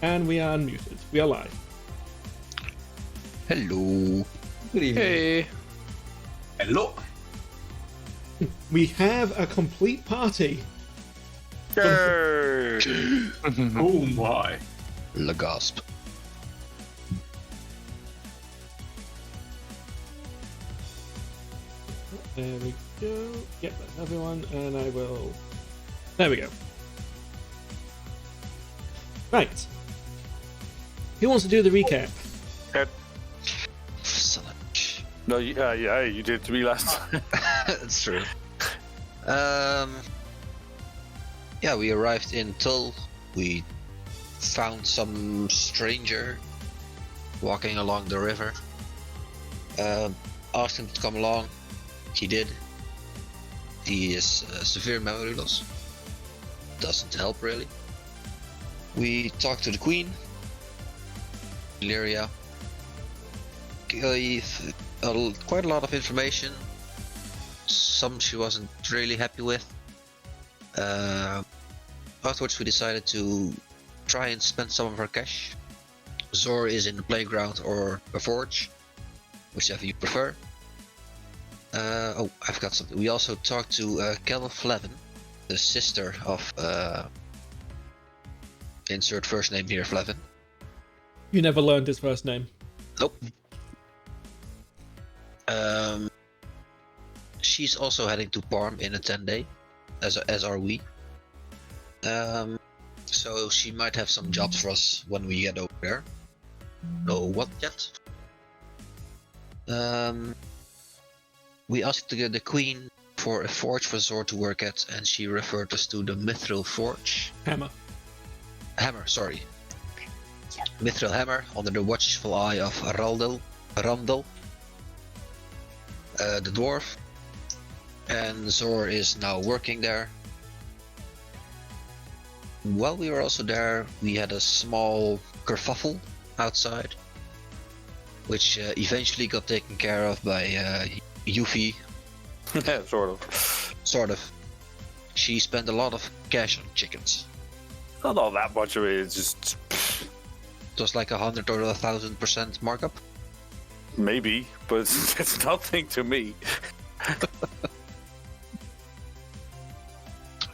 And we are unmuted. We are live. Hello. Good evening. Hey. Hello. We have a complete party. Gert. Oh my. Le gasp. There we go. Yep, that's everyone, and I will... There we go. Right. Who wants to do the recap? Son of a bitch. No, yeah, you did to me last time. That's true. Yeah, we arrived in Tull. We found some stranger walking along the river. Asked him to come along. He did. He is severe memory loss. Doesn't help really. We talked to the Queen, Illyria. Gave quite a lot of information. Some she wasn't really happy with. Afterwards we decided to try and spend some of our cash. Zor is in the playground or a forge, whichever you prefer. Oh, I forgot something. We also talked to Kel Flevin, the sister of insert first name here, Flevin. You never learned his first name. Nope. She's also heading to Parm in a 10-day, as are we. So she might have some jobs for us when we get over there. Know what yet? We asked the Queen for a forge for Zor to work at, and she referred us to the Mithril Forge. Hammer. Hammer, sorry. Mithril Hammer, under the watchful eye of Randall, the dwarf. And Zor is now working there. While we were also there, we had a small kerfuffle outside, which eventually got taken care of by Yuphi. Yeah, sort of. Sort of. She spent a lot of cash on chickens. Not all that much of it. It's just It was like 100 or 1,000% markup. maybe, but it's nothing to me.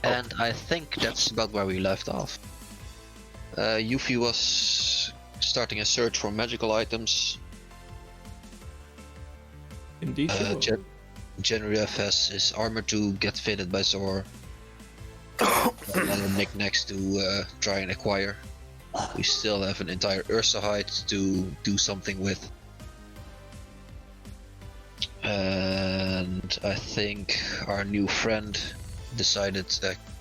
And I think that's about where we left off. Yuphi was starting a search for magical items. Indeed. Sure. Genraev has his armor to get fitted by Zor. Another knickknacks to try and acquire. We still have an entire Ursa hide to do something with. And I think our new friend decided,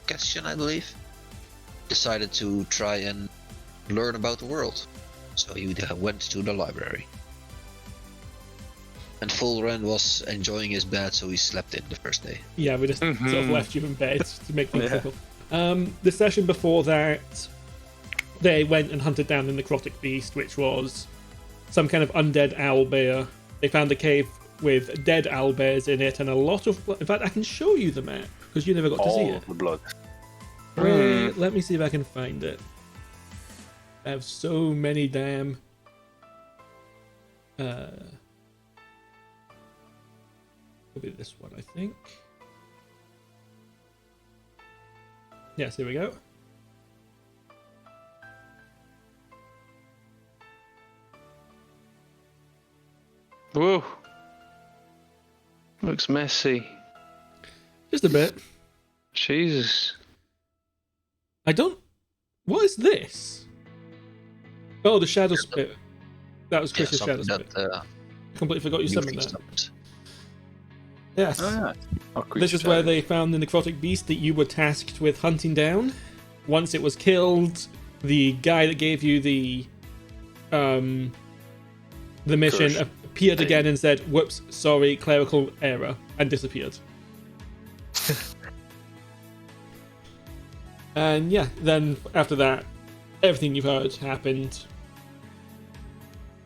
Cassian I believe, decided to try and learn about the world. So he went to the library. And Folrahn was enjoying his bed, so he slept in the first day. Yeah, we just sort of left you in bed to make things simple. The session before that, they went and hunted down the necrotic beast, which was some kind of undead owlbear. They found a cave with dead owlbears in it and a lot of... In fact, I can show you the map, because you never got to see All it. the blood. Wait, let me see if I can find it. I have so many damn... It'll be this one, I think. Yes, here we go. Whoa. Looks messy. Just a bit. Jesus. I don't... What is this? Oh, the Shadow Spit. That was Chris's Shadow Spit. I completely forgot you summoned that. Yes. This is where they found the necrotic beast that you were tasked with hunting down. Once it was killed, the guy that gave you the mission appeared again and said, "Whoops, sorry, clerical error," and disappeared. And yeah, then after that, everything you've heard happened.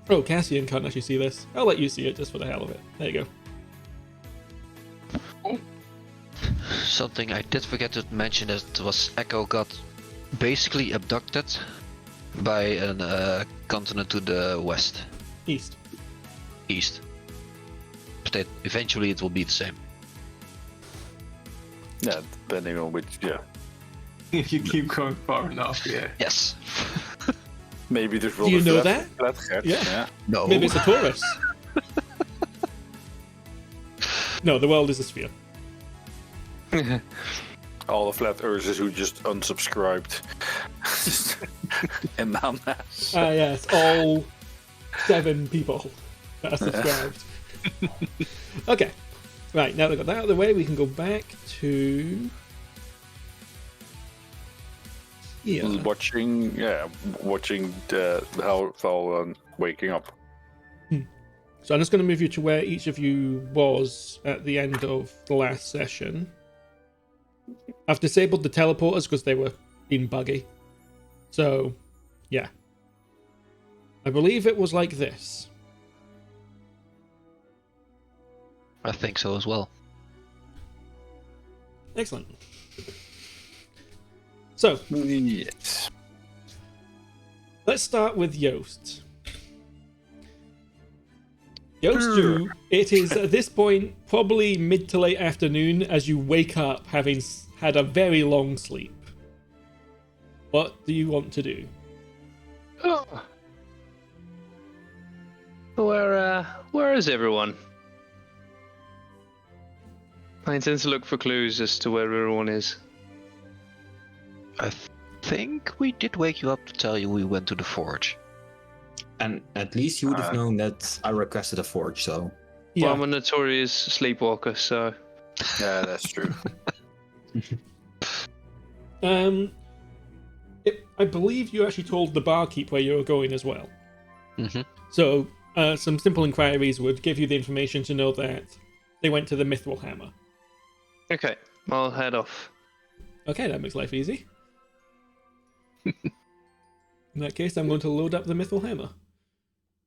Oh, Cassian can't actually see this. I'll let you see it just for the hell of it. There you go. Something I did forget to mention is was Echo got basically abducted By a continent to the west. East. East. But eventually it will be the same. Yeah, depending on which. Yeah, If you keep going far enough, yeah. Yes. maybe there's. Do you know that? Flat Yeah. No. Maybe it's a Taurus. No, the world is a sphere. All the flat earthers who just unsubscribed. En masse. Ah, yes, all 7 people that are subscribed. Okay, right, now we've got that out of the way, we can go back to here. Watching how Folrahn waking up. So I'm just going to move you to where each of you was at the end of the last session. I've disabled the teleporters because they were being buggy. So, yeah. I believe it was like this. I think so as well. Excellent. So, Yes. let's start with Joost. Joost, it is at this point probably mid to late afternoon as you wake up having had a very long sleep. What do you want to do? Oh. Where is everyone? I intend to look for clues as to where everyone is. I think we did wake you up to tell you we went to the forge. And at least you would have known that I requested a forge, so. Yeah. Well, I'm a notorious sleepwalker, so. Yeah, that's true. I believe you actually told the barkeep where you were going as well. Mm-hmm. So, some simple inquiries would give you the information to know that they went to the Mithril Hammer. Okay, I'll head off. Okay, that makes life easy. In that case, I'm going to load up the Mithril Hammer.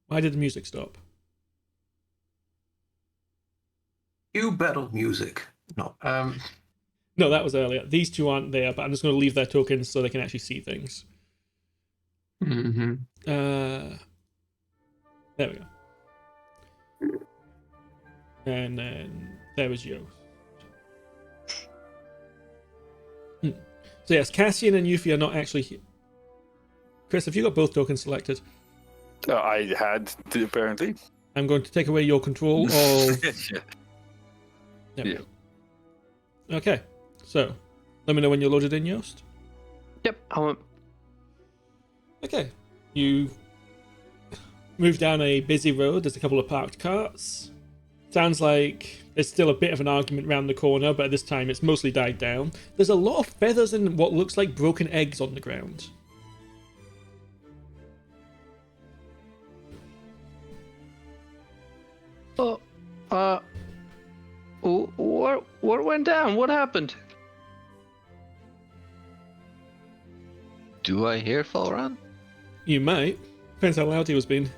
Why did the music stop? You battle music. No. No, that was earlier. These two aren't there, but I'm just going to leave their tokens so they can actually see things. Mm-hmm. There we go. And then there was Joost. So yes, Cassian and Yuphi are not actually here. Chris, have you got both tokens selected? I had to, apparently. I'm going to take away your control of... Yeah. There we go. Okay, so let me know when you're loaded in, Joost. Yep, I won't. Okay, you move down a busy road. There's a couple of parked carts. Sounds like there's still a bit of an argument round the corner, but at this time it's mostly died down. There's a lot of feathers and what looks like broken eggs on the ground. What went down? What happened? Do I hear Folrahn? You might. Depends how loud he was being.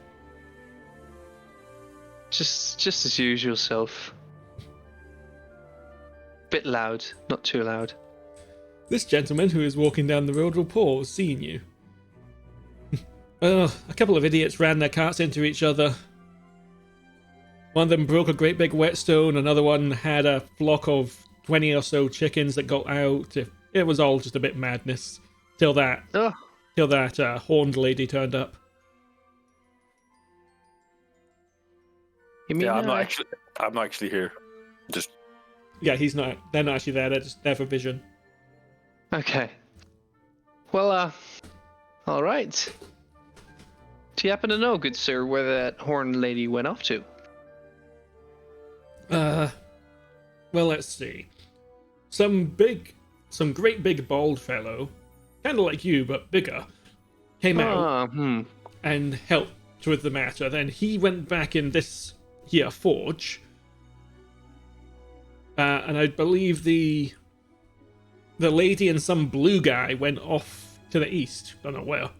Just as usual, self. Bit loud, not too loud. This gentleman who is walking down the road will pause, seeing you. A couple of idiots ran their carts into each other. One of them broke a great big whetstone, another one had a flock of 20 or so chickens that got out. It was all just a bit madness. Till that horned lady turned up. You mean Yeah, I'm not actually here. Just Yeah, they're not actually there, they're just there for vision. Okay. Well, alright. Do you happen to know, good sir, where that horned lady went off to? Well, let's see. Some great big bald fellow, kind of like you, but bigger, came out and helped with the matter. Then he went back in this here forge, and I believe the lady and some blue guy went off to the east. Don't know where.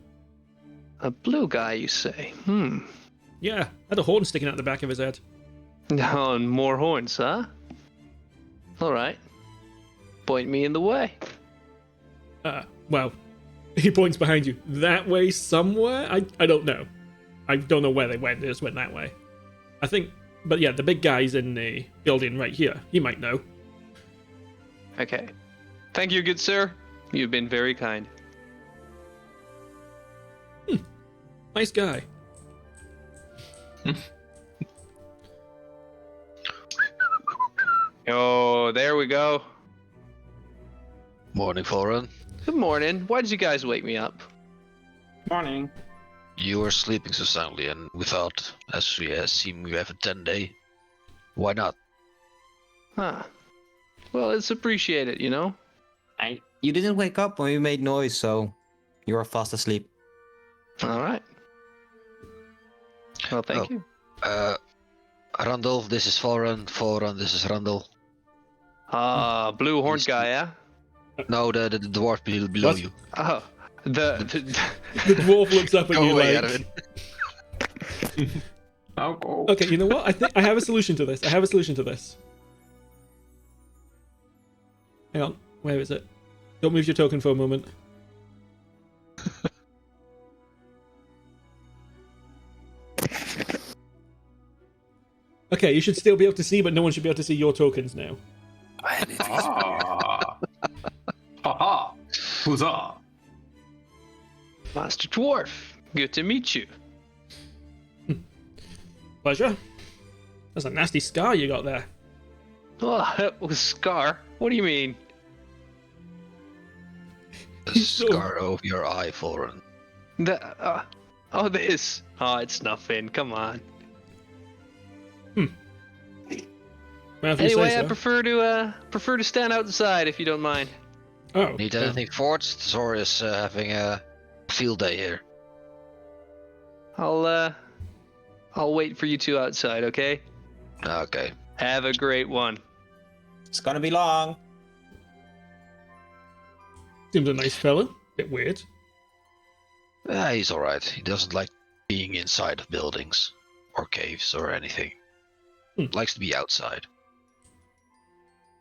A blue guy, you say? Yeah, had a horn sticking out the back of his head. No, and more horns, huh? Alright. Point me in the way. Well, He points behind you. That way somewhere? I don't know. I don't know where they went. They just went that way. I think... But yeah, the big guy's in the building right here. He might know. Okay. Thank you, good sir. You've been very kind. Nice guy. Oh, there we go. Morning, Folrahn. Good morning. Why did you guys wake me up? Morning. You were sleeping so soundly, and we thought, as we seem we have a 10-day, why not? Huh. Well, it's appreciated, you know? You didn't wake up when we made noise, so you were fast asleep. All right. Well, thank you. Randall, this is Folrahn. Folrahn, this is Randall. Blue horned guy, yeah? No, the dwarf below What? you. Oh, the The dwarf looks up at Go you away, like... Erwin. I'll go. Okay, you know what? I think I have a solution to this. Hang on. Where is it? Don't move your token for a moment. Okay, you should still be able to see, but no one should be able to see your tokens now. Ah. Haha. Huzzah. Master Dwarf. Good to meet you. Pleasure. That's a nasty scar you got there. Oh, that was Scar. What do you mean? The scar over your eye, Folrahn. This. Oh, it's nothing. Come on. Well, if you say Anyway, so. I prefer to stand outside if you don't mind. Oh. Need anything forged? Zor is having a field day here. I'll wait for you two outside, okay? Okay. Have a great one. It's gonna be long. Seems a nice fella. Bit weird. He's alright. He doesn't like being inside of buildings or caves or anything. Likes to be outside.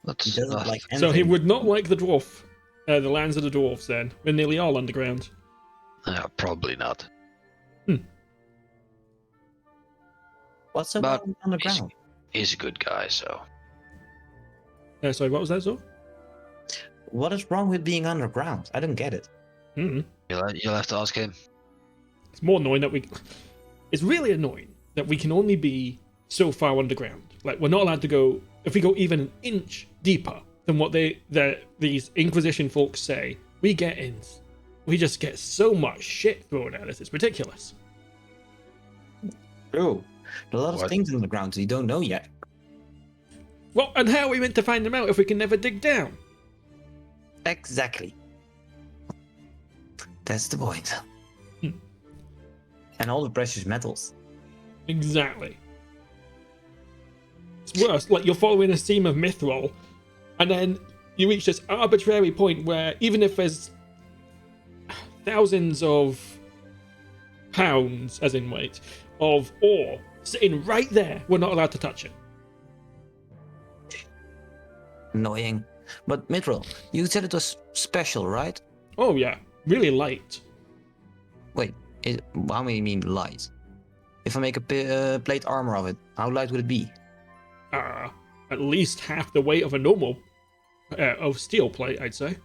He doesn't like anything. So he would not like the dwarf. The lands of the dwarves then. We're nearly all underground. Probably not. What's so But wrong on the ground? He's a good guy, so. Sorry, what was that, Zor? What is wrong with being underground? I don't get it. Mm-hmm. You'll have to ask him. It's more annoying that It's really annoying that we can only be so far underground. Like, we're not allowed to go... If we go even an inch deeper than what these Inquisition folks say, we get in. We just get so much shit thrown at us. It's ridiculous. True. There are a lot of What? things in the ground that you don't know yet. Well, and how are we meant to find them out if we can never dig down? Exactly. That's the point. And all the precious metals. Exactly. It's worse, like you're following a seam of mithril, and then you reach this arbitrary point where even if there's thousands of pounds, as in weight, of ore sitting right there, we're not allowed to touch it. Annoying. But Mithril, you said it was special, right? Oh yeah, really light. Wait, how many mean light? If I make a plate armor of it, how light would it be? At least half the weight of a normal of steel plate, I'd say.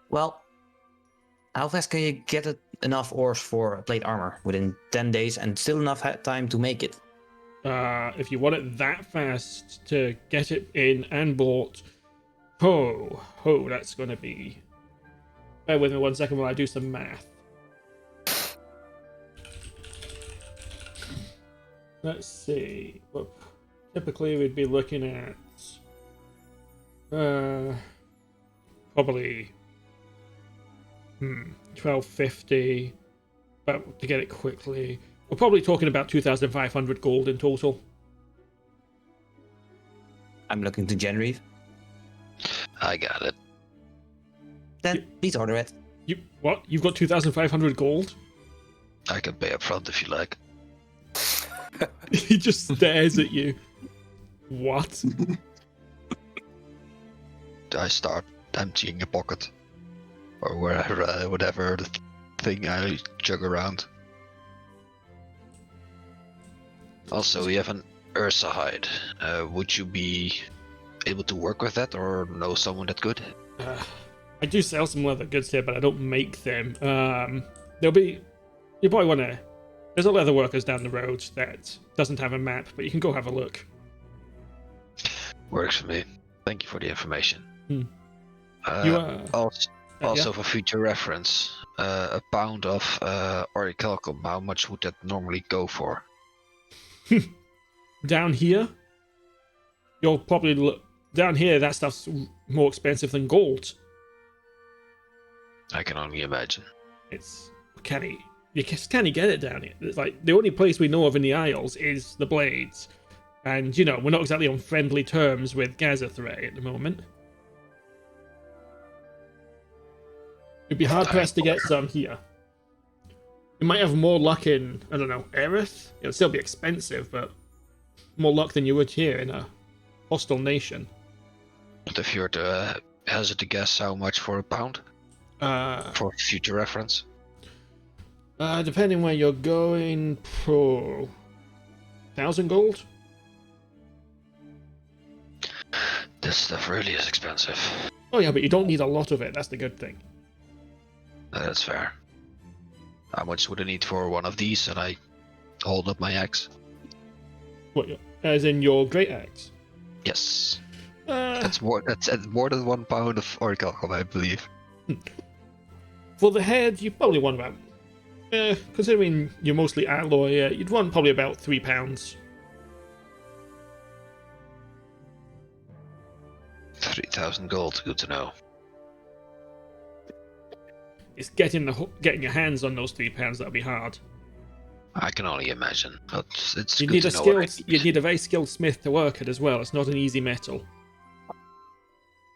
Well, how fast can you get enough ores for a plate armor? Within 10 days and still enough time to make it? If you want it that fast to get it in and bought, that's going to be... Bear with me 1 second while I do some math. Let's see. Well, typically we'd be looking at probably 1250, but to get it quickly. We're probably talking about 2,500 gold in total. I'm looking to Genraev. I got it. Then please order it. What? You've got 2,500 gold? I can pay up front if you like. He just stares at you. What? I start emptying a pocket or wherever, whatever the thing I jug around. Also, we have an Ursa hide. Would you be able to work with that, or know someone that could? I do sell some leather goods here, but I don't make them. There'll be... You probably want to... There's a leather workers down the road that doesn't have a map, but you can go have a look. Works for me. Thank you for the information. Yeah. For future reference, a pound of orichalcum, how much would that normally go for? Down here, you'll probably look... Down here, that stuff's more expensive than gold. I can only imagine. It's canny. You just can't get it down here. It's like the only place we know of in the Isles is the Blades, and we're not exactly on friendly terms with Gazethray at the moment. You'd be hard pressed to get some here. You might have more luck in, I don't know, Aerith. It'll still be expensive, but more luck than you would here in a hostile nation. But if you were to hazard to guess how much for a pound? For future reference? Depending where you're going, 1,000 gold? This stuff really is expensive. Oh yeah, but you don't need a lot of it, that's the good thing. That's fair. How much would I need for one of these? And I hold up my axe. What, as in your great axe? Yes. That's more than 1 pound of orichalcum, I believe. For the head, you probably want about... considering you're mostly alloy, you'd want probably about 3 pounds. 3,000 gold, good to know. It's getting your hands on those 3 pounds that'll be hard. I can only imagine. But it's You good need to a know what I skilled. You need a very skilled smith to work it as well. It's not an easy metal.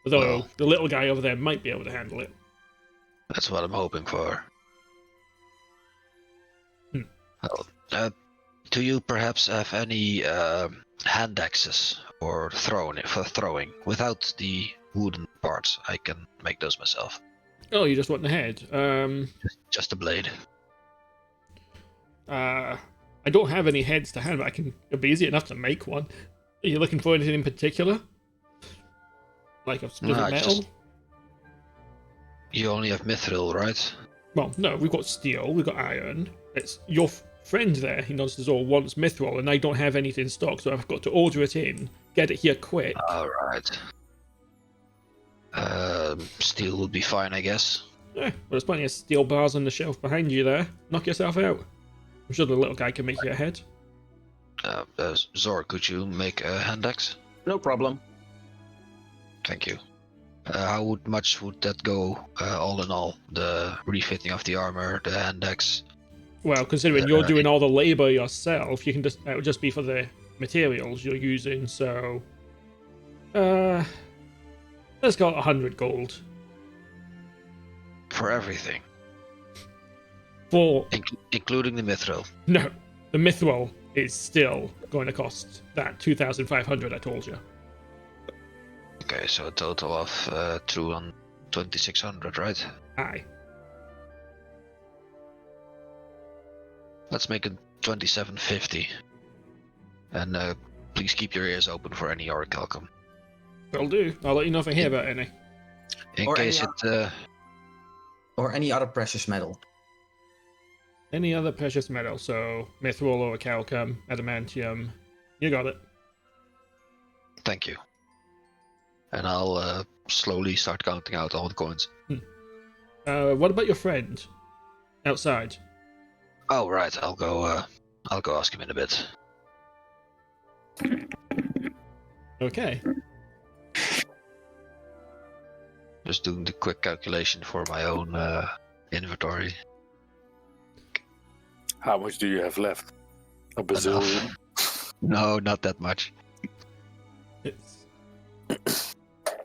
Although the little guy over there might be able to handle it. That's what I'm hoping for. Do you perhaps have any hand axes or throwing without the wooden parts? I can make those myself. Oh, you just want the head? Just a blade. I don't have any heads to hand, but it'll be easy enough to make one. Are you looking for anything in particular? Like a specific metal? You only have mithril, right? Well, no, we've got steel, we've got iron. It's your friend there, he notices all wants mithril, and I don't have anything in stock, so I've got to order it in, get it here quick. Alright. Steel would be fine, I guess. Yeah, well, there's plenty of steel bars on the shelf behind you there. Knock yourself out. I'm sure the little guy can make you a head. Zor, could you make a hand axe? No problem. Thank you. How much would that go, all in all? The refitting of the armor, the hand axe? Well, considering you're doing all the labor yourself, you can it would just be for the materials you're using, so... let's call it 100 gold. For everything? For... including the mithril? No, the mithril is still going to cost that 2,500 I told you. Okay, so a total of 2,600, right? Aye. Let's make it 2,750. And please keep your ears open for any orichalcum. Will do. I'll let you know if I hear about any. In case Or any other precious metal. Any other precious metal, so mithril or calcum, adamantium. You got it. Thank you. And I'll slowly start counting out all the coins. What about your friend? Outside? Oh, right. I'll go ask him in a bit. Okay. Just doing the quick calculation for my own inventory. How much do you have left? A bazillion? No, not that much.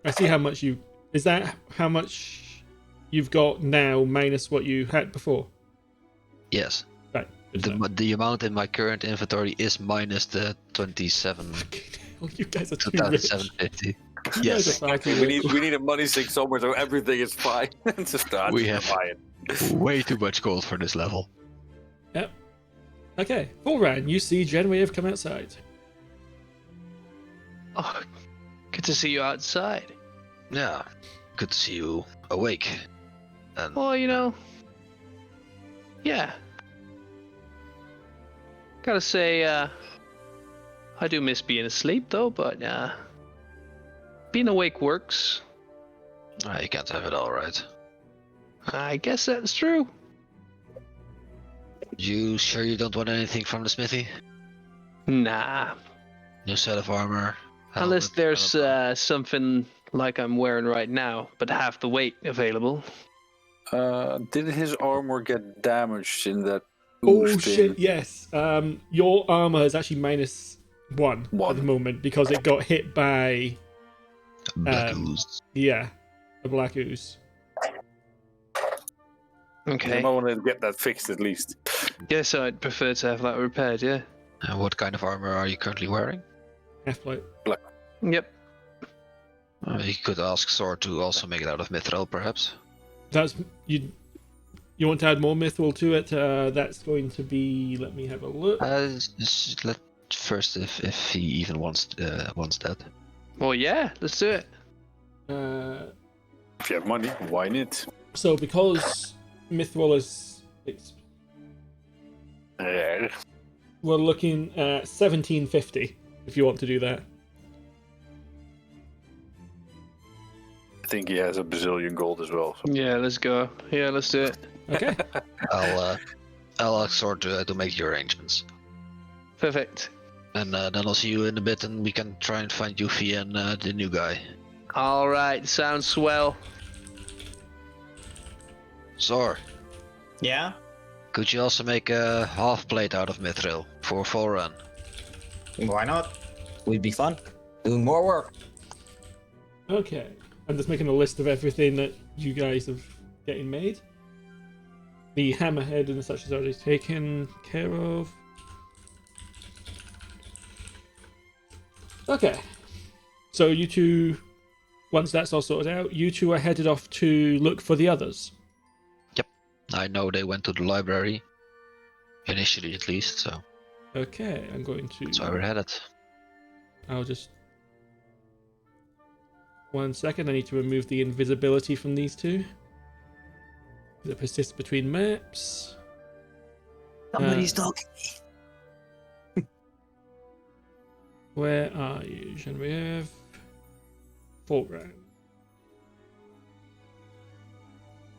I see how much you... Is that how much you've got now minus what you had before? Yes. Right. The amount in my current inventory is minus the 27. Oh, you guys are too rich. 2,750. Yes. We need a money sink somewhere so everything is fine. Just start We have- buying. Way too much gold for this level. Yep. Okay, Folrahn, you see Genraev come outside. Oh, good to see you outside. Yeah. Good to see you awake. And Well, yeah. Gotta say, I do miss being asleep though, but being awake works. you can't have it all, right? I guess that's true. You sure you don't want anything from the smithy? Nah, New set of armor? unless helmet, there's I don't know. something like I'm wearing right now, but half the weight available. Did his armor get damaged in that? Oh ooze shit! thing? Yes. Your armor is actually -1 at the moment because it got hit by Black ooze. a black ooze. Okay. You might want to get that fixed at least. Guess I'd prefer to have that repaired. Yeah. And what kind of armor are you currently wearing? Half-light. Yep. You could ask Sword to also make it out of mithril, perhaps. That's you. You want to add more mithril to it? That's going to be. Let me have a look. Let first, if he even wants that. Well, yeah. Let's do it. If you have money, why not? So because mithril is, we're looking at 1750. If you want to do that. I think he has a bazillion gold as well. So. Yeah. Let's go. Yeah. Let's do it. Okay. I'll ask Sword to make the arrangements. Perfect. And then I'll see you in a bit, and we can try and find Yuphi and the new guy. All right. Sounds swell. Zor, Yeah? could you also make a half plate out of mithril for Folrahn? Why not? Would be fun. Doing more work. Okay. I'm just making a list of everything that you guys have getting made. The hammerhead and such is already taken care of. Okay. So you two, once that's all sorted out, you two are headed off to look for the others. I know they went to the library, initially at least, so Okay, I'm going to... that's why we're headed. I'll just... 1 second, I need to remove the invisibility from these two. It persists between maps. Somebody's talking. Where are you? Genraev. Folrahn.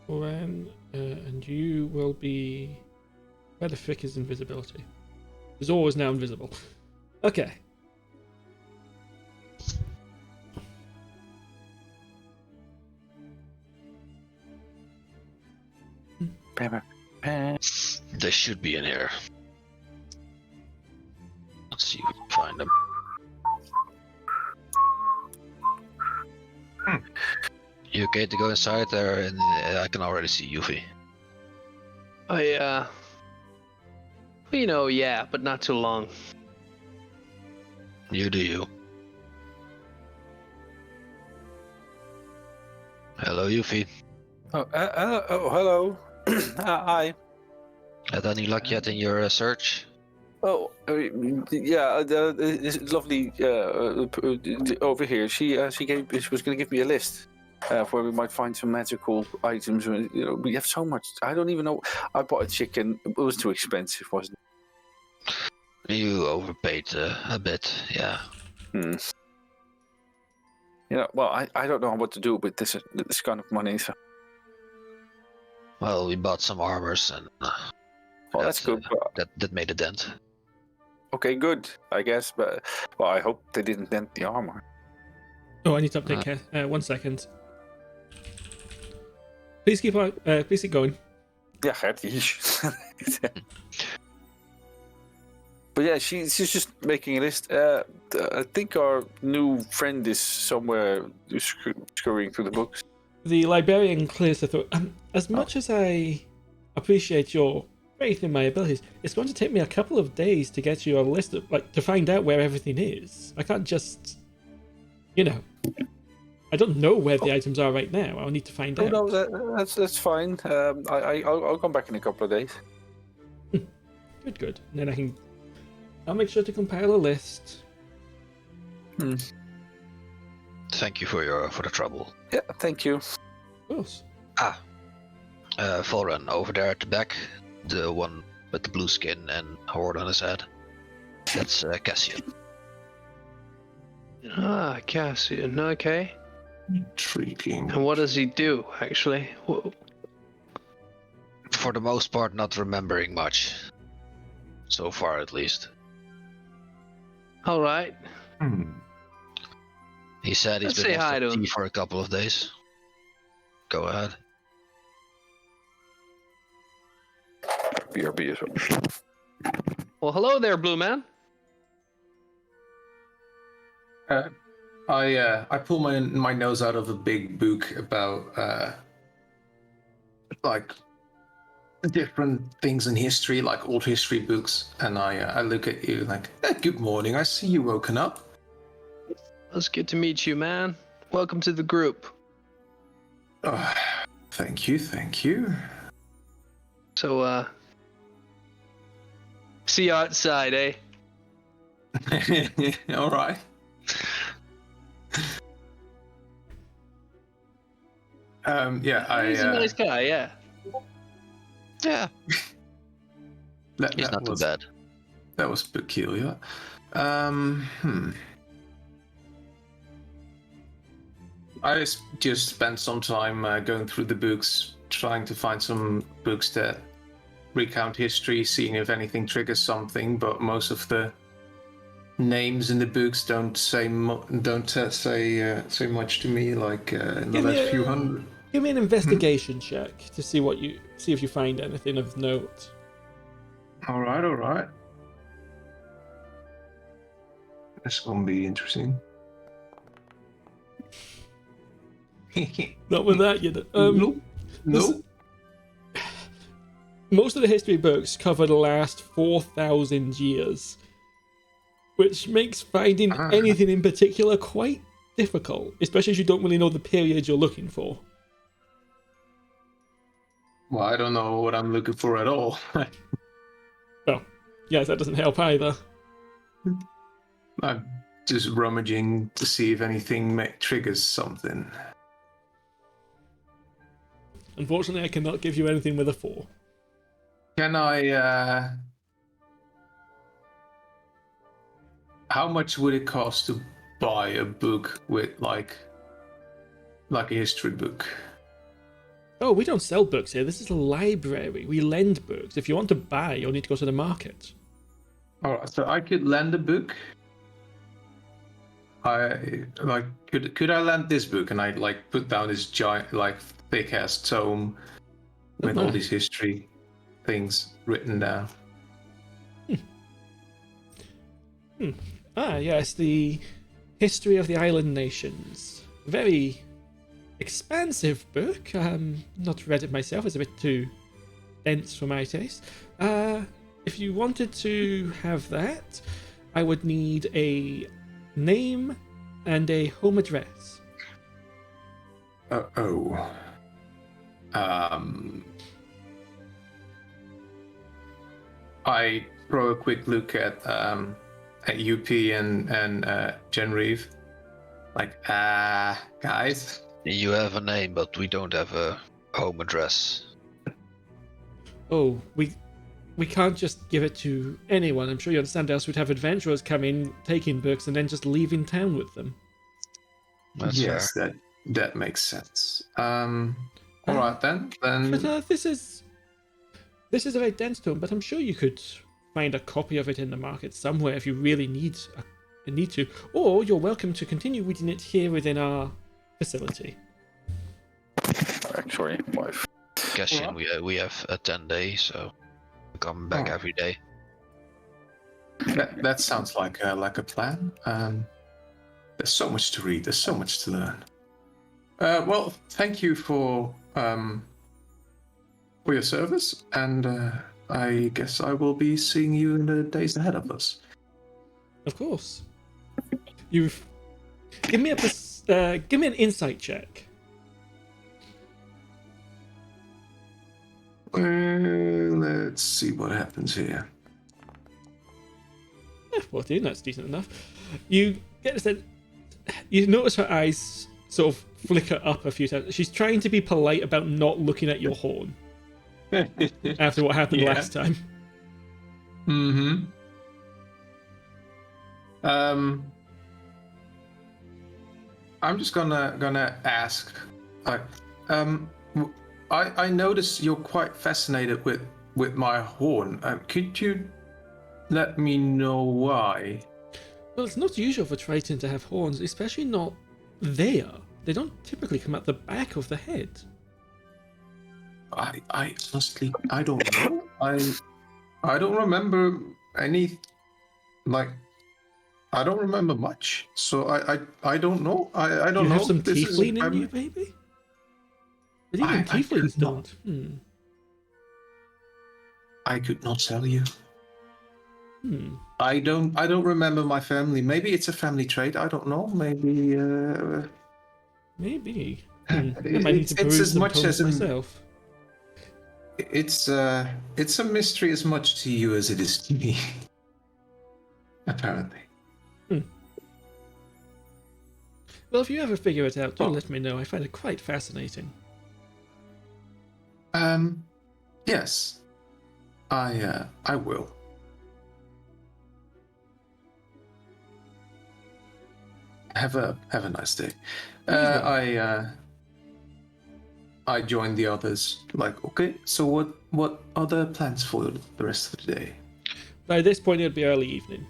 Folrahn, and you will be... Where the frick is invisibility? Zor is now invisible. Okay. They should be in here. Let's see if we can find them. You okay to go inside there? And I can already see Yuphi. Yeah, but not too long. You do you. Hello, Yuphi. Hello. Hi. Had any luck yet in your search? Oh, yeah. It's lovely over here. She was going to give me a list where we might find some magical items. You know, we have so much. I don't even know. I bought a chicken. It was too expensive, wasn't it? You overpaid a bit, yeah. Yeah. Well, I don't know what to do with this kind of money. So. Well, we bought some armors and Well, that's good. that made a dent. Okay, good. I guess, but well, I hope they didn't dent the armor. Oh, I need to update care. 1 second. Please keep on. Please keep going. Yeah, Gert. But yeah, she's just making a list. I think our new friend is somewhere scurrying through the books. The librarian clears the throat. As much as I appreciate your faith in my abilities, it's going to take me a couple of days to get you a list of, to find out where everything is. I can't just, I don't know where the items are right now. I'll need to find Oh out. no, that's fine. I'll come back in a couple of days. Good. And then I'll make sure to compile a list. Thank you for the trouble. Yeah, thank you. Of course. Folrahn over there at the back, the one with the blue skin and horde on his head. That's Cassian. Ah, Cassian. Okay. Intriguing. And what does he do, actually? Whoa. For the most part, not remembering much. So far, at least. All right. He said he's Let's been say hi to lost at him. sea for a couple of days. Go ahead. BRB as well. Well, hello there, Blue Man. I pull my nose out of a big book about like different things in history, like old history books, and I look at you like, good morning. I see you woken up. It's good to meet you, man. Welcome to the group. Oh, thank you. So, see you outside, eh? All right. Yeah, He's a nice guy, yeah. Yeah, that he's not too was, bad. That was peculiar. I just spent some time going through the books, trying to find some books that recount history, seeing if anything triggers something. But most of the names in the books don't say say much to me. Like in the last few hundred. Give me an investigation check to see if you find anything of note. All right. This gonna be interesting. Not with that, you know. Nope. Most of the history books cover the last 4,000 years, which makes finding anything in particular quite difficult, especially as you don't really know the period you're looking for. Well, I don't know what I'm looking for at all. Well, yes, that doesn't help either. I'm just rummaging to see if anything triggers something. Unfortunately, I cannot give you anything with a 4. Can I, how much would it cost to buy a book with, like a history book? Oh, we don't sell books here. This is a library. We lend books. If you want to buy, you'll need to go to the market. Alright, so I could lend a book. Could I lend this book and I put down this giant thick ass tome with all these history things written down? Ah, yes, the history of the island nations. Very expansive book. Not read it myself. It's a bit too dense for my taste. If you wanted to have that, I would need a name and a home address. I throw a quick look at Yuphi and Genraev. Guys. You have a name, but we don't have a home address. Oh, we can't just give it to anyone. I'm sure you understand, else we'd have adventurers come in, taking books, and then just leaving town with them. That's yes, fair. that makes sense. All right then. But this is a very dense tome, but I'm sure you could find a copy of it in the market somewhere if you really need to. Or you're welcome to continue reading it here within our facility. Actually, wife. Cassian, we have a 10-day, so we come back every day. That sounds like a plan. There's so much to read. There's so much to learn. Well, thank you for your service, and I guess I will be seeing you in the days ahead of us. Of course. You've give me give me an insight check. Let's see what happens here. 14, that's decent enough. You get a sense. You notice her eyes sort of flicker up a few times. She's trying to be polite about not looking at your horn after what happened last time. Mm-hmm. I'm just gonna ask. I notice you're quite fascinated with my horn. Could you let me know why? Well, it's not usual for Triton to have horns, especially not there. They don't typically come at the back of the head. I honestly, I don't know. I don't remember any, like, I don't remember much. So I don't know. I don't know. You have some This is- tiefling in I'm- you, baby? But even tieflings could don't. I could not tell you. Hmm. I don't remember my family. Maybe it's a family trait. I don't know. Maybe. Maybe. I might need to It's peruse as some much poems as myself. It's a mystery as much to you as it is to me. Apparently. Well, if you ever figure it out, do Oh. let me know. I find it quite fascinating. Yes. I will. Have a nice day. I joined the others. Like, okay, so what are the plans for the rest of the day? By this point, it'd be early evening.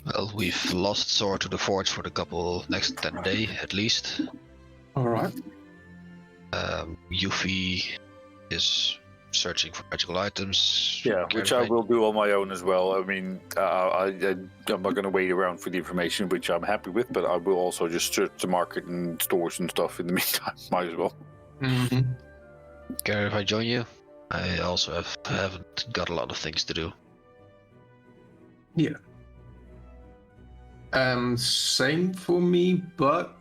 Well, we've lost Zor to the forge for the next 10 day at least. All right. Yuphi is searching for magical items. Yeah, which I will do on my own as well. I mean, I'm not going to wait around for the information, which I'm happy with, but I will also just search the market and stores and stuff in the meantime. Might as well. Mm-hmm. Gert, if I join you, I also haven't got a lot of things to do. Yeah. Same for me, but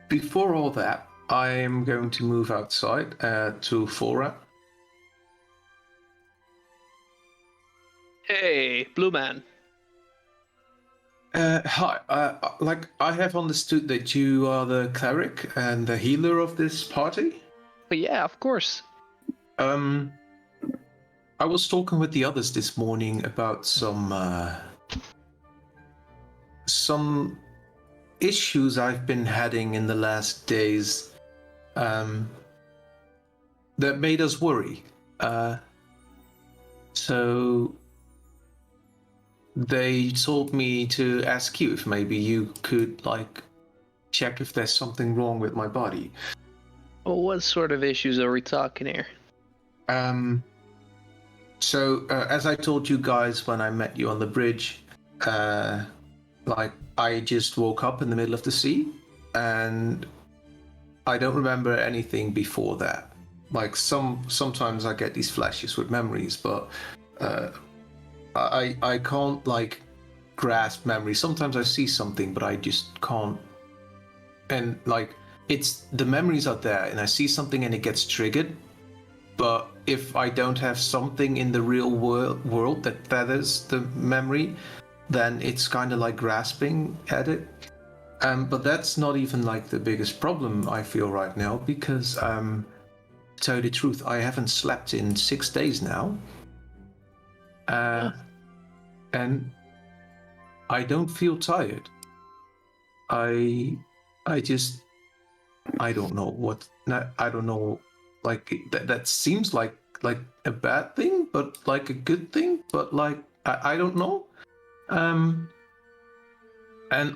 before all that, I am going to move outside to Folrahn. Hey, Blue Man. Hi. Like, I have understood that you are the cleric and the healer of this party. But yeah, of course. I was talking with the others this morning about some issues I've been having in the last days that made us worry. So they told me to ask you if maybe you could, like, check if there's something wrong with my body. Well, what sort of issues are we talking here? So as I told you guys when I met you on the bridge, like, I just woke up in the middle of the sea, and I don't remember anything before that. Like, sometimes I get these flashes with memories, but I can't, like, grasp memory. Sometimes I see something, but I just can't. And, like, it's the memories are there, and I see something and it gets triggered. But if I don't have something in the real world that feathers the memory, then it's kind of like grasping at it. But that's not even, like, the biggest problem I feel right now, because to tell you the truth, I haven't slept in 6 days now. And I don't feel tired. I don't know what. I don't know. Like, that seems like a bad thing, but like a good thing. But, like, I don't know. And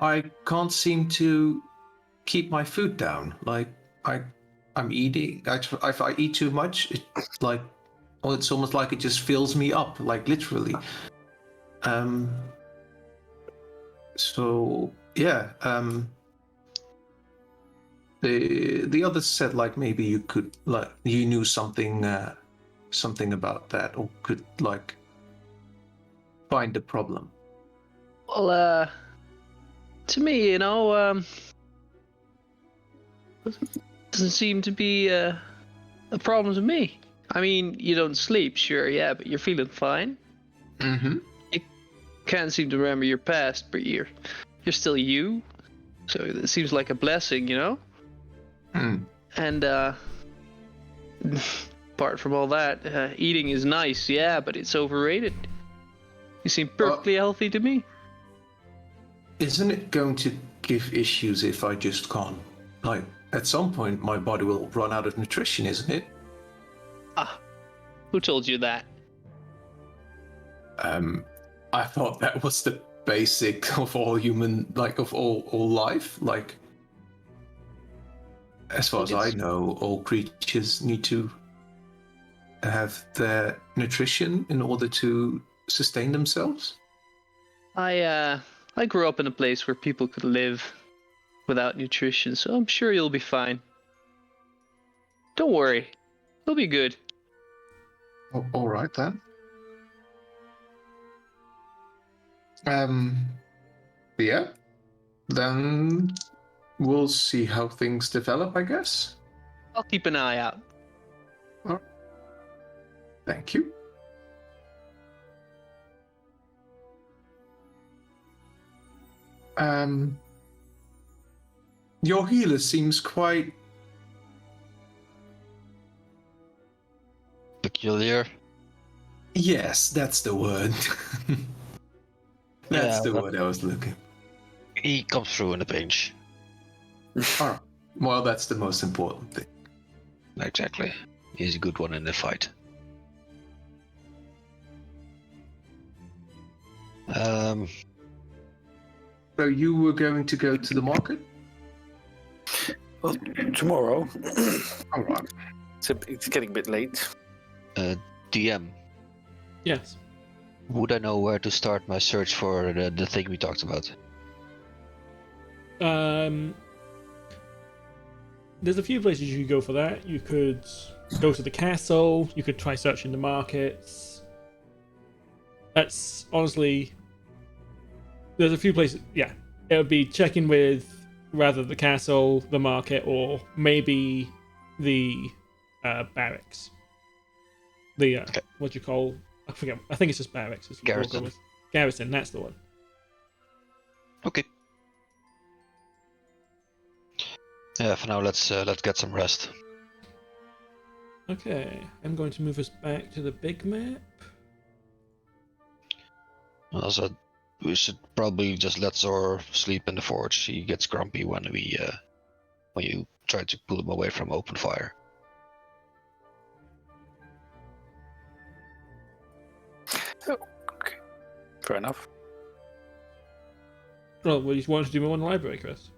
I can't seem to keep my food down. Like, I'm eating. If I eat too much, it's like, well, it's almost like it just fills me up, like, literally. So yeah. The others said, like, maybe you could, like, you knew something about that, or could, like, find the problem. Well, to me, Doesn't seem to be a problem to me. I mean, you don't sleep, sure, yeah, but you're feeling fine. Mm-hmm. You can't seem to remember your past, but you're still you. So it seems like a blessing, you know? And apart from all that, eating is nice, yeah, but it's overrated. You seem perfectly healthy to me. Isn't it going to give issues if I just can't? Like, at some point, my body will run out of nutrition, isn't it? Ah, who told you that? I thought that was the basic of all human, like, of all life. Like, as far as I know, all creatures need to have their nutrition in order to sustain themselves. I grew up in a place where people could live without nutrition, so I'm sure you'll be fine. Don't worry, you'll be good. All right then. Yeah. Then we'll see how things develop, I guess. I'll keep an eye out. Thank you. Your healer seems quite Peculiar. Yes, that's the word. That's Yeah, the but- word I was looking. He comes through in a pinch. Alright. Well, that's the most important thing. Exactly. He's a good one in the fight. So you were going to go to the market? Well, tomorrow. Alright. It's getting a bit late. DM, Yes. would I know where to start my search for the thing we talked about? There's a few places you could go for that. You could go to the castle. You could try searching the markets. That's honestly... There's a few places... Yeah. It would be checking with rather the castle, the market, or maybe the barracks. The, what do you call... I forget. I think it's just barracks. Is what we'll go Garrison. with. Garrison, that's the one. Okay. Yeah, for now let's get some rest. Okay, I'm going to move us back to the big map. Also, we should probably just let Zor sleep in the forge. He gets grumpy when you try to pull him away from open fire. Okay. Fair enough. Well, you wanted to do more in the library, Chris?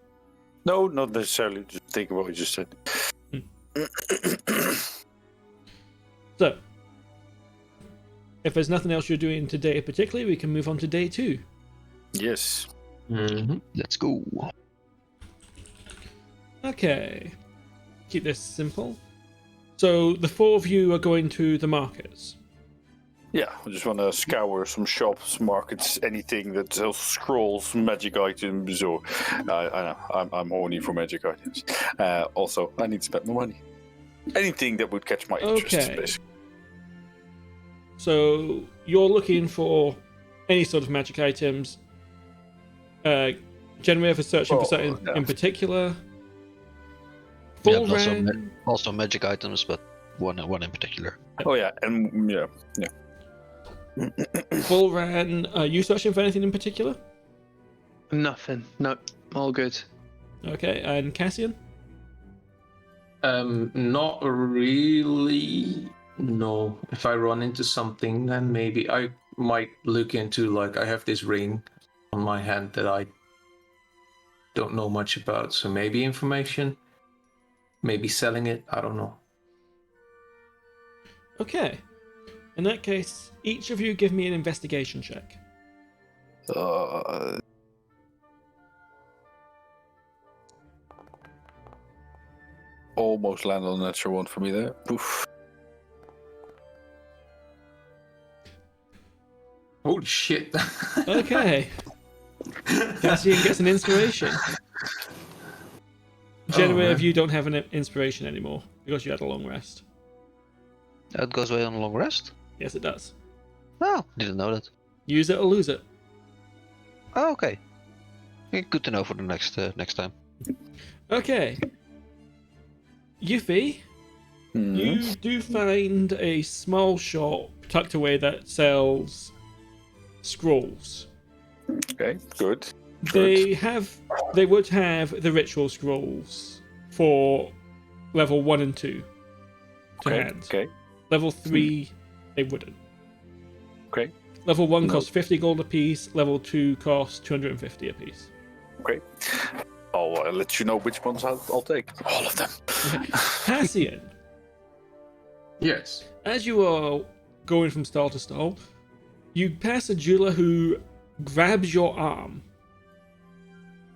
No, not necessarily. Just think about what you just said. So, if there's nothing else you're doing today particularly, we can move on to day 2. Yes. Mm-hmm. Let's go. Okay. Keep this simple. So, the 4 of you are going to the markets. Yeah, I just want to scour some shops, markets, anything that sells scrolls, magic items, or I know I'm horny for magic items. Also, I need to spend more money. Anything that would catch my interest, Okay. basically. So, you're looking for any sort of magic items. Genraev is searching for something in particular. Yeah, Folrahn, also magic items, but one in particular. Oh yeah, and yeah. Folrahn, are you searching for anything in particular? Nothing. No, all good. Okay, and Cassian? Not really. No. If I run into something, then maybe I might look into, like, I have this ring on my hand that I don't know much about, so maybe information, maybe selling it, I don't know. Okay. In that case, each of you give me an investigation check. Almost landed on a natural one for me there. Poof. Holy shit. Okay. Cassian gets an inspiration. Genraev, you don't have an inspiration anymore because you had a long rest. That goes away on a long rest? Yes, it does. Oh, didn't know that. Use it or lose it. Oh, okay. Good to know for the next time. Okay. Yuphi, you do find a small shop tucked away that sells scrolls. Okay, good. They would have the ritual scrolls for level 1 and 2 to hand. Okay. Level 3, they wouldn't. Okay. Level 1 costs 50 gold apiece, level 2 costs 250 apiece. Okay. I'll let you know which ones I'll take. All of them. Cassian, Yes. as you are going from stall to stall, you pass a jeweler who grabs your arm.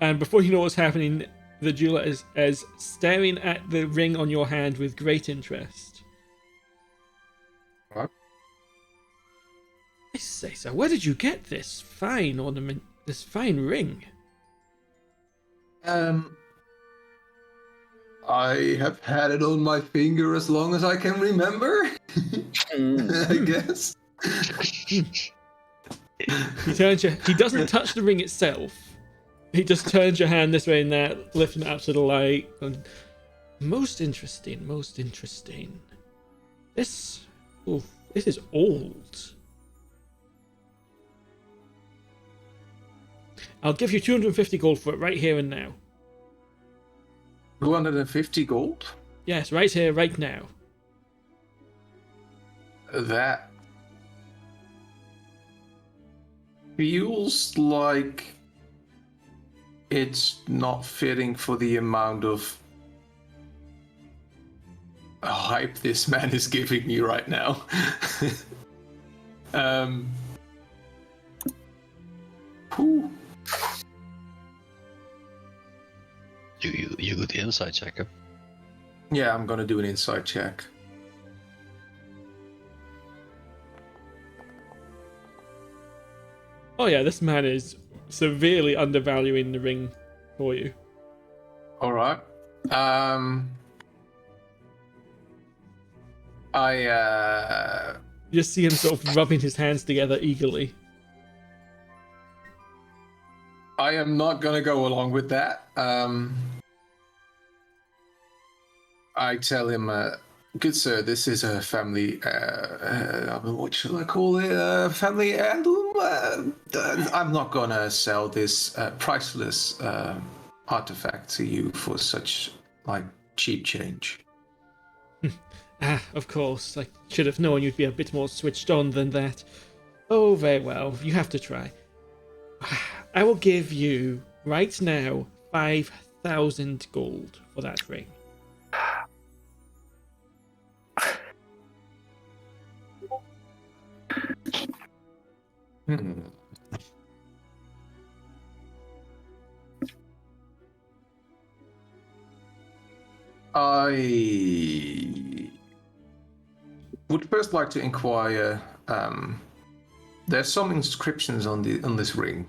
And before you know what's happening, the jeweler is staring at the ring on your hand with great interest. What? I say so. Where did you get this fine ornament, this fine ring? I have had it on my finger as long as I can remember. I guess. He doesn't touch the ring itself. He just turns your hand this way and that, lifting it up to the light. And most interesting. This is old. I'll give you 250 gold for it right here and now. 250 gold? Yes, right here, right now. That feels like it's not fitting for the amount of hype this man is giving me right now. Whew. You good insight checker. Yeah, I'm gonna do an insight check. Oh yeah, this man is severely undervaluing the ring for you. All right. You just see him sort of rubbing his hands together eagerly. I am not gonna go along with that. I tell him, good sir, this is a family, what should I call it? Family heirloom? I'm not gonna sell this priceless artifact to you for such, cheap change. Of course. I should have known you'd be a bit more switched on than that. Oh, very well. You have to try. I will give you, right now, 5,000 gold for that ring. I would first like to inquire. There's some inscriptions on this ring.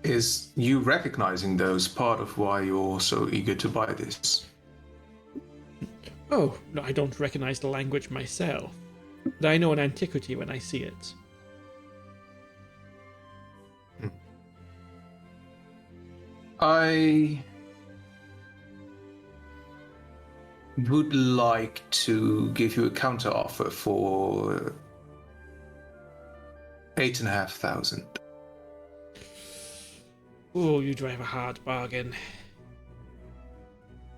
Is you recognizing those part of why you're so eager to buy this? Oh, no, I don't recognize the language myself, but I know an antiquity when I see it. I would like to give you a counter offer for 8,500. Oh, you drive a hard bargain.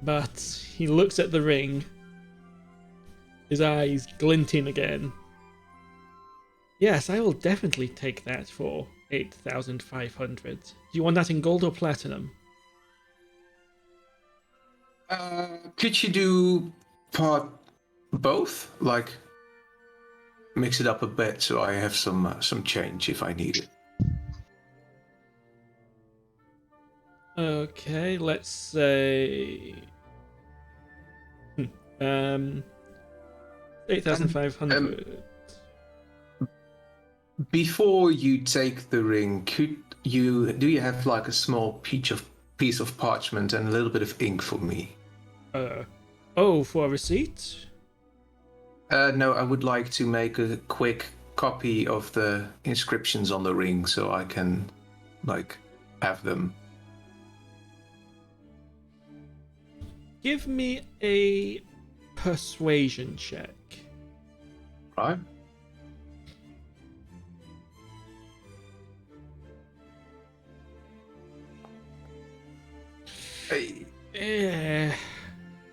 But he looks at the ring, his eyes glinting again. Yes, I will definitely take that for 8,500. Do you want that in gold or platinum? Could you do both? Like, mix it up a bit so I have some change if I need it. Okay, let's say 8,500. Before you take the ring, do you have like a small piece of parchment and a little bit of ink for me? For a receipt? No, I would like to make a quick copy of the inscriptions on the ring so I can, have them. Give me a persuasion check. Right? Hey. Yeah.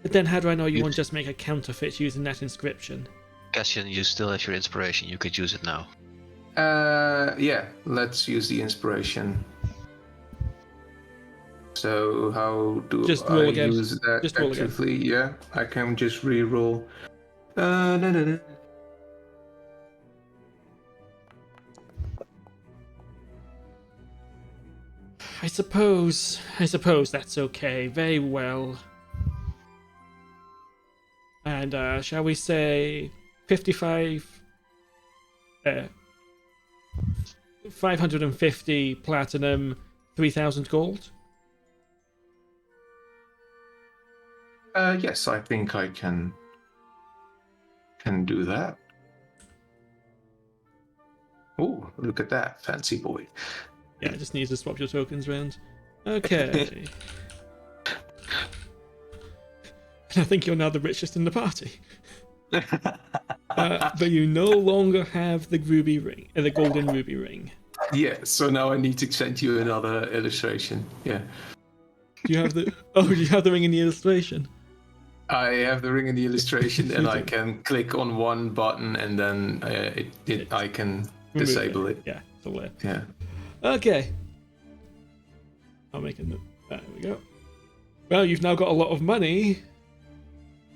But then how do I know you won't just make a counterfeit using that inscription? Cassian, you still have your inspiration. You could use it now. Yeah, let's use the inspiration. So how do Just roll I again. use that Just roll again. actively? Yeah, I can just re-roll. No. I suppose that's okay. Very well. And shall we say 55 550 platinum, 3,000 gold? Yes, I think I can do that. Oh, look at that, fancy boy. Yeah, I just need to swap your tokens around. Okay. I think you're now the richest in the party. But you no longer have the ruby ring, the golden ruby ring. Yeah, so now I need to send you another illustration. Yeah. Do you have the? Oh, do you have the ring in the illustration? I have the ring in the illustration, and I can click on one button, and then I can disable it. Yeah, it's all there. Yeah. Okay. I'll make a note. There we go. Well, you've now got a lot of money,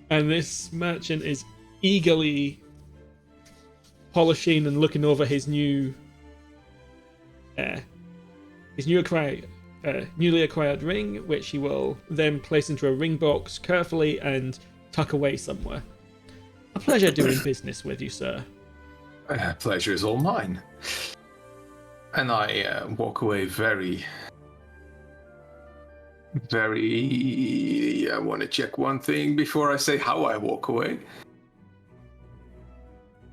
and this merchant is eagerly polishing and looking over his newly acquired ring, which he will then place into a ring box carefully and tuck away somewhere. A pleasure doing business with you, sir. Pleasure is all mine. And I walk away very... I want to check one thing before I say how I walk away.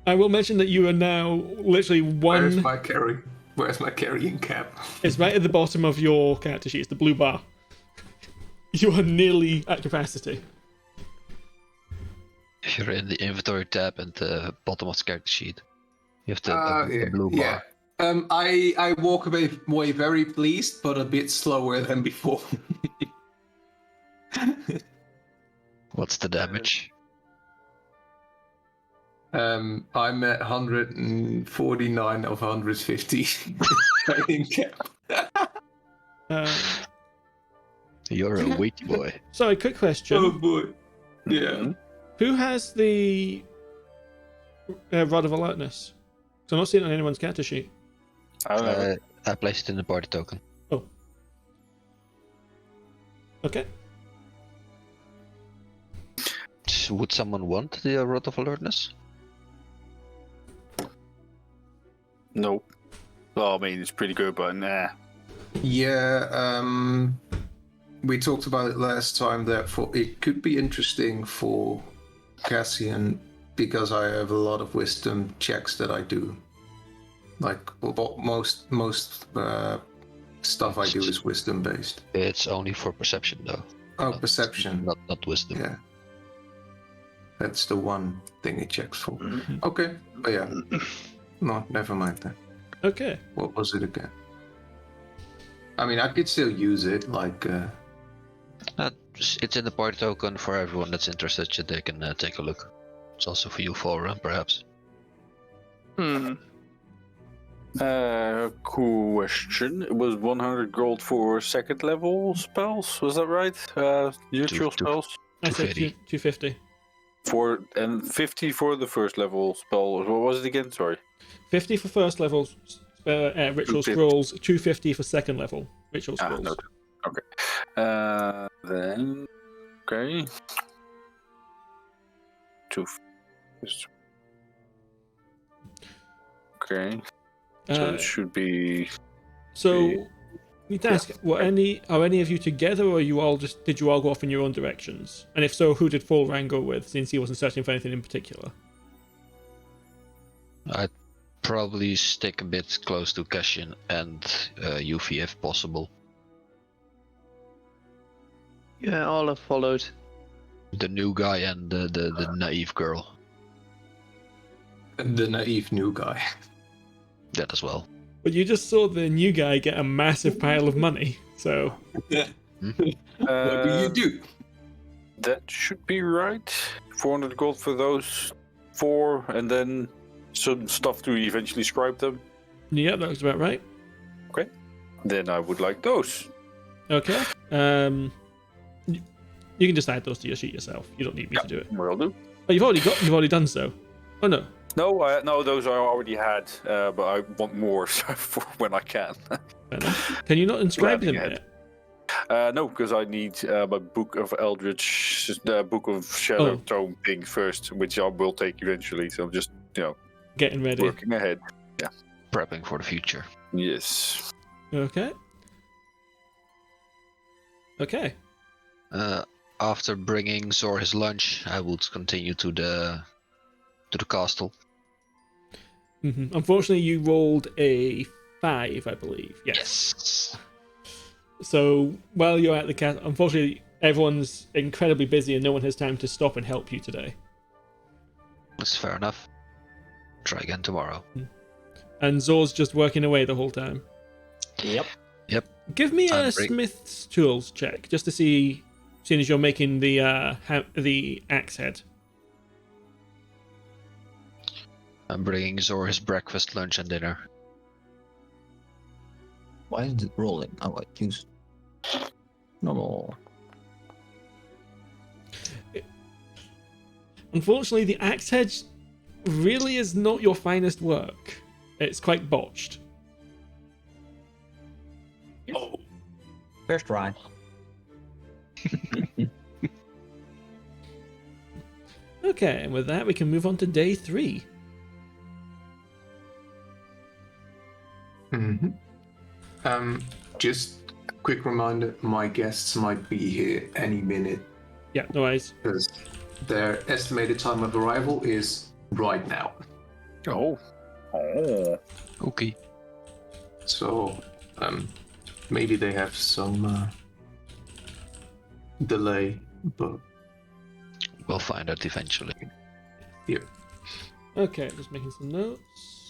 I will mention that you are now literally one... Where's my carrying cap? It's right at the bottom of your character sheet. It's the blue bar. You are nearly at capacity. If you're in the inventory tab and the bottom of the character sheet, you have the blue bar. Yeah. I walk away very pleased, but a bit slower than before. What's the damage? I'm at 149 of 150 carrying cap. You're a weak boy. Sorry, quick question. Oh boy. Yeah. Who has the Rod of Alertness? So I'm not seeing it on anyone's character sheet. I placed it in the party token. Oh. Okay. Would someone want the Rod of Alertness? No. Well, I mean, it's pretty good, but nah. Yeah, we talked about it last time that it could be interesting for Cassian because I have a lot of wisdom checks that I do. Like most stuff I do is wisdom based. It's only for perception though. Oh, perception. Not wisdom. Yeah. That's the one thing it checks for. Mm-hmm. Okay, but yeah. No, never mind then. Okay. What was it again? I mean, I could still use it, It's in the party token for everyone that's interested. So they can take a look. It's also for you, Folrahn, perhaps. Question. It was 100 gold for second level spells. Was that right? Neutral spells. I said 250. And 50 for the first level spell. What was it again? Sorry. 50 for first level ritual scrolls. 250 for second level ritual scrolls. No. Okay. Then. Okay. Okay. So it should be. So need to ask, are any of you together, or did you all go off in your own directions? And if so, who did Folrahn go with, since he wasn't searching for anything in particular? I'd probably stick a bit close to Cassian and Yuphi if possible. Yeah, all have followed. The new guy and the naive girl. The naive new guy. That as well. But you just saw the new guy get a massive pile of money, so... Yeah. What do you do? That should be right. 400 gold for those 4, and then some stuff to eventually scribe them. Yeah, that looks about right. Okay. Then I would like those. Okay. You can just add those to your sheet yourself. You don't need me to do it. Will do. Oh, you've already done so. Oh no. No, those I already had, but I want more for when I can. Can you not inscribe them Grabbing yet? No, because I need my Book of Eldritch, the Book of Shadow Tome thing first, which I will take eventually. So I'm just, getting ready. Working ahead. Yeah. Prepping for the future. Yes. Okay. Okay. After bringing Zor his lunch, I would continue to the castle. Mm-hmm. Unfortunately, you rolled a 5, I believe. Yes. So while you're at the castle, unfortunately, everyone's incredibly busy and no one has time to stop and help you today. That's fair enough. Try again tomorrow. And Zor's just working away the whole time. Yep. Give me a Smith's Tools check, just to see, seeing as you're making the axe head. I'm bringing Zor his breakfast, lunch, and dinner. Why is it rolling? Oh, I use normal. Unfortunately, the axe head really is not your finest work. It's quite botched. Oh. First try. Okay, and with that, we can move on to day 3. Mm-hmm. Just a quick reminder, my guests might be here any minute. Yeah, no worries. Because their estimated time of arrival is right now. Oh. Okay. So, maybe they have some delay, but... We'll find out eventually. Yep. Okay, just making some notes.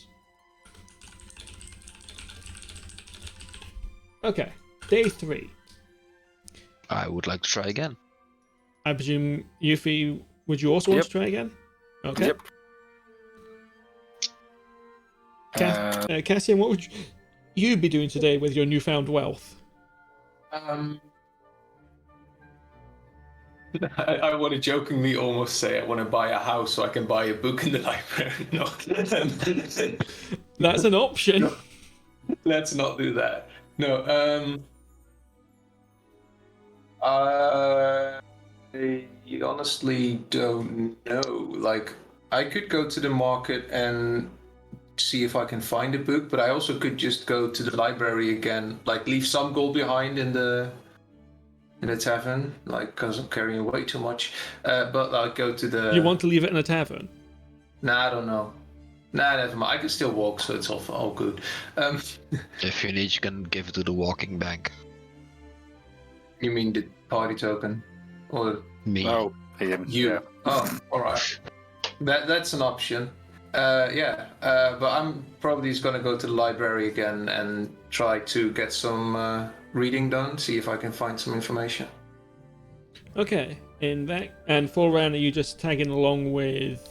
Okay, day 3. I would like to try again. I presume, Yuphi, would you also want to try again? Okay. Yep. Cassian, what would you be doing today with your newfound wealth? I want to jokingly almost say I want to buy a house so I can buy a book in the library. No. That's an option. No. Let's not do that. No. I honestly don't know. Like, I could go to the market and see if I can find a book, but I also could just go to the library again, like leave some gold behind in the tavern, like, because I'm carrying way too much. But I'll go to the... You want to leave it in a tavern? Nah, I don't know. Nah, never mind. I can still walk, so it's all good. If you need, you can give it to the walking bank. You mean the party token? Or Me. Oh, him. you? Yeah. Oh, alright. That's an option. But I'm probably just gonna go to the library again and try to get some reading done, see if I can find some information. Okay, and Folrahn, are you just tagging along with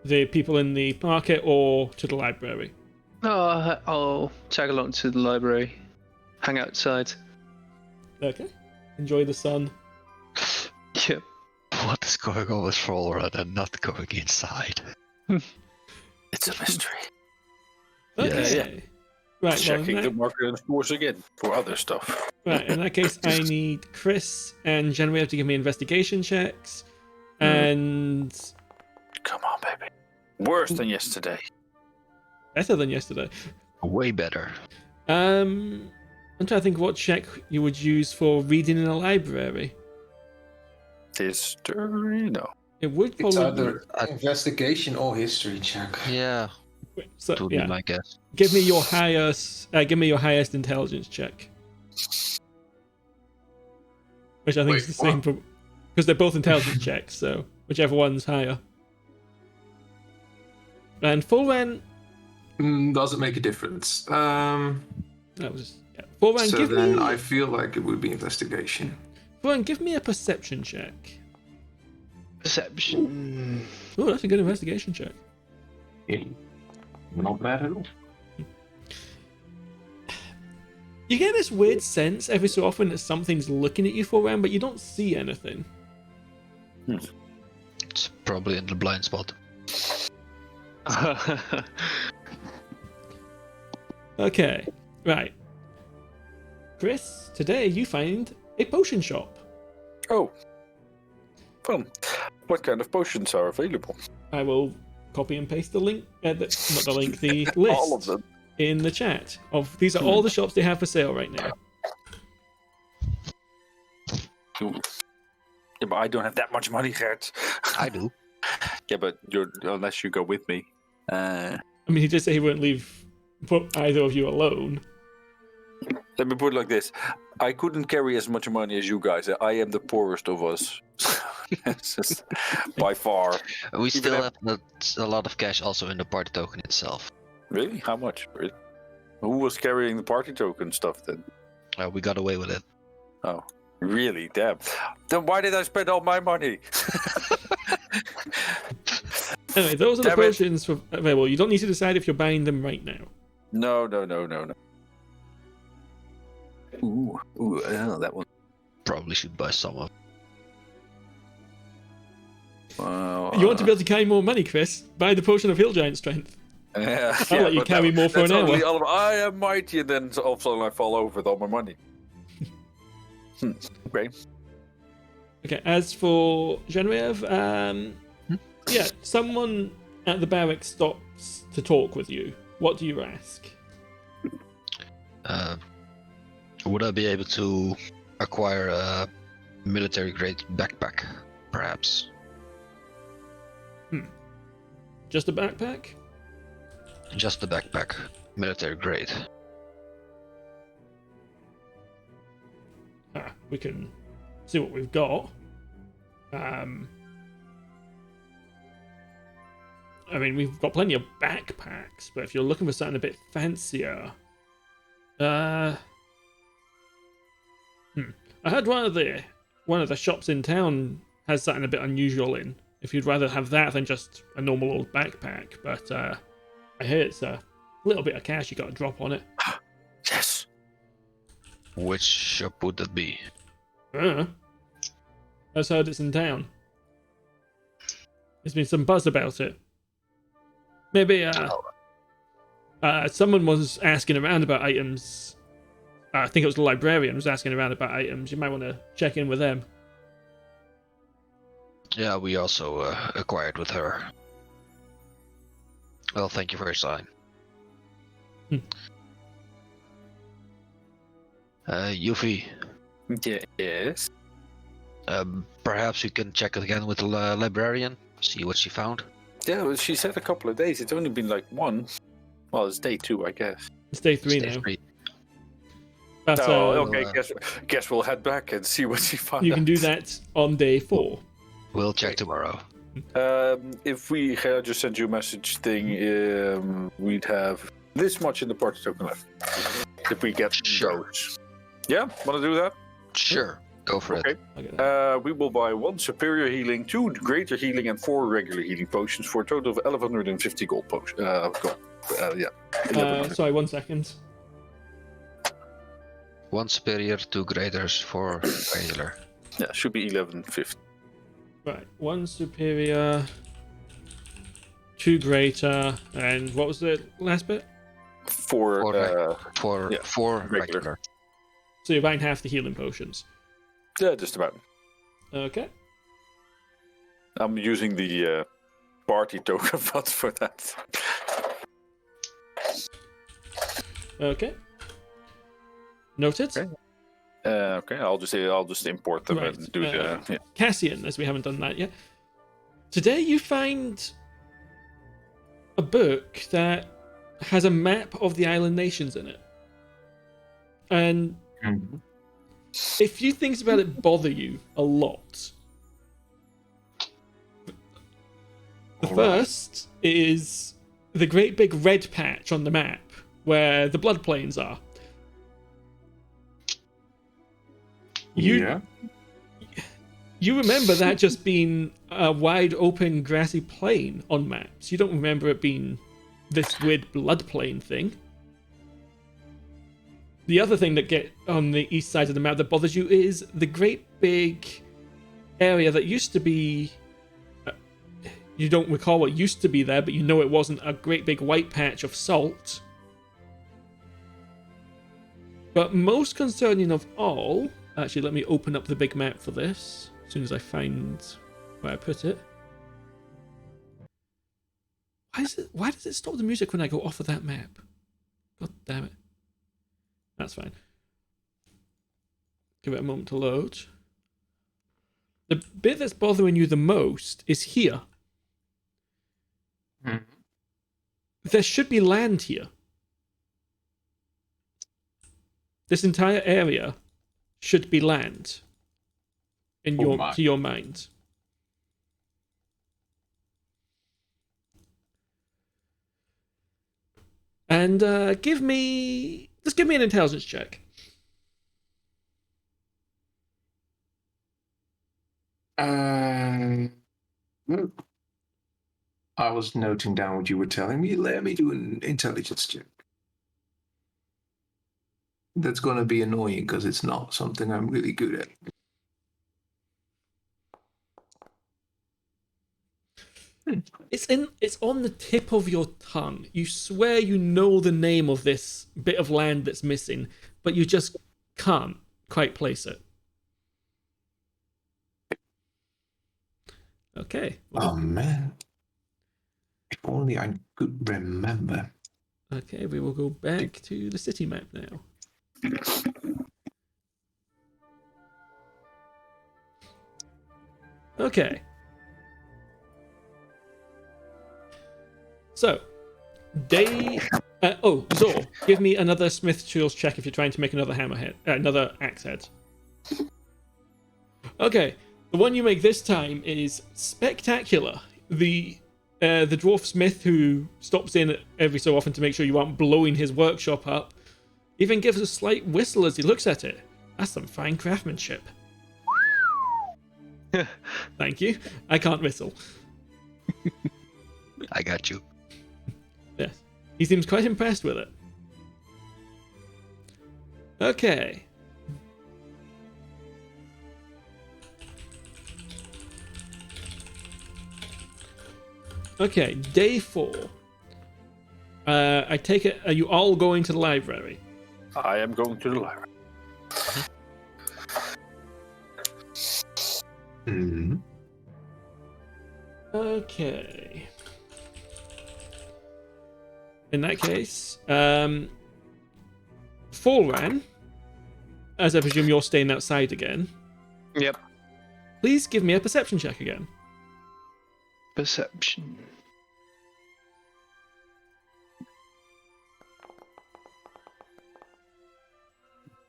the people in the market or to the library? I'll tag along to the library. Hang outside. Okay. Enjoy the sun. Yep. What is going on with Folrahn and not going inside? It's a mystery. Okay. Yes. Right, Checking well, the market and stores again for other stuff. right, in that case, I need Chris and Genraev to give me investigation checks. And Come on, baby. Worse than yesterday. better than yesterday. Way better. I'm trying to think what check you would use for reading in a library. History? No. It would It's probably. either investigation or history check. Yeah, So, that would yeah. be my guess. Give me your highest. Give me your highest intelligence check. Which I think is the same for, because they're both intelligence checks. So whichever one's higher. And Folrahn. Doesn't make a difference. That was Folrahn. So Give then me. I feel like it would be investigation. Folrahn, give me a perception check. Perception. Oh, that's a good investigation check. Yeah. Not bad at all. You get this weird sense every so often that something's looking at you, Folrahn, but you don't see anything. It's probably in the blind spot. Okay, right. Chris, today you find a potion shop. Oh. Fun. What kind of potions are available? I will copy and paste the link, not the link, the list All of them. in the chat. Of these are all the shops they have for sale right now. Yeah, but I don't have that much money, Gert. I do. Yeah, but unless you go with me. I mean, he did say he wouldn't put either of you alone. Let me put it like this. I couldn't carry as much money as you guys. I am the poorest of us. It's just by far. We still have a lot of cash also in the party token itself. Really? How much? Really? Who was carrying the party token stuff then? We got away with it. Oh, really? Damn. Then why did I spend all my money? Anyway, those are the Damn it. potions available. You don't need to decide if you're buying them right now. No. Ooh, that one. Probably should buy some of. You want to be able to carry more money, Chris? Buy the potion of hill giant strength. Yeah, I'll let you but carry more for an that's hour. only I am mighty, and then all of a sudden I fall over with all my money. Okay. Okay, as for Genraev, yeah, someone at the barracks stops to talk with you. What do you ask? Would I be able to acquire a military-grade backpack, perhaps? Just a backpack? Just a backpack, military-grade. We can see what we've got. I mean, we've got plenty of backpacks, but if you're looking for something a bit fancier, I heard one of the shops in town has something a bit unusual in. If you'd rather have that than just a normal old backpack, but I hear it's a little bit of cash you got to drop on it. Yes. Which shop would that be? I just heard it's in town. There's been some buzz about it. Maybe someone was asking around about items. I think it was the librarian was asking around about items. You might want to check in with them. Yeah, we also acquired with her. Well, thank you for your sign. Yuphi, Yes. perhaps you can check it again with the librarian, see what she found. Yeah, well, she said a couple of days. It's only been like one. Well, it's day 2, I guess. It's day 3 Stay now. free. But, Okay, guess we'll head back and see what she found. you can do that on day 4. We'll check tomorrow. If we just send you a message thing, we'd have this much in the party token left. If we get those. Yeah, want to do that? Sure, go for Okay. it. I'll get that. We will buy 1 superior healing, 2 greater healing, and 4 regular healing potions for a total of 1,150 gold potions. Sorry, 1 second. 1 superior, 2 graders for regular. Yeah, should be 1,150. Right, 1 superior, 2 greater, and what was the last bit? 4 4 regular. regular. So you're buying half the healing potions. Yeah, just about. Okay. I'm using the party token funds for that. Okay. Noted. Okay. Okay, I'll just import them Right. and do the. Yeah. Cassian, as we haven't done that yet. Today you find a book that has a map of the island nations in it. And a few things about it bother you a lot. The first is the great big red patch on the map where the blood plains are. You remember that just being a wide open grassy plain on maps. You don't remember it being this weird blood plain thing. The other thing that get on the east side of the map that bothers you is the great big area that used to be... you don't recall what used to be there, but you know it wasn't a great big white patch of salt. But most concerning of all... Actually, let me open up the big map for this, as soon as I find where I put it. Why does it stop the music when I go off of that map? God damn it. That's fine. Give it a moment to load. The bit that's bothering you the most is here. There should be land here. This entire area should be land to your mind. And give me an intelligence check. I was noting down what you were telling me. Let me do an intelligence check. That's going to be annoying because it's not something I'm really good at. It's on the tip of your tongue. You swear you know the name of this bit of land that's missing, but you just can't quite place it. Okay. Oh man. If only I could remember. Okay, we will go back to the city map now. Okay. So, Zor, give me another Smith Tools check if you're trying to make another hammerhead, another axe head. Okay, the one you make this time is spectacular. The dwarf smith who stops in every so often to make sure you aren't blowing his workshop up even gives a slight whistle as he looks at it. That's some fine craftsmanship. Thank you. I can't whistle. I got you. Yes. He seems quite impressed with it. Okay. Okay, day 4. I take it, are you all going to the library? I am going to the library. Okay. In that case, Folrahn, as I presume you're staying outside again. Yep. Please give me a perception check again. Perception.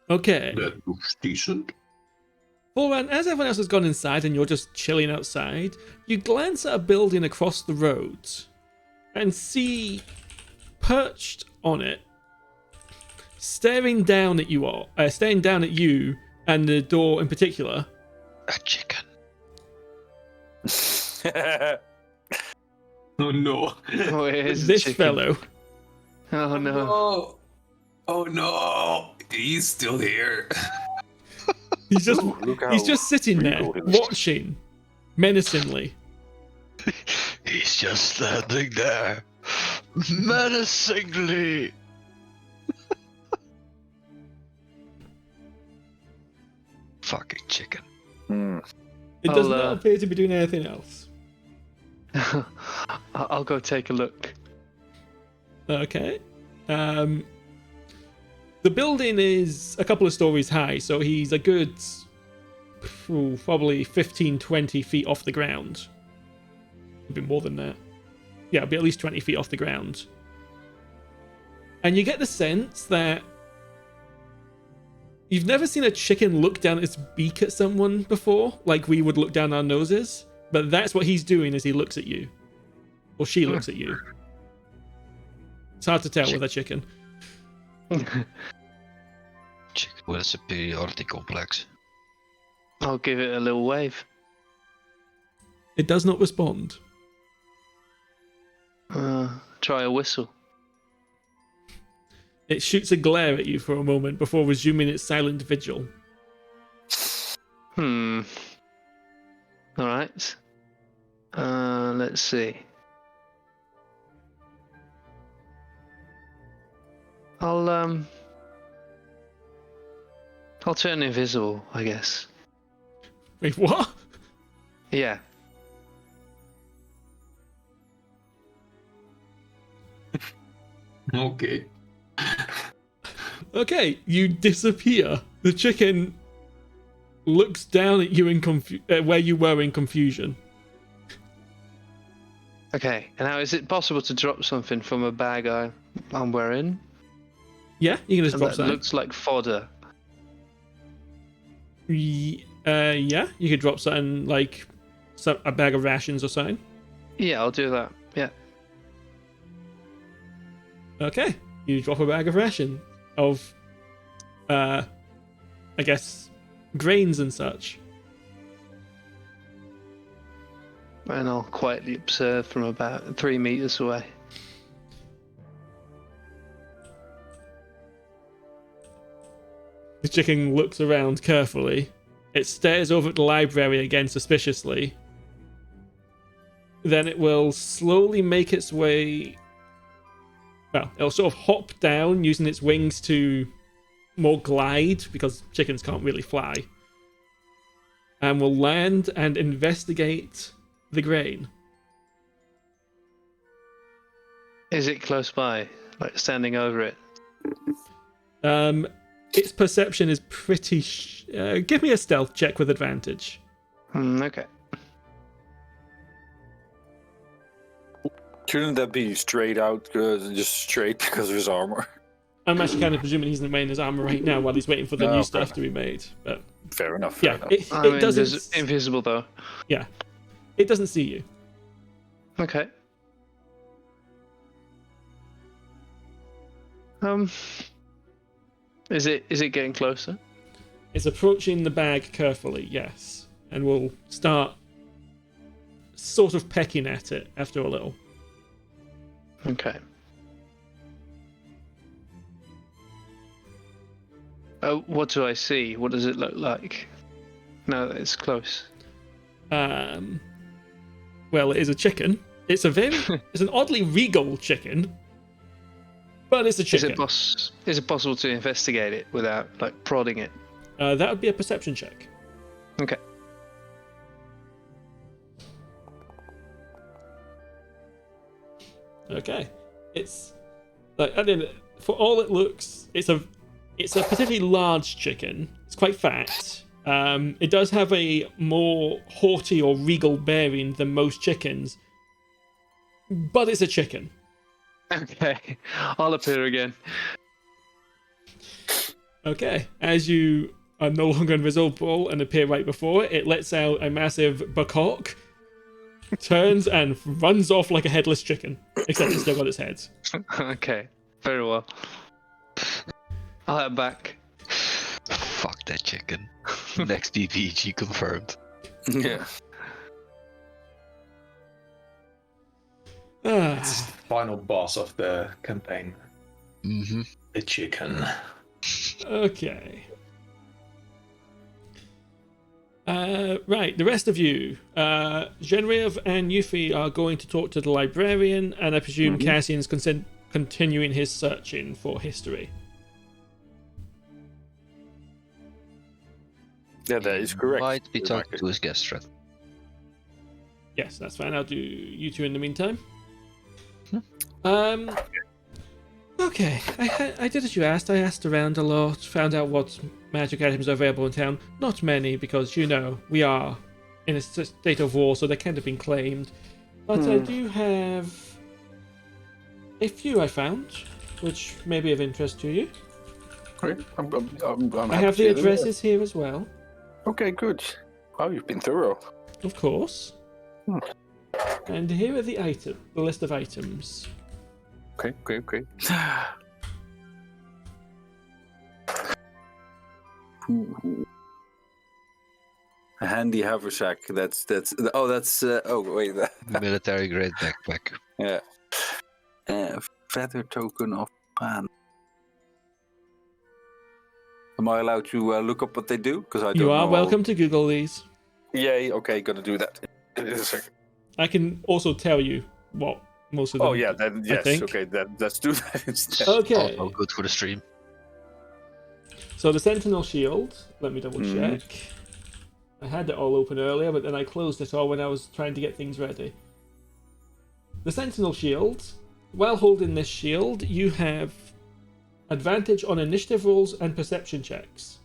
Okay. That looks decent. Folrahn, as everyone else has gone inside and you're just chilling outside, you glance at a building across the road and see perched on it, staring down at you and the door in particular, A chicken. Oh no. Oh, it is this chicken. fellow. Oh no. Oh no. He's still here. He's just Look how he's just sitting there regal he is. watching menacingly. He's just standing there, menacingly. Fucking chicken. It does I'll, not appear to be doing anything else. I'll go take a look. Okay. The building is a couple of stories high, so he's a good probably 15, 20 feet off the ground. A bit more than that. Yeah, it'll be at least 20 feet off the ground. And you get the sense that you've never seen a chicken look down its beak at someone before, like we would look down our noses. But that's what he's doing as he looks at you. Or she looks at you. It's hard to tell with a chicken. Chicken with a superiority complex. I'll give it a little wave. It does not respond. Try a whistle. It shoots a glare at you for a moment before resuming its silent vigil. Alright. Let's see. I'll turn invisible, I guess. Wait, what? Yeah. Okay. Okay, you disappear. The chicken looks down at you in where you were in confusion. Okay, and now is it possible to drop something from a bag I'm wearing? Yeah, you can just And drop that something. looks like fodder. Yeah, you could drop something like a bag of rations or something. Yeah, I'll do that. Yeah. Okay, you drop a bag of ration of, I guess, grains and such. And I'll quietly observe from about 3 meters away. The chicken looks around carefully. It stares over at the library again suspiciously. Then it will slowly make its way... Well, it'll sort of hop down using its wings to more glide, because chickens can't really fly. And will land and investigate the grain. Is it close by? Like standing over it? Its perception is pretty... give me a stealth check with advantage. Okay. Shouldn't that be straight out, just straight because of his armor? I'm actually kind of presuming he's not wearing his armor right now while he's waiting for the new stuff to be made. But fair enough. yeah, Fair enough. it doesn't... invisible though. Yeah, it doesn't see you. Okay. Is it getting closer? It's approaching the bag carefully, yes, and will start sort of pecking at it after a little. Okay. What do I see? What does it look like? Now that it's close. Well, it is a chicken. It's it's an oddly regal chicken, but it's a chicken. Is it possible to investigate it without like prodding it? That would be a perception check. Okay. Okay. It's like, I mean, for all it looks, it's a particularly large chicken. It's quite fat. It does have a more haughty or regal bearing than most chickens, but it's a chicken. Okay, I'll appear again. Okay, as you are no longer invisible and appear right before it, it lets out a massive bakok, turns and runs off like a headless chicken, except it's still got its head. Okay, very well. I'll head back. Fuck that chicken. Next DPG confirmed. Yeah. It's the final boss of the campaign. Mm-hmm. The chicken. Okay. Right, the rest of you, Genraev and Yuphi are going to talk to the librarian, and I presume Cassian's continuing his searching for history. Yeah, that is correct. Might be talking to his guest threat. Yes, that's fine. I'll do you two in the meantime. Okay, I did as you asked. I asked around a lot, found out what magic items are available in town. Not many, because, we are in a state of war, so they can't have been claimed. But I do have a few I found, which may be of interest to you. Great. I'm I have the addresses here as well. Okay, good. Oh, you've been thorough. Of course. And here are the list of items. Okay. Ooh. A handy haversack. That's. Oh wait. Military grade backpack. Yeah. Feather token of pan. Am I allowed to look up what they do? Because I don't know. You are welcome to Google these. Yay. Okay, gonna do that. In a second. I can also tell you what most of them. Oh yeah, then yes. think. Okay, let's do that instead. Okay. Also good for the stream. So the Sentinel Shield. Let me double check. I had it all open earlier, but then I closed it all when I was trying to get things ready. The Sentinel Shield. While holding this shield, you have advantage on initiative rolls and perception checks.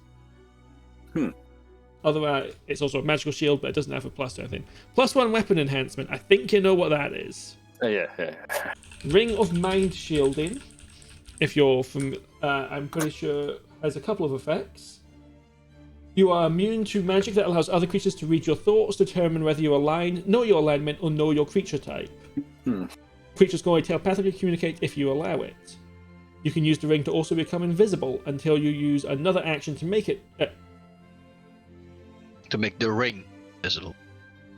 Otherwise, it's also a magical shield, but it doesn't have a plus to anything. +1 weapon enhancement. I think you know what that is. Yeah. Ring of Mind Shielding. If you're from, I'm pretty sure has a couple of effects. You are immune to magic that allows other creatures to read your thoughts, determine whether you align, know your alignment, or know your creature type. Creatures can only telepathically communicate if you allow it. You can use the ring to also become invisible until you use another action to make it. To make the ring visible.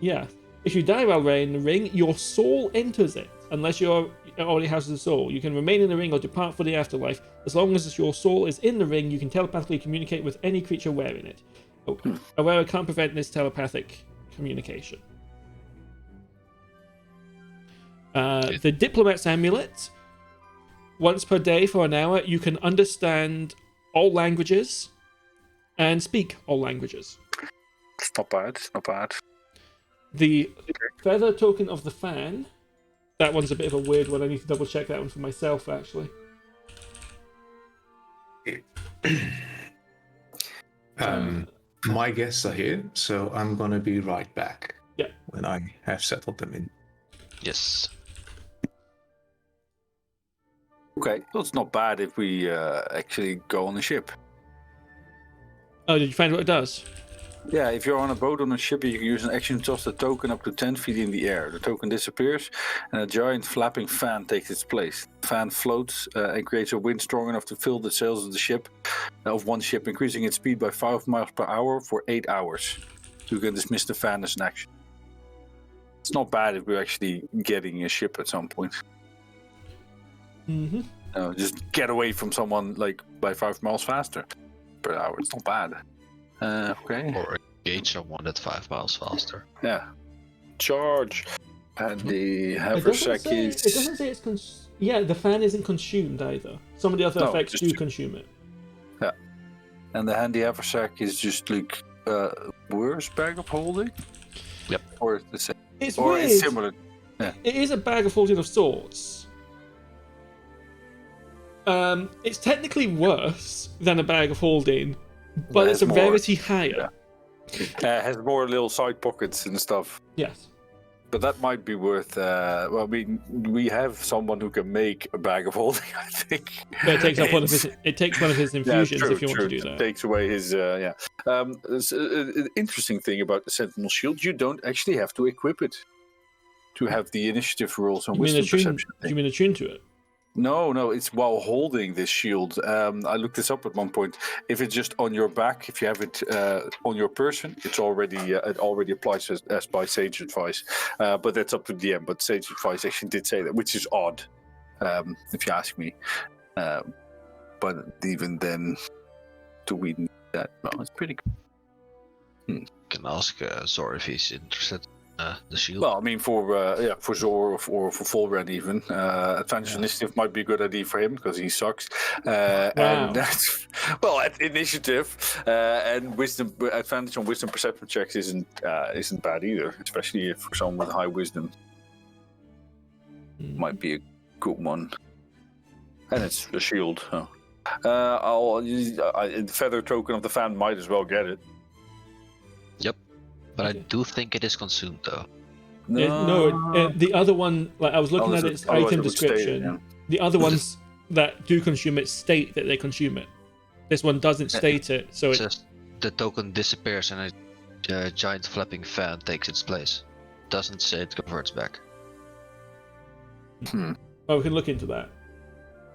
Yeah. If you die while wearing the ring, your soul enters it. Unless it already houses a soul. You can remain in the ring or depart for the afterlife. As long as your soul is in the ring, you can telepathically communicate with any creature wearing it. A wearer can't prevent this telepathic communication. The Diplomat's Amulet. Once per day for an hour, you can understand all languages and speak all languages. It's not bad. The Feather Token of the Fan. That one's a bit of a weird one. I need to double check that one for myself, actually. My guests are here, so I'm gonna be right back. Yeah. When I have settled them in. Yes. Okay, well, it's not bad if we actually go on a ship. Oh, did you find what it does? Yeah, if you're on a boat on a ship, you can use an action to toss the token up to 10 feet in the air. The token disappears, and a giant flapping fan takes its place. The fan floats and creates a wind strong enough to fill the sails of one ship, increasing its speed by 5 miles per hour for 8 hours. You can dismiss the fan as an action. It's not bad if we're actually getting a ship at some point. Just get away from someone by 5 miles faster per hour. It's not bad. Okay. Or engage someone at 5 miles faster. Yeah. Charge. And the haversack is. It doesn't say it's yeah, the fan isn't consumed either. Some of the other effects do consume it. Yeah. And the handy haversack is just worse bag of holding? Yep. Or it's the same. It's or weird. It's similar. Yeah. It is a bag of holding of sorts. It's technically worse than a bag of holding, but it's a rarity higher. Yeah. Has more little side pockets and stuff. Yes. But that might be worth. We have someone who can make a bag of holding. I think. But it takes up one of his. It takes one of his infusions if you want to do that. It takes away his. Yeah. An interesting thing about the Sentinel Shield: you don't actually have to equip it to have the initiative rolls and wisdom perception. You mean attune to it? No, it's while holding this shield. I looked this up at one point. If it's just on your back, if you have it on your person, it already applies as by Sage Advice. But that's up to DM. But Sage Advice actually did say that, which is odd, if you ask me. But even then, do we need that? No, it's pretty good. You can ask Zor if he's interested. The shield. Well, I mean, for Zor or for Folrahn even, advantage initiative might be a good idea for him because he sucks. And that's at initiative and wisdom. Advantage on wisdom perception checks isn't bad either, especially for someone with high wisdom. Might be a good one. And it's a shield. So. The feather token of the fan might as well get it. Yep. But Okay. I do think it is consumed though. No, the other one, like I was looking at its Otherwise item it would stay, description. yeah. The other ones that do consume it state that they consume it. This one doesn't state it, so It it. says the token disappears and a giant flapping fan takes its place. Doesn't say it converts back. Oh, we can look into that.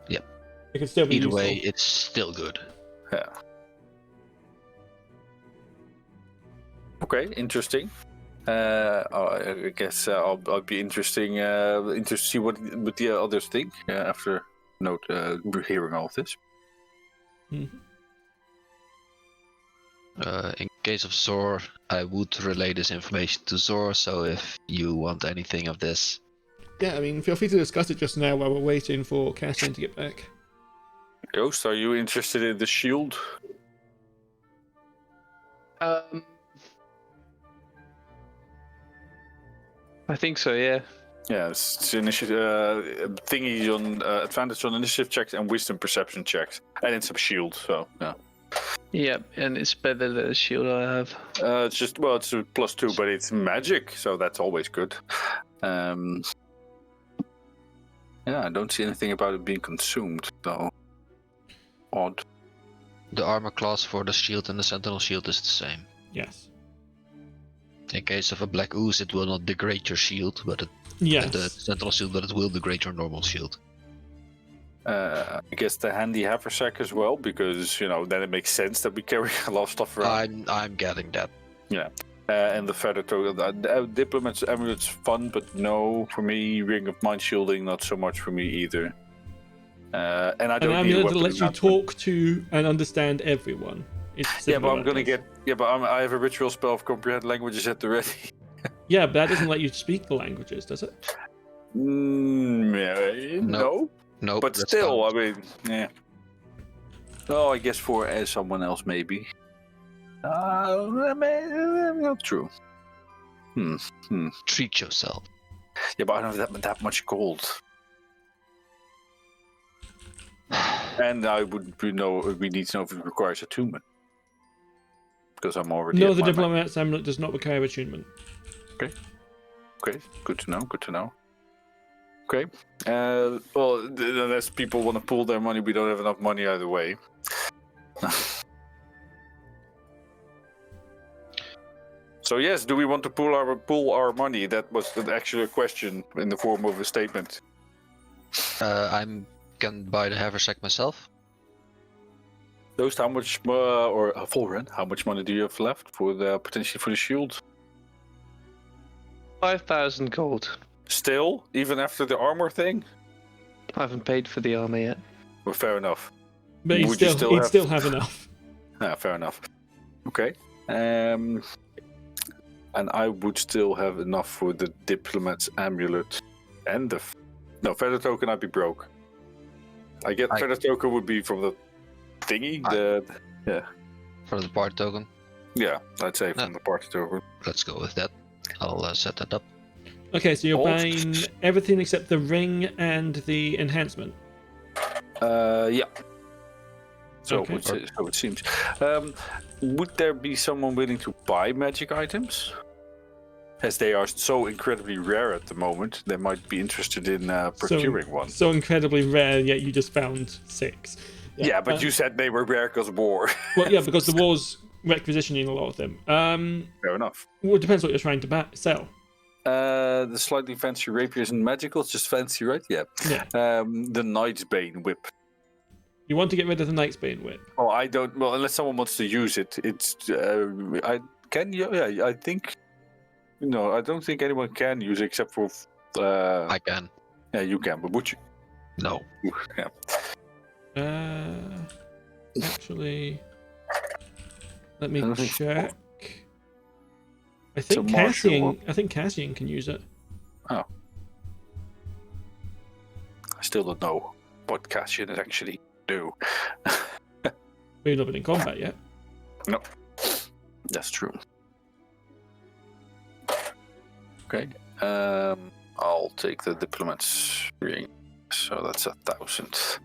Yep. It can still be Either useful. way, it's still good. Yeah. Okay, interesting. I guess I'll be interesting to see what the others think after hearing all of this. Mhm. In case of Zor, I would relay this information to Zor, so if you want anything of this... Yeah, I mean, feel free to discuss it just now while we're waiting for Cassian to get back. Joost, are you interested in the shield? I think so, yeah. Yeah, it's initiative thingy on advantage on initiative checks and wisdom perception checks, and it's a shield. So yeah, Yeah, and it's better than the shield I have. it's just it's a +2, but it's magic, so that's always good. Yeah, I don't see anything about it being consumed, though. Odd. The armor class for the shield and the sentinel shield is the same. Yes. In case of a black ooze, it will not degrade your shield, but Yes. the sentinel shield, but it will degrade your normal shield. I guess the handy haversack as well, because then it makes sense that we carry a lot of stuff around. I'm getting that. Yeah. And the feather token, diplomat's amulet's fun, but no for me. Ring of mind shielding, not so much for me either. And I An don't need a amulet weapon that lets you enhancement. talk to and understand everyone. It's Yeah, but similar I'm like gonna this. get. Yeah, but I have a ritual spell of comprehend languages at the ready. Yeah, but that doesn't let you speak the languages, does it? No. Nope, But that's still, not- I mean, yeah. Oh, I guess for someone else maybe. Not true. treat yourself. Yeah, but I don't have that much gold. And I would we need to know if it requires attunement. Because I'm already. No, at the my diplomat's amulet does not require attunement. Okay, good to know. Okay. Well, unless people want to pool their money, we don't have enough money either way. So yes, do we want to pool our money? That was actually a question in the form of a statement. I can buy the haversack myself. Joost, how much, or Folrahn, how much money do you have left for potentially for the shield? 5,000 gold. Still, even after the armor thing? I haven't paid for the armor yet. Well, fair enough. But he'd Would you still have enough. Ah, fair enough. Okay. And I would still have enough for the diplomat's amulet and the feather token. I'd be broke. Feather token would be from the thingy. For the part token. Yeah, I'd say from the party token. Let's go with that. I'll set that up. Okay, so you're Gold. buying everything except the ring and the enhancement. Yeah. So, Okay. so it seems. Would there be someone willing to buy magic items? As they are so incredibly rare at the moment, they might be interested in procuring one. So incredibly rare, yet you just found 6. Yeah, but you said they were rare because of war. Well, yeah, because the war's requisitioning a lot of them. Fair enough. Well, it depends what you're trying to sell. The slightly fancy rapiers and magical, it's just fancy, right? Yeah. Yeah. The Knight's Bane whip. You want to get rid of the Knight's Bane whip. Oh, I don't. Well, unless someone wants to use it, it's. I can. Yeah, I think. No, I don't think anyone can use it except for. I can. Yeah, you can, but would you? No. Yeah. Actually, let me I don't think- check. I a think martial Cassian. weapon. I think Cassian can use it. I still don't know what Cassian is actually do. We've not been in combat yet. No, that's true. Okay. I'll take the diplomat's ring. So that's 1,000.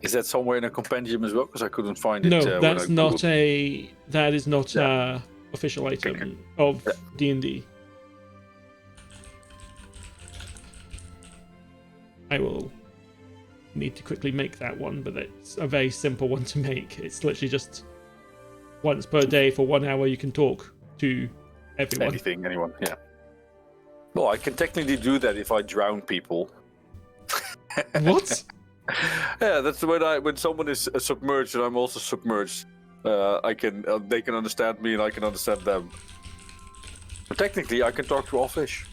Is that somewhere in a compendium as well? Because I couldn't find it. No, when that's I not Googled. that is not a official item of D&D. I will need to quickly make that one, but it's a very simple one to make. It's literally just once per day for 1 hour you can talk to everyone. Anyone, yeah. Well, I can technically do that if I drown people. What? Yeah, that's when someone is submerged and I'm also submerged. They can understand me and I can understand them. But technically, I can talk to all fish,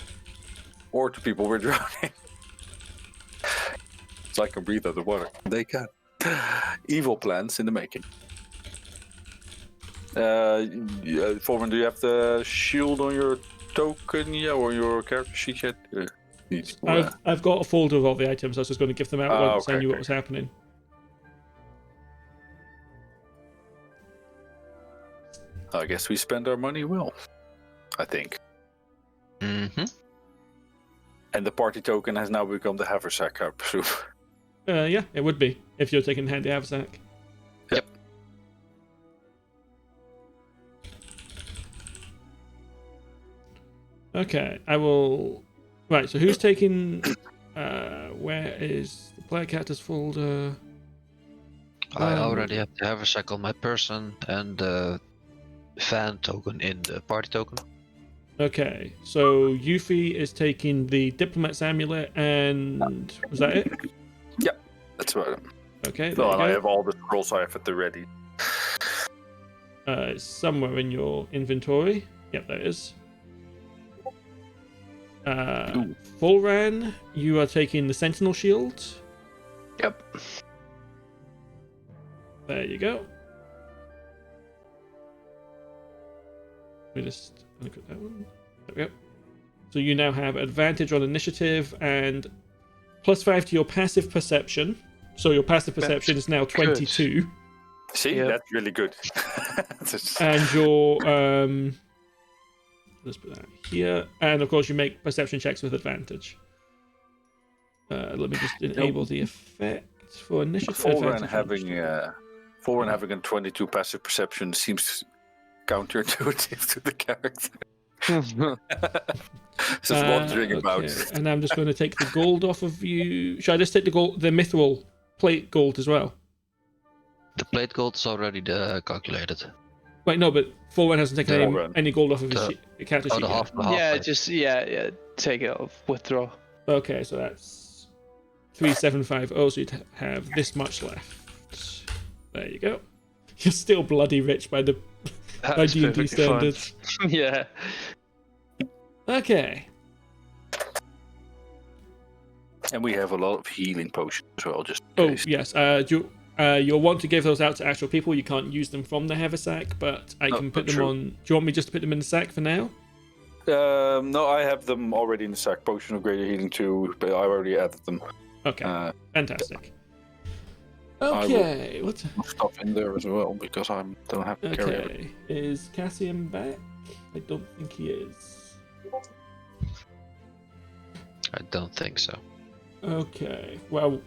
or to people we're drowning. So I can breathe underwater. They can. Evil plans in the making. Folrahn, do you have the shield on your token yet, or your character sheet yet? I've got a folder of all the items. I was just going to give them out once I knew what was happening. I guess we spend our money well. I think. Mm-hmm. And the party token has now become the haversack, I presume. Yeah, it would be if you're taking handy haversack. Yep. Okay, I will. Right, so who's taking? Where is the player characters folder? I already have the haversack on my person and the fan token in the party token. Okay, so Yuphi is taking the diplomat's amulet, and was that it? Yep, that's about it. Okay, No, I have all the scrolls. I have at the ready. It's somewhere in your inventory. Yep, there it is. Folrahn, you are taking the Sentinel shield. Yep. There you go. Let me just look at that one. There we go. So you now have advantage on initiative and +5 to your passive perception. So your passive perception is now 22. See, that's really good. And your let's put that here. And of course, you make perception checks with advantage. Let me just enable the effect for initiative. Folrahn having a 22 passive perception seems counterintuitive to the character. Just wandering about. And I'm just going to take the gold off of you. Should I just take the gold, the mithril plate gold as well? The plate gold is already calculated. Wait, no, but Folrahn hasn't taken any gold off of his character sheet. Half Yeah, plate. just take it off. Withdraw. Okay, so that's 3750. So you'd have this much left. There you go. You're still bloody rich by the by D&D standards. Yeah. Okay. And we have a lot of healing potions as well. Just yes. You'll want to give those out to actual people. You can't use them from the haversack, but I can put them on. Do you want me just to put them in the sack for now? No, I have them already in the sack. Potion of Greater Healing 2, but I already added them. Okay, fantastic. Okay, what's stuff in there as well because I don't have to carry it. Okay, is Cassian back? I don't think he is. I don't think so. Okay, well,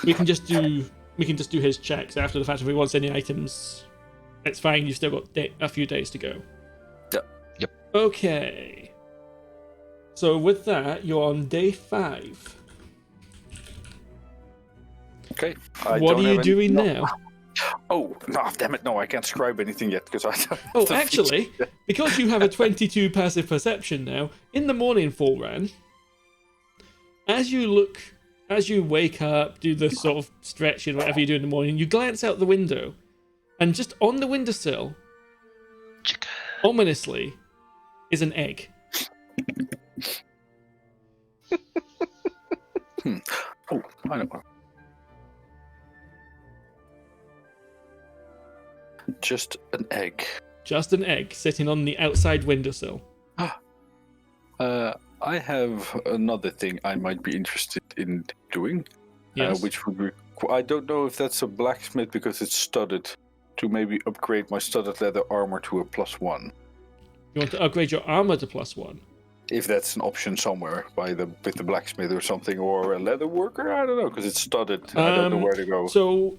we can just do his checks after the fact. If he wants any items, it's fine. You've still got a few days to go. Yep. Okay. So with that, you're on day 5. Okay. What are you doing now? Oh, no, damn it. No, I can't scribe anything yet because I don't. Oh, actually, because you have a 22 passive perception now, in the morning, Folrahn, as you wake up, do the sort of stretching, whatever you do in the morning, you glance out the window, and just on the windowsill, ominously, is an egg. Oh, I don't know. Just an egg. Just an egg sitting on the outside windowsill. I have another thing I might be interested in doing. Yes. Which would I don't know if that's a blacksmith because it's studded. To maybe upgrade my studded leather armor to a +1. You want to upgrade your armor to +1? If that's an option somewhere with the blacksmith or something, or a leather worker, I don't know, because it's studded. I don't know where to go. So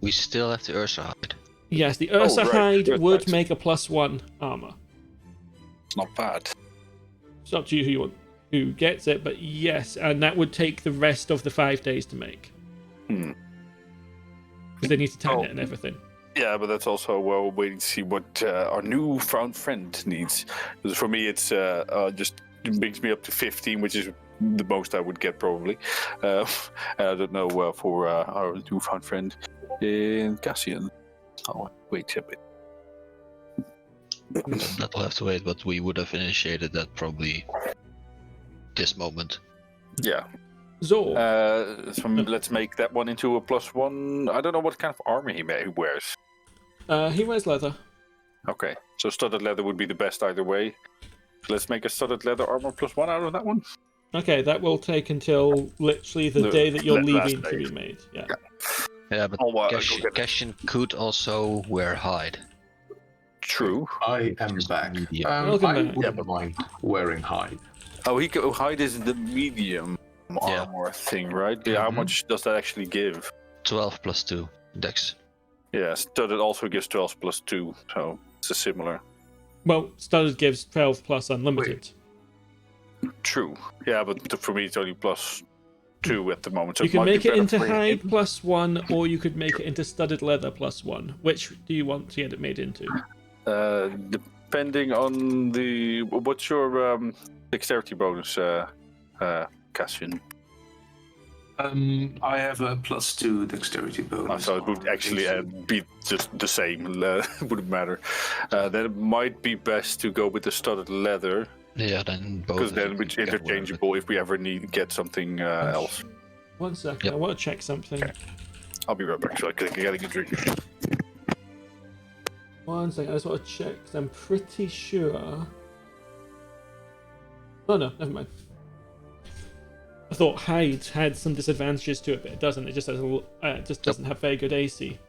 We still have the Ursa hide. yes, the Ursa right. hide Good, would thanks. make a +1 armor. It's not bad. It's up to you who gets it, but yes, and that would take the rest of the 5 days to make. Because they need to tan it and everything. Yeah, but that's also waiting to see what our newfound friend needs. Because for me, it's just brings me up to 15, which is the most I would get probably. And I don't know for our newfound friend in Cassian. Oh, wait a bit. That'll have to wait, but we would have initiated that probably this moment. Yeah. Zor. So let's make that one into a +1. I don't know what kind of armor he wears. He wears leather. Okay, so studded leather would be the best either way. So let's make a studded leather armor +1 out of that one. Okay, that will take until literally the day that you're leaving to be made. Yeah. Yeah, but Cassian could also wear hide. True. I am back. Welcome I back. wouldn't mind wearing hide. Oh, hide is the medium armor thing, right? Yeah, how much does that actually give? 12 plus 2 dex. Yeah, studded also gives 12 plus 2, so it's a similar. Well, studded gives 12 plus unlimited. True. Yeah, but for me it's only +2 at the moment. So You can might be make it better into for hide him. +1, or you could make it into studded leather +1. Which do you want to get it made into? Depending on what's your dexterity bonus, Cassian? I have a +2 dexterity bonus. So it would actually be just the same. Wouldn't matter. Then it might be best to go with the studded leather, Yeah, then both. because then it's interchangeable if we ever get something else. 1 second, Yep. I want to check something. I'll be right back. So I'm getting a drink. 1 second, I just want to check, because I'm pretty sure... Oh no, never mind. I thought hide had some disadvantages to it, but it doesn't. It just has it just doesn't have very good AC.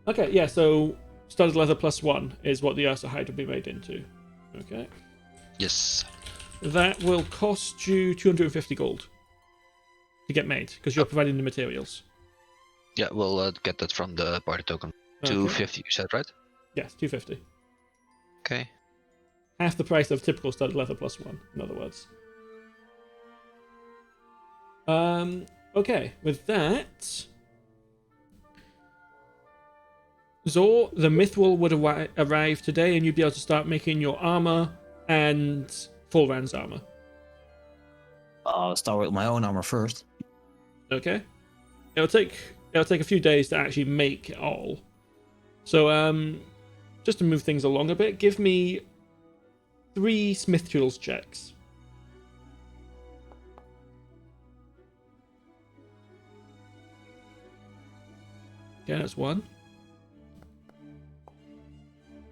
Okay, yeah. So studded leather +1 is what the Ursa hide will be made into. Okay, Yes. that will cost you 250 gold to get made because you're providing the materials. Yeah, we'll get that from the party token. Okay. 250, you said, right? Yes, 250. Okay. Half the price of typical studded leather +1. In other words. Okay, with that, Zor, the Mythwall would arrive today, and you'd be able to start making your armor and Folrahnn's armor. I'll start with my own armor first. Okay, it'll take a few days to actually make it all. So, just to move things along a bit, give me 3 Smith Tools checks. Okay, that's 1.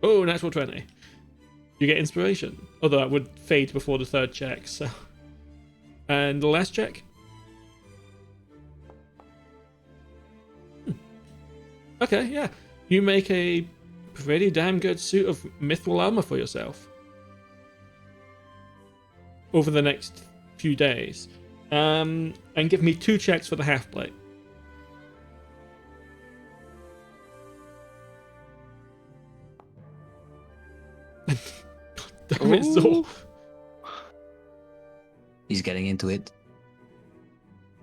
Oh, natural 20. You get inspiration. Although that would fade before the 3rd check, so... And the last check? Okay, yeah. You make a pretty damn good suit of Mythwall armor for yourself. Over the next few days. And give me 2 checks for the half-plate. God damn it, Zor. He's getting into it.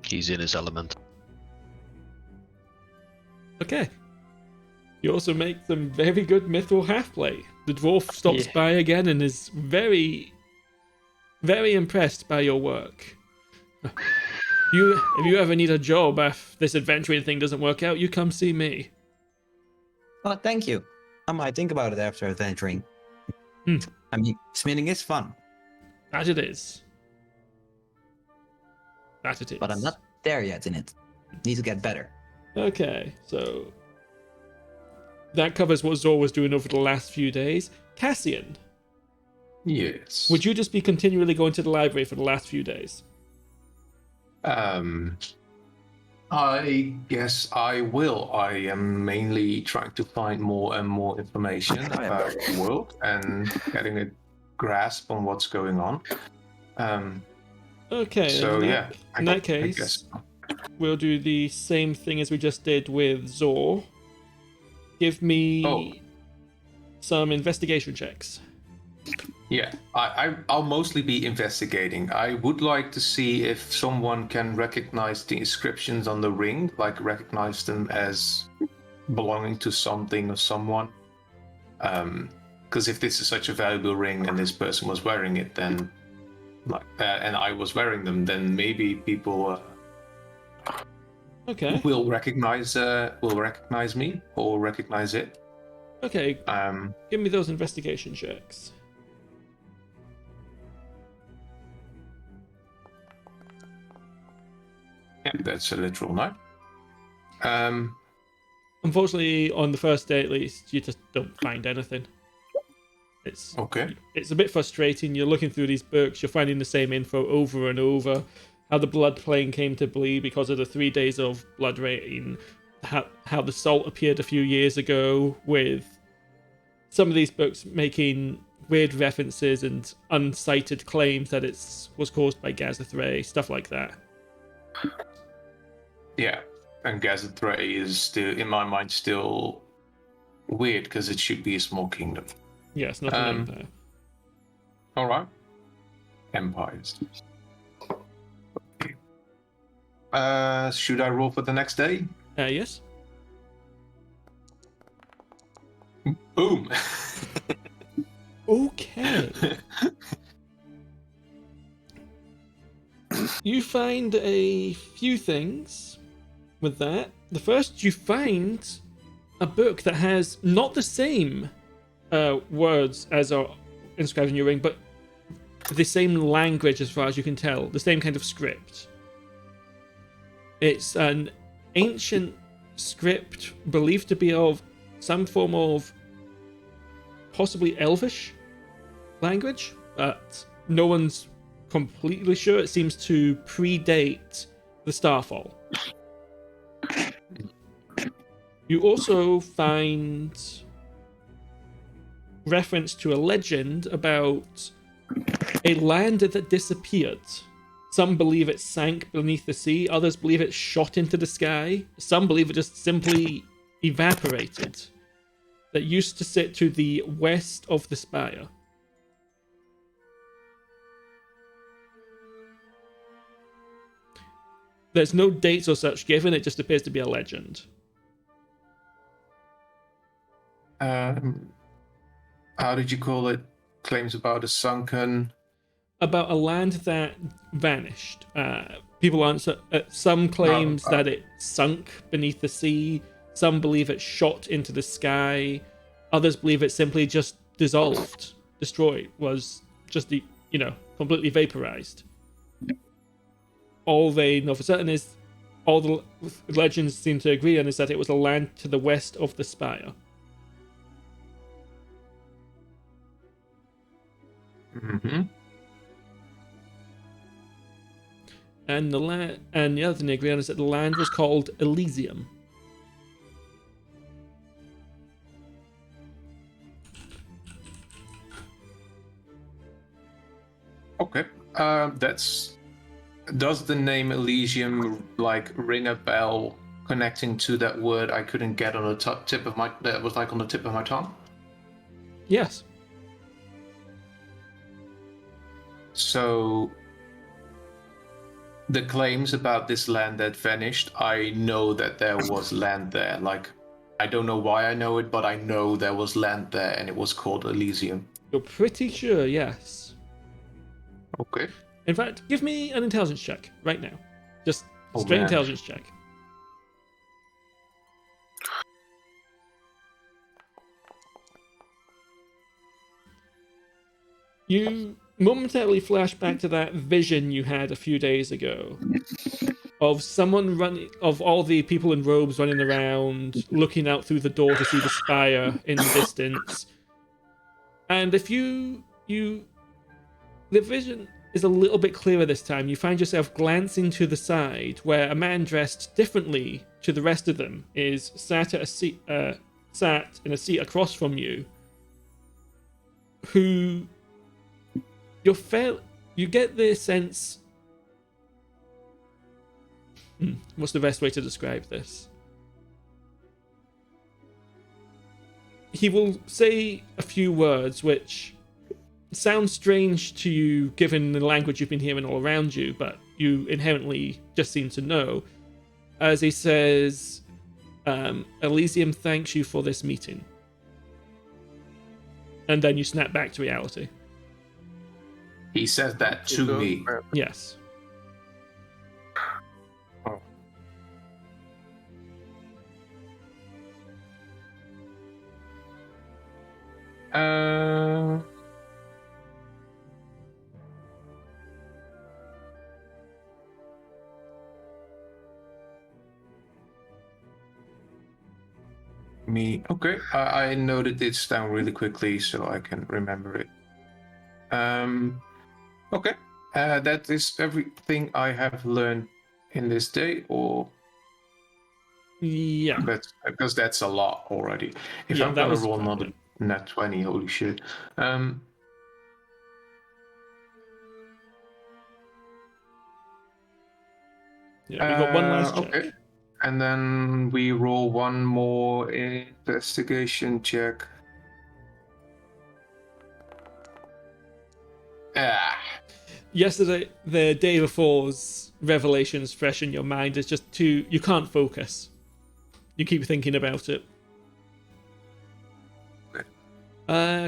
He's in his element. Okay. You also make some very good Mythwall half-plate. The dwarf stops by again and is very, very impressed by your work. If you ever need a job, if this adventuring thing doesn't work out, you come see me. Oh, thank you. I might think about it after adventuring. I mean, smithing is fun. That it is. That it is. But I'm not there yet in it. Need to get better. Okay, so... That covers what Zor was doing over the last few days. Cassian, Yes. would you just be continually going to the library for the last few days? I guess I will. I am mainly trying to find more and more information about the world and getting a grasp on what's going on. Okay. So in that case, I guess. we'll do the same thing as we just did with Zor. Give me some investigation checks. Yeah, I'll mostly be investigating. I would like to see if someone can recognize the inscriptions on the ring, like recognize them as belonging to something or someone. Because if this is such a valuable ring and this person was wearing it, then, and I was wearing them, then maybe people will recognize me or recognize it. Okay. Give me those investigation checks. Yeah, that's a literal 9. Unfortunately, on the first day at least, you just don't find anything. It's a bit frustrating. You're looking through these books, you're finding the same info over and over. How the blood plane came to be because of the 3 days of blood rain. How the salt appeared a few years ago, with some of these books making weird references and uncited claims that it was caused by Gazethray, stuff like that. Yeah, and Gazethray is still, in my mind, still weird because it should be a small kingdom. Yes, not an empire. All right, empires. Should I roll for the next day? Yes. Boom. Okay. You find a few things with that. The first, you find a book that has not the same words as are inscribed in your ring, but the same language as far as you can tell, the same kind of script. It's an ancient script believed to be of some form of possibly Elvish language, but no one's completely sure. It seems to predate the Starfall. You also find reference to a legend about a land that disappeared. Some believe it sank beneath the sea, others believe it shot into the sky, some believe it just simply evaporated, that used to sit to the west of the spire. There's no dates or such given, it just appears to be a legend. How did you call it? Claims about a sunken... About a land that vanished. People answer. Some claims that it sunk beneath the sea. Some believe it shot into the sky. Others believe it simply just dissolved, destroyed, was just, completely vaporized. All they know for certain is, all the legends seem to agree on, is that it was a land to the west of the spire. Mm-hmm. And the other thing they agree on is that the land was called Elysium. Okay. Does the name Elysium ring a bell connecting to that word I couldn't get on the tip of my tongue? Yes. So the claims about this land that vanished, I know that there was land there. I don't know why I know it, but I know there was land there and it was called Elysium. You're pretty sure, yes. Okay. In fact, give me an intelligence check right now. Just straight intelligence check. You momentarily flash back to that vision you had a few days ago of someone running, of all the people in robes running around, looking out through the door to see the spire in the distance. And if the vision is a little bit clearer this time. You find yourself glancing to the side where a man dressed differently to the rest of them is sat in a seat across from you, who you get the sense. What's the best way to describe this? He will say a few words which sound strange to you given the language you've been hearing all around you, but you inherently just seem to know. As he says, Elysium thanks you for this meeting. And then you snap back to reality. He says that to me. Yes. Me. Okay. I noted this down really quickly so I can remember it. Okay. That is everything I have learned in this day, or Yeah. because that's a lot already. If Yeah, I'm that gonna was roll fine, another nat 20, holy shit. Yeah, we got one last check. Okay. And then we roll one more investigation check. Yesterday, the day before's revelations fresh in your mind is just you can't focus. You keep thinking about it.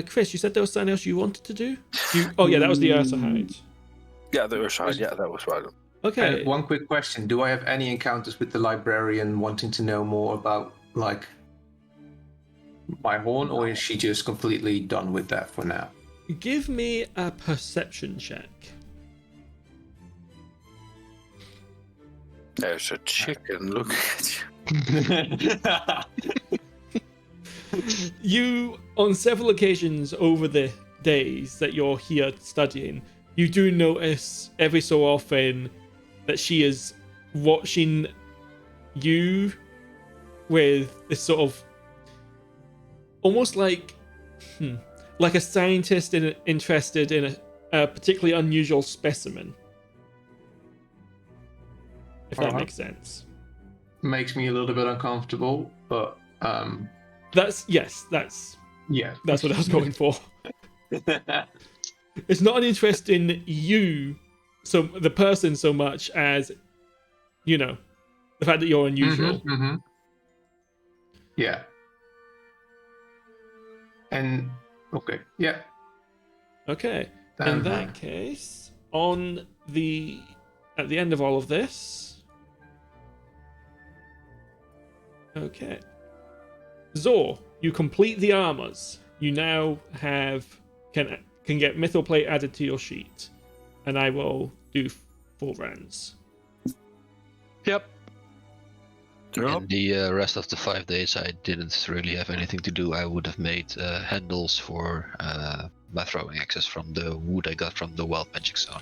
Chris, you said there was something else you wanted to do? Oh yeah, that was the Ursa hide. Yeah, the Ursa hide. Yeah, that was right. Okay. And one quick question: do I have any encounters with the librarian wanting to know more about, like, my horn, or is she just completely done with that for now? Give me a perception check. There's a chicken looking at you. You, on several occasions over the days that you're here studying, you do notice every so often that she is watching you with this sort of almost like a scientist interested in a particularly unusual specimen. If that makes sense. Makes me a little bit uncomfortable, but That's yeah. what I was going for. It's not an interest in you, so the person, so much as, you know, the fact that you're unusual. Yeah. And okay, yeah. Okay. In that case, at the end of all of this. Okay. Zor, you complete the armors. You now can get mithril plate added to your sheet, and I will do Folrahns. Yep. In the rest of the 5 days, I didn't really have anything to do. I would have made handles for my throwing axes from the wood I got from the wild magic zone.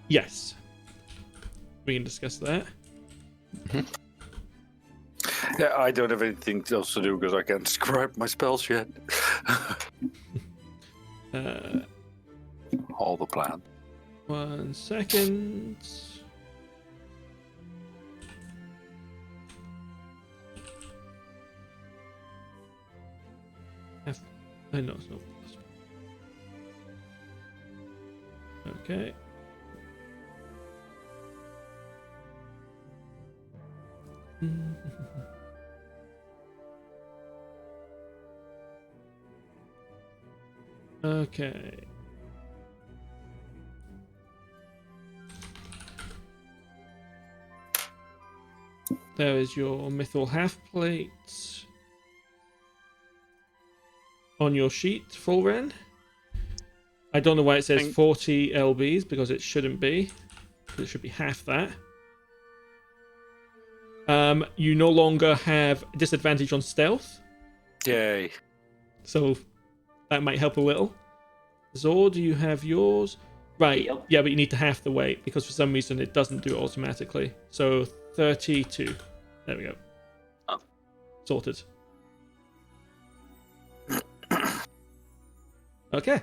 Yes. We can discuss that. Yeah, I don't have anything else to do because I can't scribe my spells yet. All the plan. 1 second. No, it's not. Okay. Okay. There is your mithril half plate on your sheet, Folrahn. I don't know why it says 40 lbs because it shouldn't be. It should be half that. You no longer have disadvantage on stealth. Yay. So that might help a little. Zor, do you have yours? Right. Yep. Yeah, but you need to half the weight because for some reason it doesn't do it automatically. So 32. There we go. Oh. Sorted. Okay.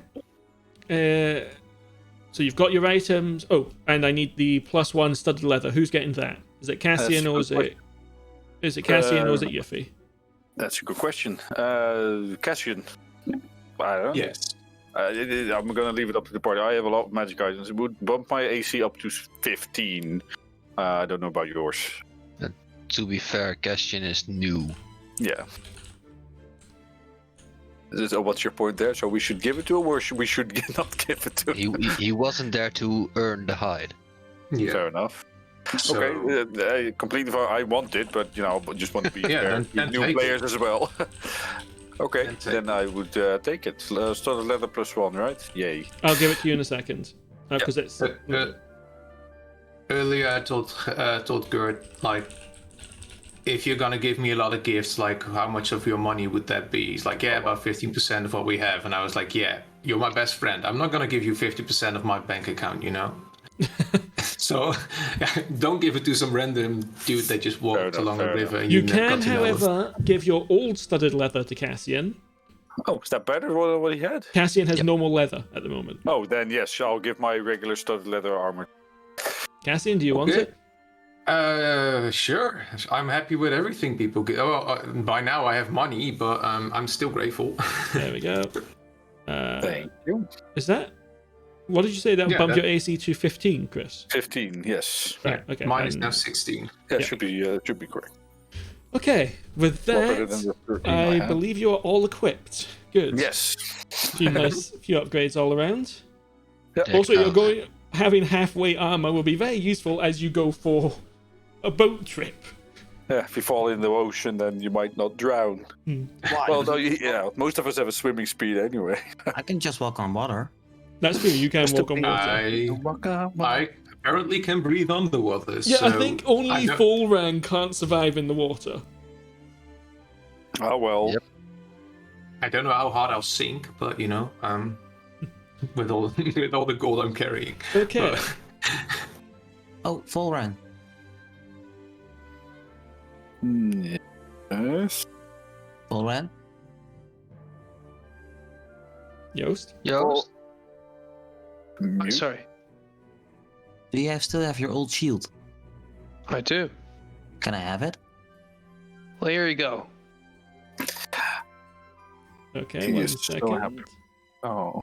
So you've got your items. Oh, and I need the +1 studded leather. Who's getting that? Is it Cassian or is it? Is it Cassian or is it Yuphi? That's a good question. Cassian. I don't know. Yes. I'm going to leave it up to the party. I have a lot of magic items. It would bump my AC up to 15. I don't know about yours. To be fair, Cassian is new. Yeah. What's your point there? So we should give it to him, or we should not give it to him? He wasn't there to earn the hide. Yeah. Fair enough. So, Okay, completely fine. I want it, but just want to be Yeah, fair. then New take players it. as well. Okay, Then take then I would take it. Started leather +1, right? Yay. I'll give it to you in a second because it's. Earlier, I told Gert, like, if you're gonna give me a lot of gifts, like, how much of your money would that be? He's like, yeah, about 15% of what we have. And I was like, yeah, you're my best friend. I'm not gonna give you 50% of my bank account, So don't give it to some random dude that just walked along a river. And You got can, to know however, give your old studded leather to Cassian. Oh, is that better than what he had? Cassian has normal leather at the moment. Oh, then yes, I'll give my regular studded leather armor. Cassian, do you want Okay. it? Sure. I'm happy with everything people get. By now I have money, but I'm still grateful. There we go. Thank you. Is that? What did you say? That Yeah, bumped that- your AC to 15, Chris? 15, yes. Right. Okay. Mine is and- now 16. Yeah, Yeah. should be correct. Okay. With More better than that, the 13 I had. believe you are all equipped. Good. Yes. Few upgrades all around. Heck Also, no. having half-weight armor will be very useful as you go for a boat trip. Yeah, if you fall in the ocean, then you might not drown. Why? Well, no, most of us have a swimming speed anyway. I can just walk on water. That's true. You can walk on water. I apparently can breathe underwater. Yeah, so I think only I don't- Folrahn can't survive in the water. Oh well. Yep. I don't know how hard I'll sink, but with all the gold I'm carrying. Okay. But- Oh, Folrahn. Yes. Folrahn? Joost? Yo, Mute. Sorry. Do you still have your old shield? I do. Can I have it? Well, here you go. Okay, He one is so second. happy. Oh.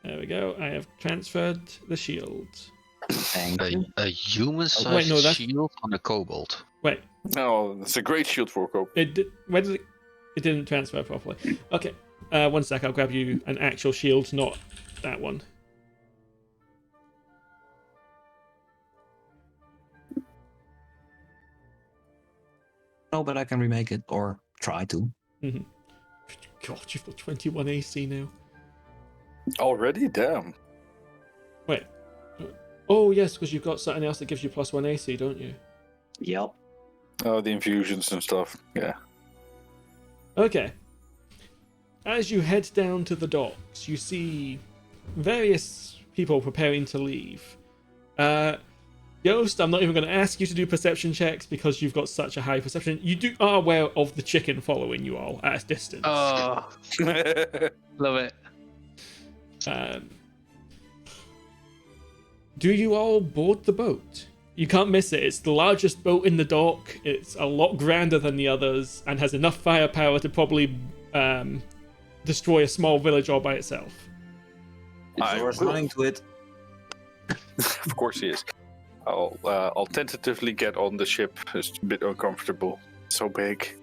There we go. I have transferred the shield. Thank you. a human-sized wait, no, that's- shield on a kobold. Wait, No, that's a great shield for a cope. where did it? It didn't transfer properly. Okay, 1 sec. I'll grab you an actual shield, not that one. No, but I can remake it or try to. God, you've got 21 AC now. Already? Damn. Wait. Oh yes, because you've got something else that gives you +1 AC, don't you? Yep. Oh, the infusions and stuff. Yeah. Okay. As you head down to the docks, you see various people preparing to leave. Joost, I'm not even going to ask you to do perception checks because you've got such a high perception. You are aware of the chicken following you all at a distance. Oh, love it. Do you all board the boat? You can't miss it. It's the largest boat in the dock. It's a lot grander than the others and has enough firepower to probably destroy a small village all by itself. I was will. running to it. Of course he is. I'll tentatively get on the ship. It's a bit uncomfortable. So big.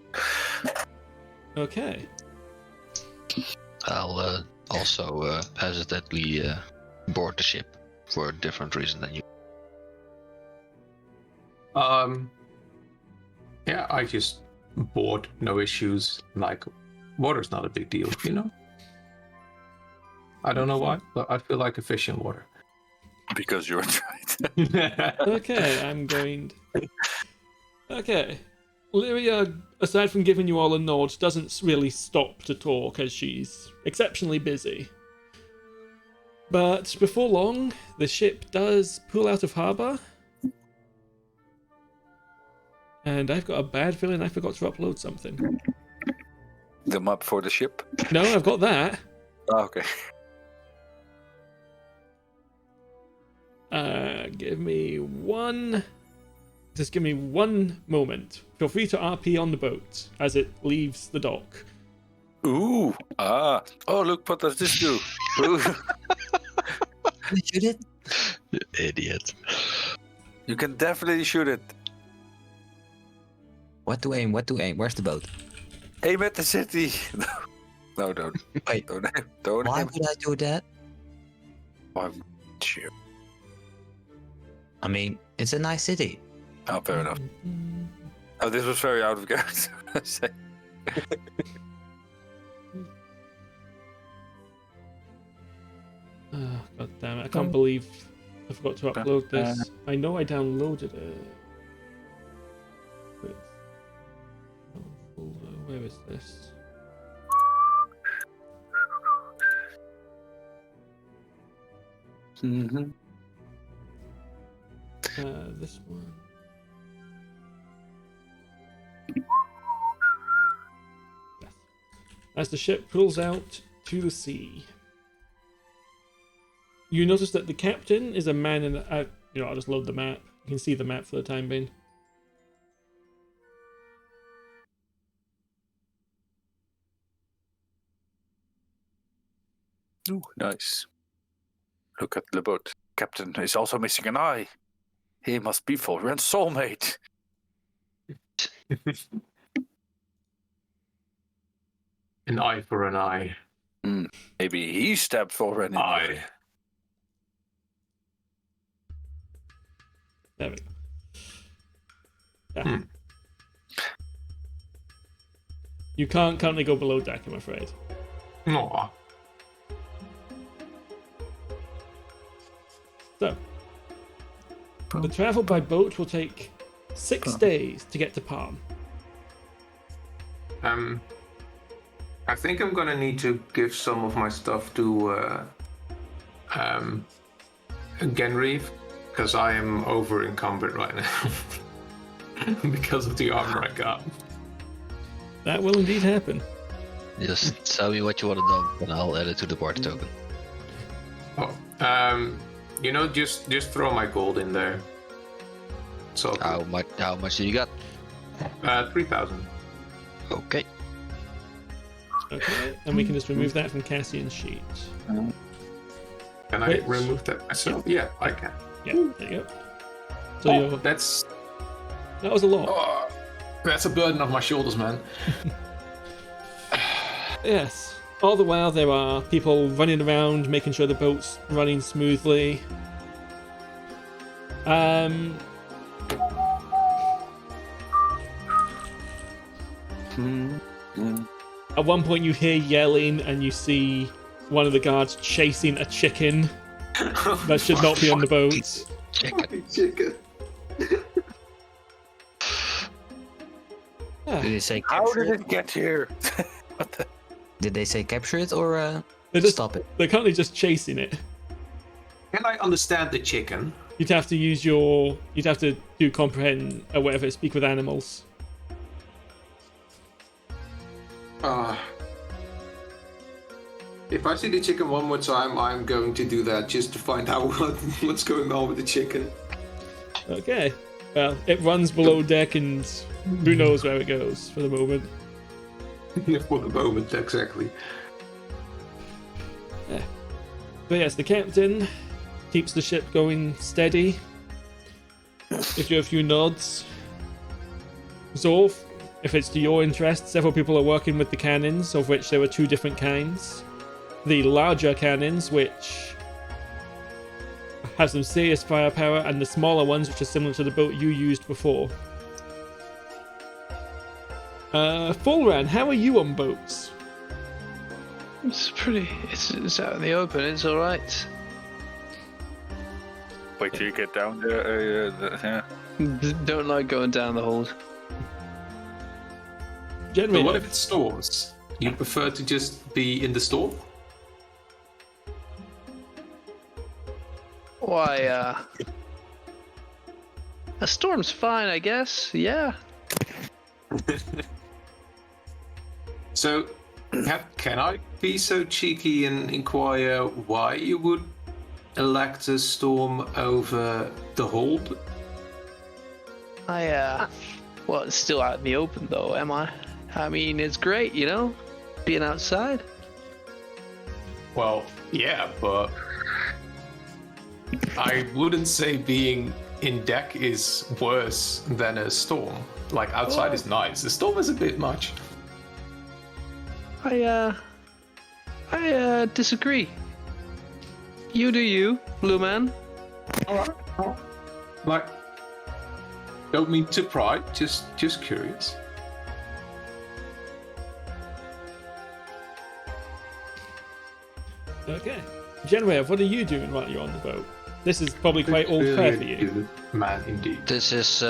Okay. I'll also hesitantly board the ship for a different reason than you. Yeah, I just board, no issues. Like, water's not a big deal, I don't know why, but I feel like efficient water. Because you're right. Okay, I'm going. Okay. Lyria, aside from giving you all a nod, doesn't really stop to talk as she's exceptionally busy. But before long, the ship does pull out of harbour. And I've got a bad feeling I forgot to upload something. The map for the ship? No, I've got that. Oh, okay. Give me one moment. Feel free to RP on the boat as it leaves the dock. Ooh. Oh, look, what does this do? Ooh. Can you shoot it? You idiot. You can definitely shoot it. What to aim? Where's the boat? Aim at the city. No, don't. Wait. Don't Why aim. would I do that? I'm sure. I mean, it's a nice city. Oh, fair enough. Oh, this was very out of character. Oh, God damn it. I can't believe I forgot to upload this. I know I downloaded it. But where is this? Mm-hmm. This one. Yes. As the ship pulls out to the sea, you notice that the captain is a man in a... I'll just load the map. You can see the map for the time being. Ooh, nice. Look at the boat. Captain is also missing an eye. He must be Folrahnn's soulmate. An eye for an eye. Maybe he stabbed Folrahn in the eye. There we go. Yeah. You can't currently go below deck, I'm afraid. Aw. So, the travel by boat will take 6 days to get to Palm. I think I'm gonna need to give some of my stuff to Genraev, because I am over encumbered right now because of the armor I got. That will indeed happen. Just tell me what you want to know, and I'll add it to the party token. Oh, just throw my gold in there. So How much do you got? 3,000. Okay. Okay, and we can just remove that from Cassian's sheet. Can I remove that myself? Yeah, I can. Yeah, there you go. So that was a lot. That's a burden off my shoulders, man. Yes. All the while there are people running around, making sure the boat's running smoothly. At one point you hear yelling and you see one of the guards chasing a chicken that should not be on the boat. Chicken. Did they say How capture did it? it get here? What the? Did they say capture it or stop it? They're currently just chasing it. Can I understand the chicken? You'd have to do comprehend or whatever, speak with animals. If I see the chicken one more time, I'm going to do that just to find out what's going on with the chicken. Okay. Well, it runs below deck and who knows where it goes for the moment. For the moment, exactly. Yeah. But yes, the captain keeps the ship going steady. Gives you a few nods. Zorf, if it's to your interest, several people are working with the cannons, of which there were 2 different kinds. The larger cannons, which have some serious firepower, and the smaller ones, which are similar to the boat you used before. Folrahn, how are you on boats? It's out in the open, it's alright. Wait till you get down there. Yeah. Don't like going down the hold. Generally, But what if it's stores? You prefer to just be in the store? Why, a storm's fine, I guess. Yeah. So, can I be so cheeky and inquire why you would elect a storm over the hold? Well, it's still out in the open, though, am I? I mean, it's great, you know, being outside. Well, yeah, but I wouldn't say being in deck is worse than a storm. Like, outside is nice. The storm is a bit much. I disagree. You do you, Blue Man. Like, don't mean to pry, just curious. Okay. Genraev, what are you doing while you're on the boat? This is probably quite old fare for you. Good man, indeed. This is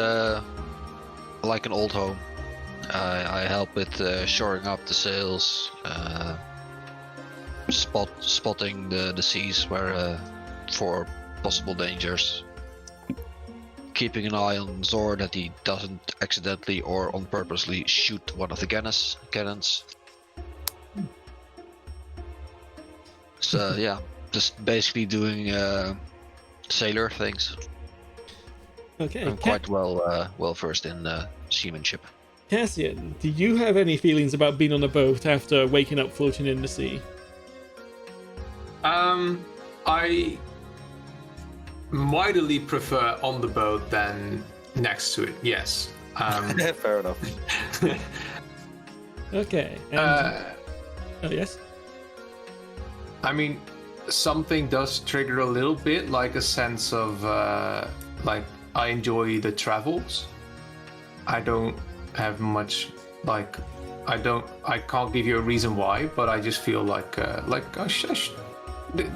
like an old home. I help with shoring up the sails, spotting the seas where for possible dangers, keeping an eye on Zor that he doesn't accidentally or on purposely shoot one of the cannons. So yeah, just basically doing sailor things. Okay. I'm quite well versed in seamanship. Cassian, do you have any feelings about being on a boat after waking up floating in the sea? I mightily prefer on the boat than next to it, yes. Fair enough. Okay. And, oh, yes? I mean, something does trigger a little bit, like a sense of, like, I enjoy the travels. I don't have much, like, I can't give you a reason why, but I just feel like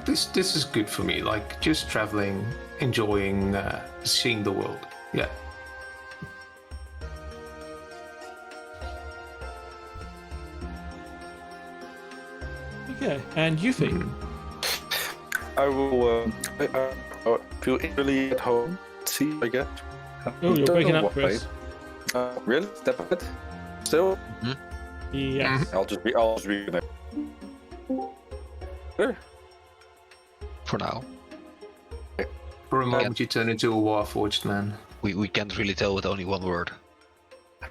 this is good for me, like, just traveling, enjoying, seeing the world, yeah. Okay, and Yuphi? I will feel really at home. See, I guess. Oh, you're breaking up, Chris. Really? That bad? Still? Yes. I'll just read it. Sure. For now. For a moment, you turn into a warforged man. We can't really tell with only one word.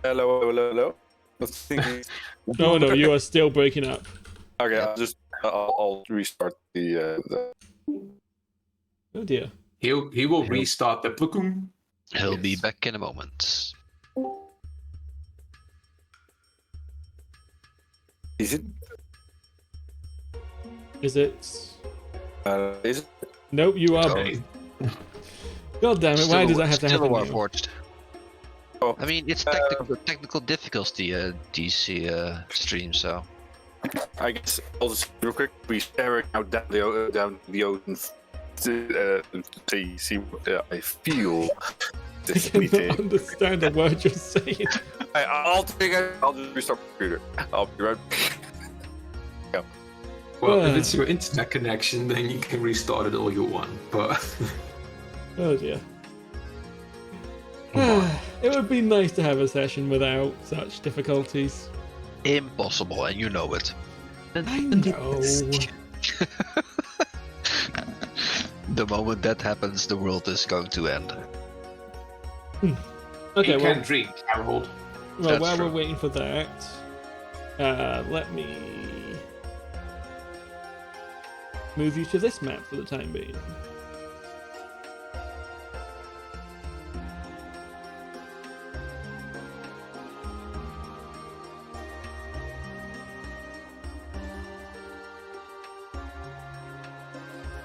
Hello. What's thinking? No, you are still breaking up. Okay, I'll restart the. Oh dear. He will restart the platoon. He'll be back in a moment. Is it? Is it? Is it? Nope, you are. Okay. God damn it! Why does that have to Still happen? a now? Warforged. Oh, I mean, it's technical difficulty, these streams, so. I guess I'll just real quick. We staring out down the ocean to see what I feel. I cannot understand a word you're saying. I'll just restart the computer. I'll be right back. Well, if it's your internet connection, then you can restart it all you want, but... Oh dear. It would be nice to have a session without such difficulties. Impossible, and you know it. I know. The moment that happens, the world is going to end. Okay, you well, can drink, Harold. well That's while true. we're waiting for that, let me move you to this map for the time being.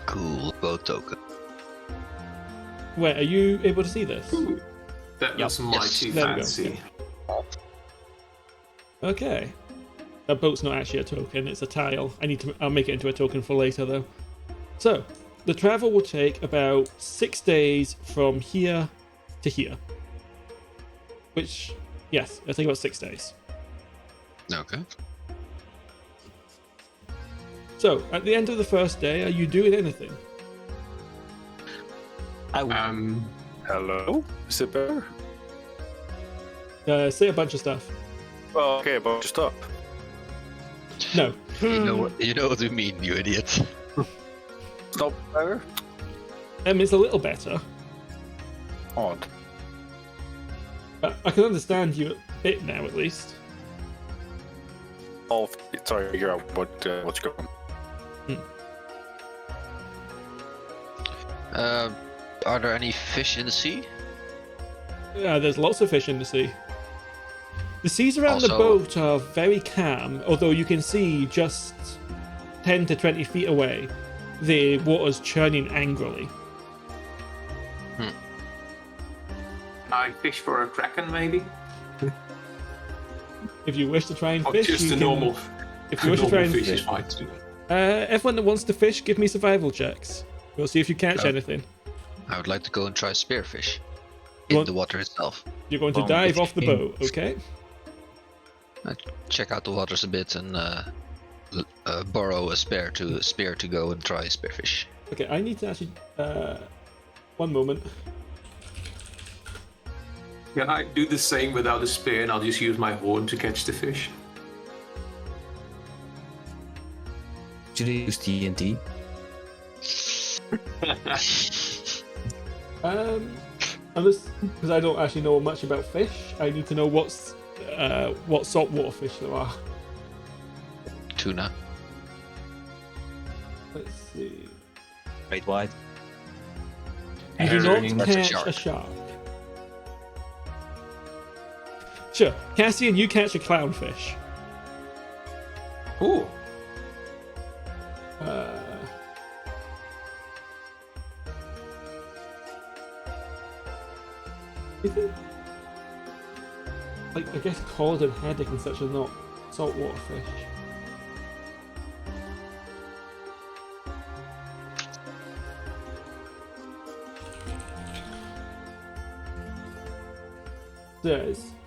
Cool boat token. Wait, are you able to see this? That was mighty There we go. fancy. Okay. That boat's not actually a token, it's a tile. I'll make it into a token for later though. So, the travel will take about 6 days from here to here. Which, yes, it'll take about 6 days. Okay. So, at the end of the first day, are you doing anything? I would. Hello? Is it better? Say a bunch of stuff. Oh, okay, but stop. No. You know what we mean, you idiot. Stop better? It's a little better. Odd. I can understand you a bit now, at least. I'll try to figure out what's going on. Are there any fish in the sea? Yeah, there's lots of fish in the sea. The seas around the Also- boat are very calm, although you can see just 10 to 20 feet away, the water's churning angrily. I fish for a kraken, maybe? If you wish to try and Or fish, just you a can, normal, if you wish to try and fish fish, is fine too. everyone that wants to fish, give me survival checks. We'll see if you catch Oh. anything. I would like to go and try spearfish You in want- the water itself. You're going to Well, dive off the boat, okay? Check out the waters a bit and borrow a spear to go and try spearfish. Okay, I need to actually... one moment. Can I do the same without a spear and I'll just use my horn to catch the fish? Should I use TNT? Unless, because I don't actually know much about fish, I need to know what saltwater fish there are. Tuna. Let's see. Great white. You do Herring. not That's a catch shark. a shark. Sure, Cassian, you catch a clownfish. Ooh. I think, like, I guess cod and haddock and such are not saltwater fish.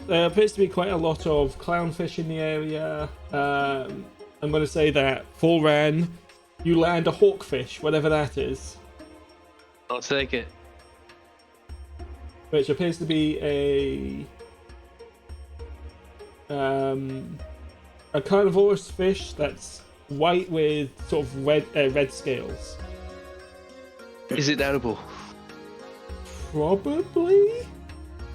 There appears to be quite a lot of clownfish in the area. I'm going to say that Folrahn, you land a hawkfish, whatever that is, I'll take it. which appears to be a carnivorous fish that's white with sort of red scales. Is it edible? Probably.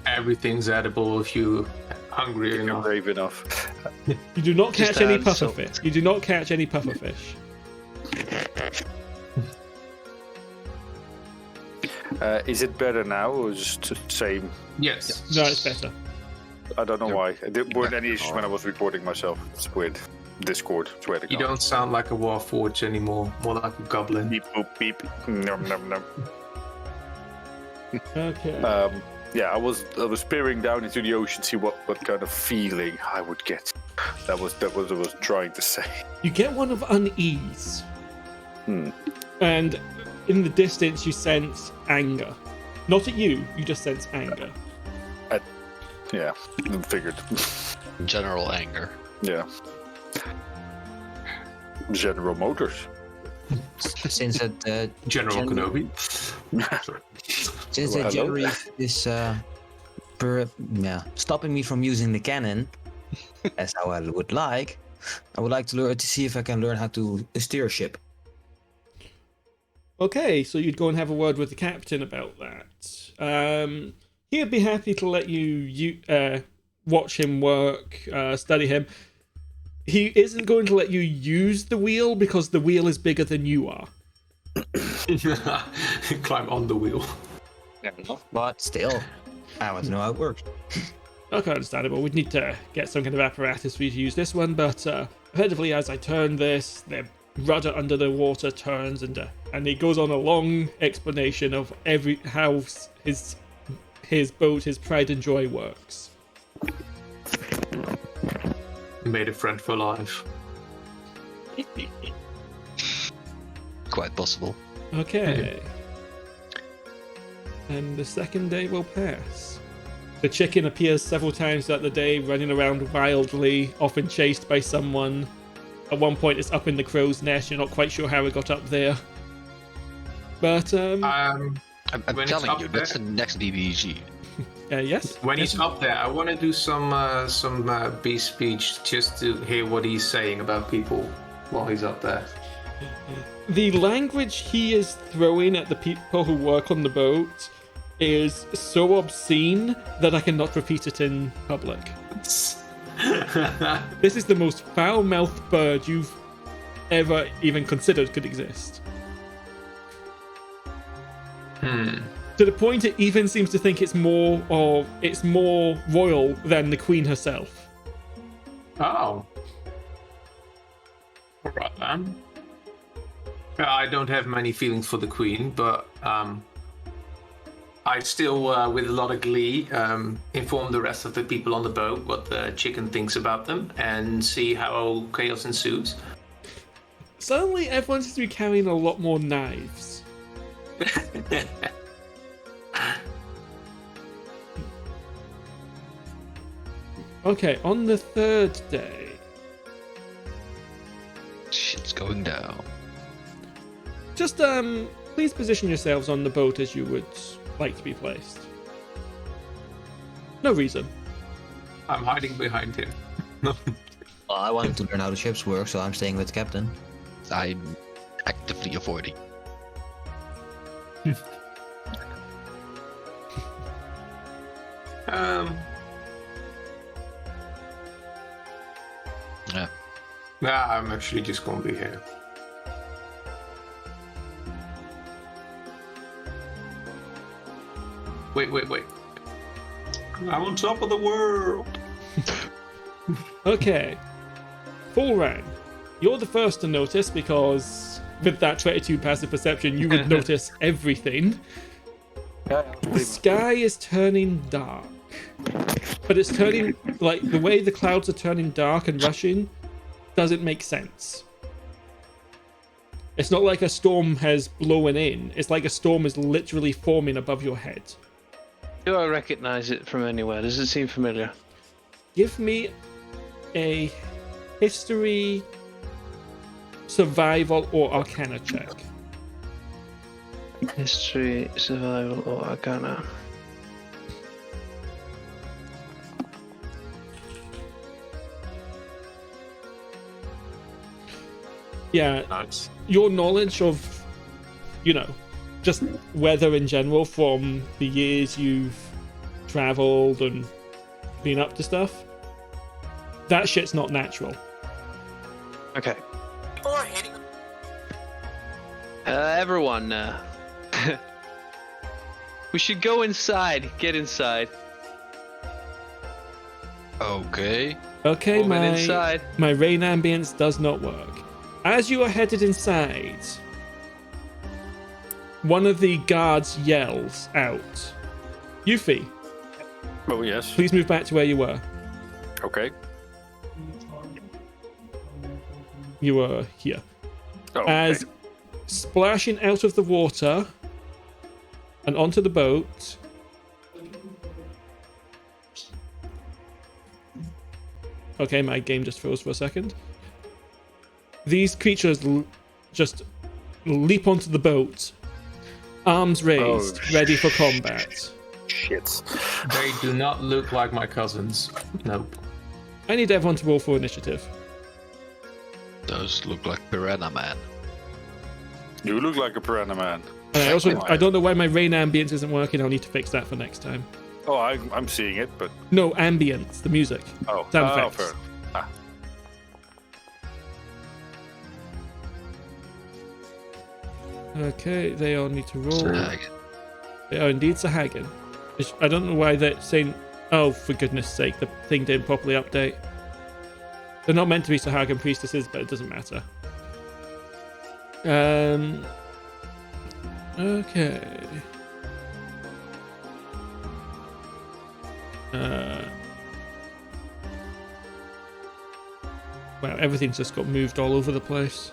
Everything's edible if you're hungry You're enough. brave enough. You do not Just catch any add salt. pufferfish. You do not catch any pufferfish. Is it better now or just the same? Yes. No, it's better. I don't know why. There weren't any issues when I was recording myself. It's weird. Discord, swear to God. You don't sound like a warforged anymore, more like a goblin. Beep, boop, beep. Num, num, num. Okay. Yeah, I was peering down into the ocean, see what kind of feeling I would get. That was what I was trying to say. You get one of unease. Hmm. And in the distance, you sense anger. Not at you, you just sense anger. Yeah, figured. General anger. Yeah. General Motors. Since that General Kenobi. Sorry. since that Hello? Genraev is stopping me from using the cannon as how I would like, I would like to learn to see if I can learn how to steer a ship. Okay, so you'd go and have a word with the captain about that. He'd be happy to let you watch him work, study him. He isn't going to let you use the wheel because the wheel is bigger than you are. Climb on the wheel. But still, I want to know how it works. Okay, understandable. We'd need to get some kind of apparatus for you to use this one, but effectively, as I turn this, the rudder under the water turns, and he goes on a long explanation of how his boat, his pride and joy, works. Made a friend for life. Quite possible. Okay. And the second day will pass. The chicken appears several times throughout the day, running around wildly, often chased by someone. At one point, it's up in the crow's nest. You're not quite sure how it got up there. But, I I'm When it's telling up you, there- that's the next BBG. Yes? When he's up there, I want to do some beast speech just to hear what he's saying about people while he's up there. The language he is throwing at the people who work on the boat is so obscene that I cannot repeat it in public. This is the most foul-mouthed bird you've ever even considered could exist. To the point it even seems to think it's more royal than the Queen herself. Oh. Alright then. I don't have many feelings for the Queen, but I still, with a lot of glee, inform the rest of the people on the boat what the chicken thinks about them and see how chaos ensues. Suddenly everyone seems to be carrying a lot more knives. Okay, on the third day. Shit's going down. Just please position yourselves on the boat as you would like to be placed. No reason. I'm hiding behind him. Well, I wanted to learn how the ships work, so I'm staying with the captain. I'm actively avoiding. Yeah. Nah, I'm actually just gonna be here. Wait. I'm on top of the world. Okay. Folrahn, you're the first to notice because with that 22 passive perception, you would notice everything. The sky is turning dark. But it's turning, like, the way the clouds are turning dark and rushing doesn't make sense. It's not like a storm has blown in. It's like a storm is literally forming above your head. Do I recognize it from anywhere? Does it seem familiar? Give me a history, survival, or arcana check. History, survival, or arcana. Yeah, Nice. your knowledge of, just weather in general from the years you've traveled and been up to stuff, that shit's not natural. Okay. Everyone, we should go inside. Get inside. Okay. Okay, Moving inside. my rain ambience does not work. As you are headed inside, one of the guards yells out, Yuphi, Oh, yes. please move back to where you were. Okay. You were here. Oh, As splashing out of the water and onto the boat, okay, my game just froze for a second. These creatures just leap onto the boat, arms raised, ready for combat. shit. They do not look like my cousins. Nope. I need everyone to roll for initiative. Does look like Piranha Man. You look like a piranha man. And I don't know why my rain ambience isn't working. I'll need to fix that for next time. Oh, I'm seeing it, but No, ambience, the music. oh, Sound oh, effects. fair. Ah. Okay, they all need to roll. Snag. They are indeed Sahagin. I don't know why they're saying... Oh, for goodness sake, the thing didn't properly update. They're not meant to be Sahagin priestesses, but it doesn't matter. Okay. Wow, everything's just got moved all over the place.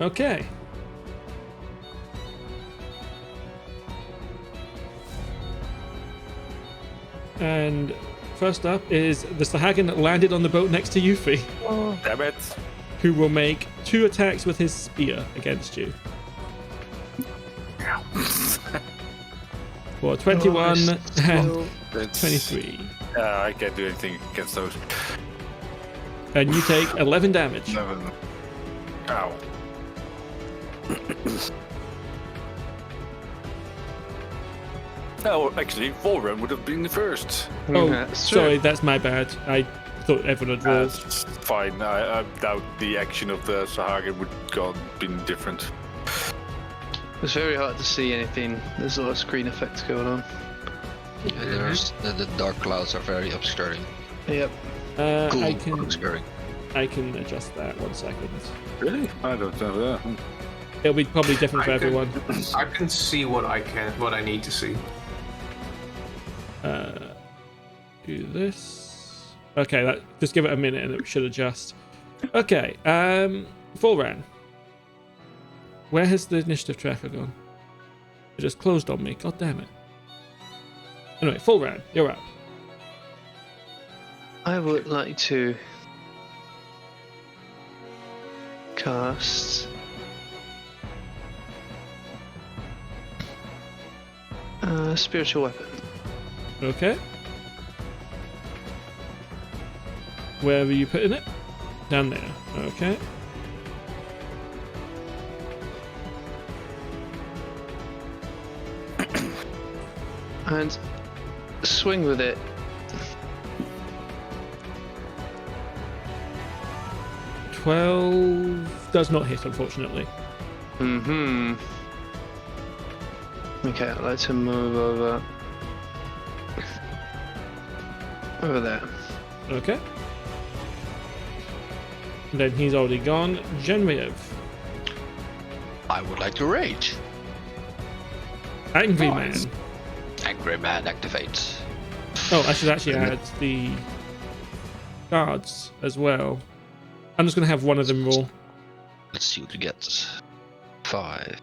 Okay. And first up is the Sahagin that landed on the boat next to Yuphi, Oh, damn it. who will make 2 attacks with his spear against you. For 21 and 23. I can't do anything against those. And you take 11 damage. 11. Ow. Oh, actually, Folrahn would have been the first. Oh, That's true. sorry, that's my bad. I thought everyone had rolled. That's fine. I doubt the action of the Sahagin would have been different. It's very hard to see anything. There's a lot of screen effects going on. Yeah, the dark clouds are very obscuring. Yep. Cool, I can obscuring. adjust that 1 second. Really? I don't know that. It'll be probably different for everyone. I can see what I need to see. Do this. Okay, just give it a minute and it should adjust. Okay, Folrahn. Where has the initiative tracker gone? It just closed on me. God damn it. Anyway, Folrahn, you're up. I would like to cast spiritual weapon. Okay. Where were you putting it? Down there. Okay. And swing with it. $12 does not hit, unfortunately. Mm-hmm. Okay, I'd like to move over there. Okay. Then he's already gone. Genraev. I would like to rage. Angry Nice. Man. Angry Man activates. Oh, I should actually add the guards as well. I'm just going to have one of them roll. Let's see what we get. 5.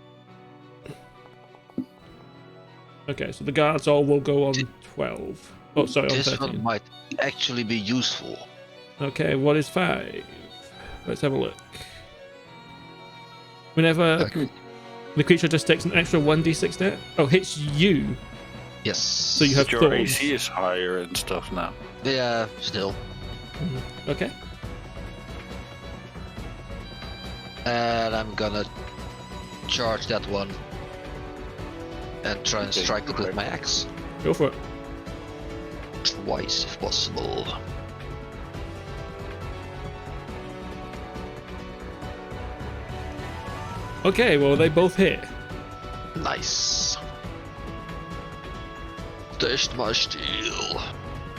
Okay, so the guards all will go on 12. Oh, sorry, on This 13. one might actually be useful. Okay, what is 5? Let's have a look. Whenever the creature just takes an extra 1d6 there. Oh, hits you. Yes. So you have Your thorns. AC is higher and stuff now. Yeah, still. Okay. And I'm gonna charge that one and try and Okay, strike it with right. my axe. Go for it. Twice if possible. Okay, well, they both hit. Nice. Taste my steel.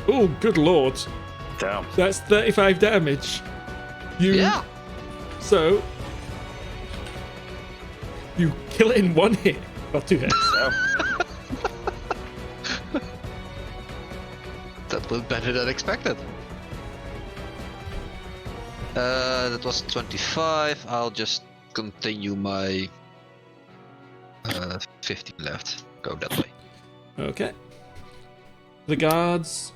Oh, good lord. Damn. That's 35 damage. Yeah. So, you kill it in 1 hit. Well, 2 hits. That was better than expected. That was 25. I'll just continue my 15 left. Go that way. Okay. The guards.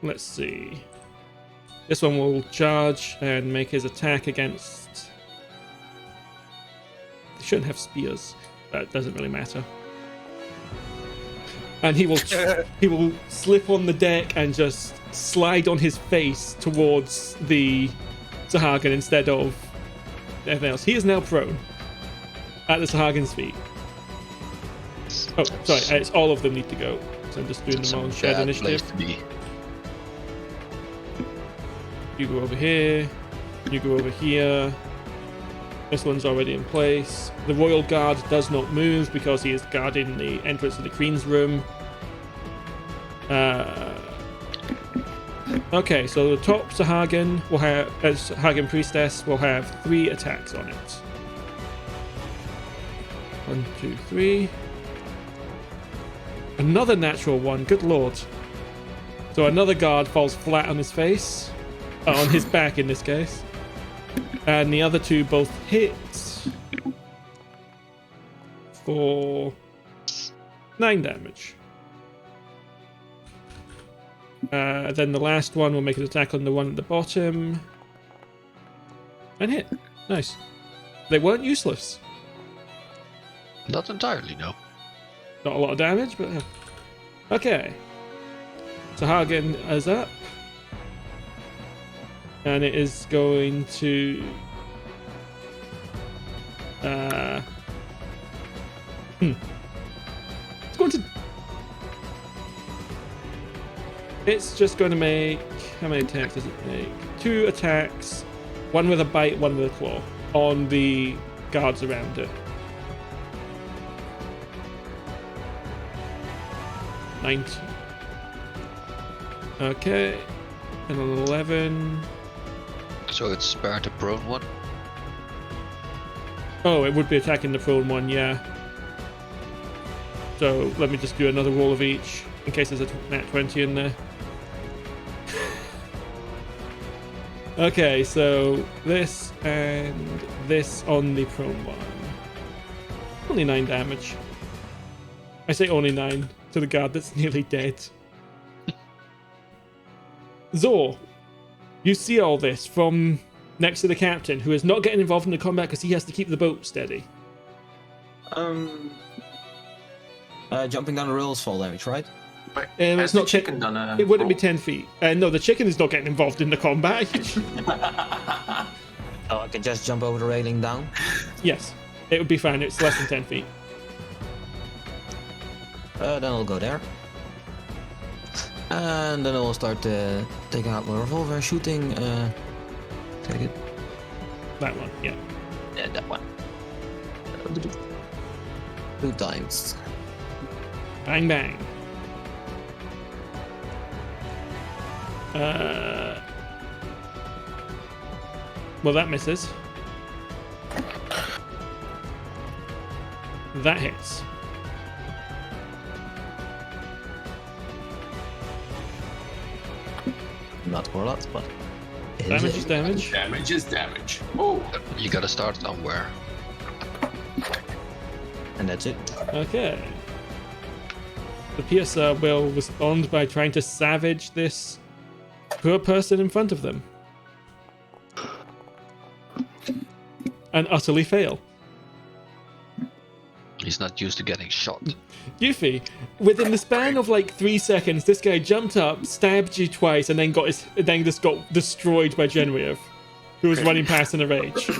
Let's see. This one will charge and make his attack against. They shouldn't have spears. That doesn't really matter. And he will slip on the deck and just slide on his face towards the Sahagin instead of everything else. He is now prone at the Sahagin's feet. Oh, sorry, it's all of them need to go. So I'm just doing them all on shared Bad place initiative. to be. You go over here. You go over here. This one's already in place. The Royal Guard does not move because he is guarding the entrance to the Queen's room. Okay, so the top Sahagin will have, Sahagin Priestess will have 3 attacks on it. 1, 2, 3. Another natural one. Good lord. So another guard falls flat on his face. On his back in this case. And the other 2 both hit for 9 damage. Then the last one will make an attack on the one at the bottom. And hit. Nice. They weren't useless. Not entirely, no. Not a lot of damage, but yeah. Okay. So Hagen is up. And it is going to... It's going to... It's just going to make... How many attacks does it make? 2 attacks. One with a bite, one with a claw. On the guards around it. 19. Okay. And an 11. So it's spared the prone one? Oh, it would be attacking the prone one, yeah. So let me just do another roll of each, in case there's a nat 20 in there. Okay, so this and this on the prone one. Only 9 damage. I say only 9 to the guard that's nearly dead. Zor, you see all this from next to the captain, who is not getting involved in the combat because he has to keep the boat steady. Jumping down the rails, fall damage, right? It's not chicken done a It wouldn't be roll? 10 feet. No, the chicken is not getting involved in the combat. Oh, I can just jump over the railing down. Yes, it would be fine. It's less than 10 feet. Then I'll go there. And then I'll start taking out my revolver, shooting. Take it. That one, yeah. Yeah, that one. 2 times. Bang, bang. Well, that misses. That hits. Not for a lot, but Damage is damage. Damage is damage. Oh, You gotta start somewhere. and that's it. Okay. The PSR will respond by trying to savage this poor person in front of them. And utterly fail. He's not used to getting shot. Yuphi, within the span of like 3 seconds, this guy jumped up, stabbed you twice, and then just got destroyed by Genraev, who was running past in a rage.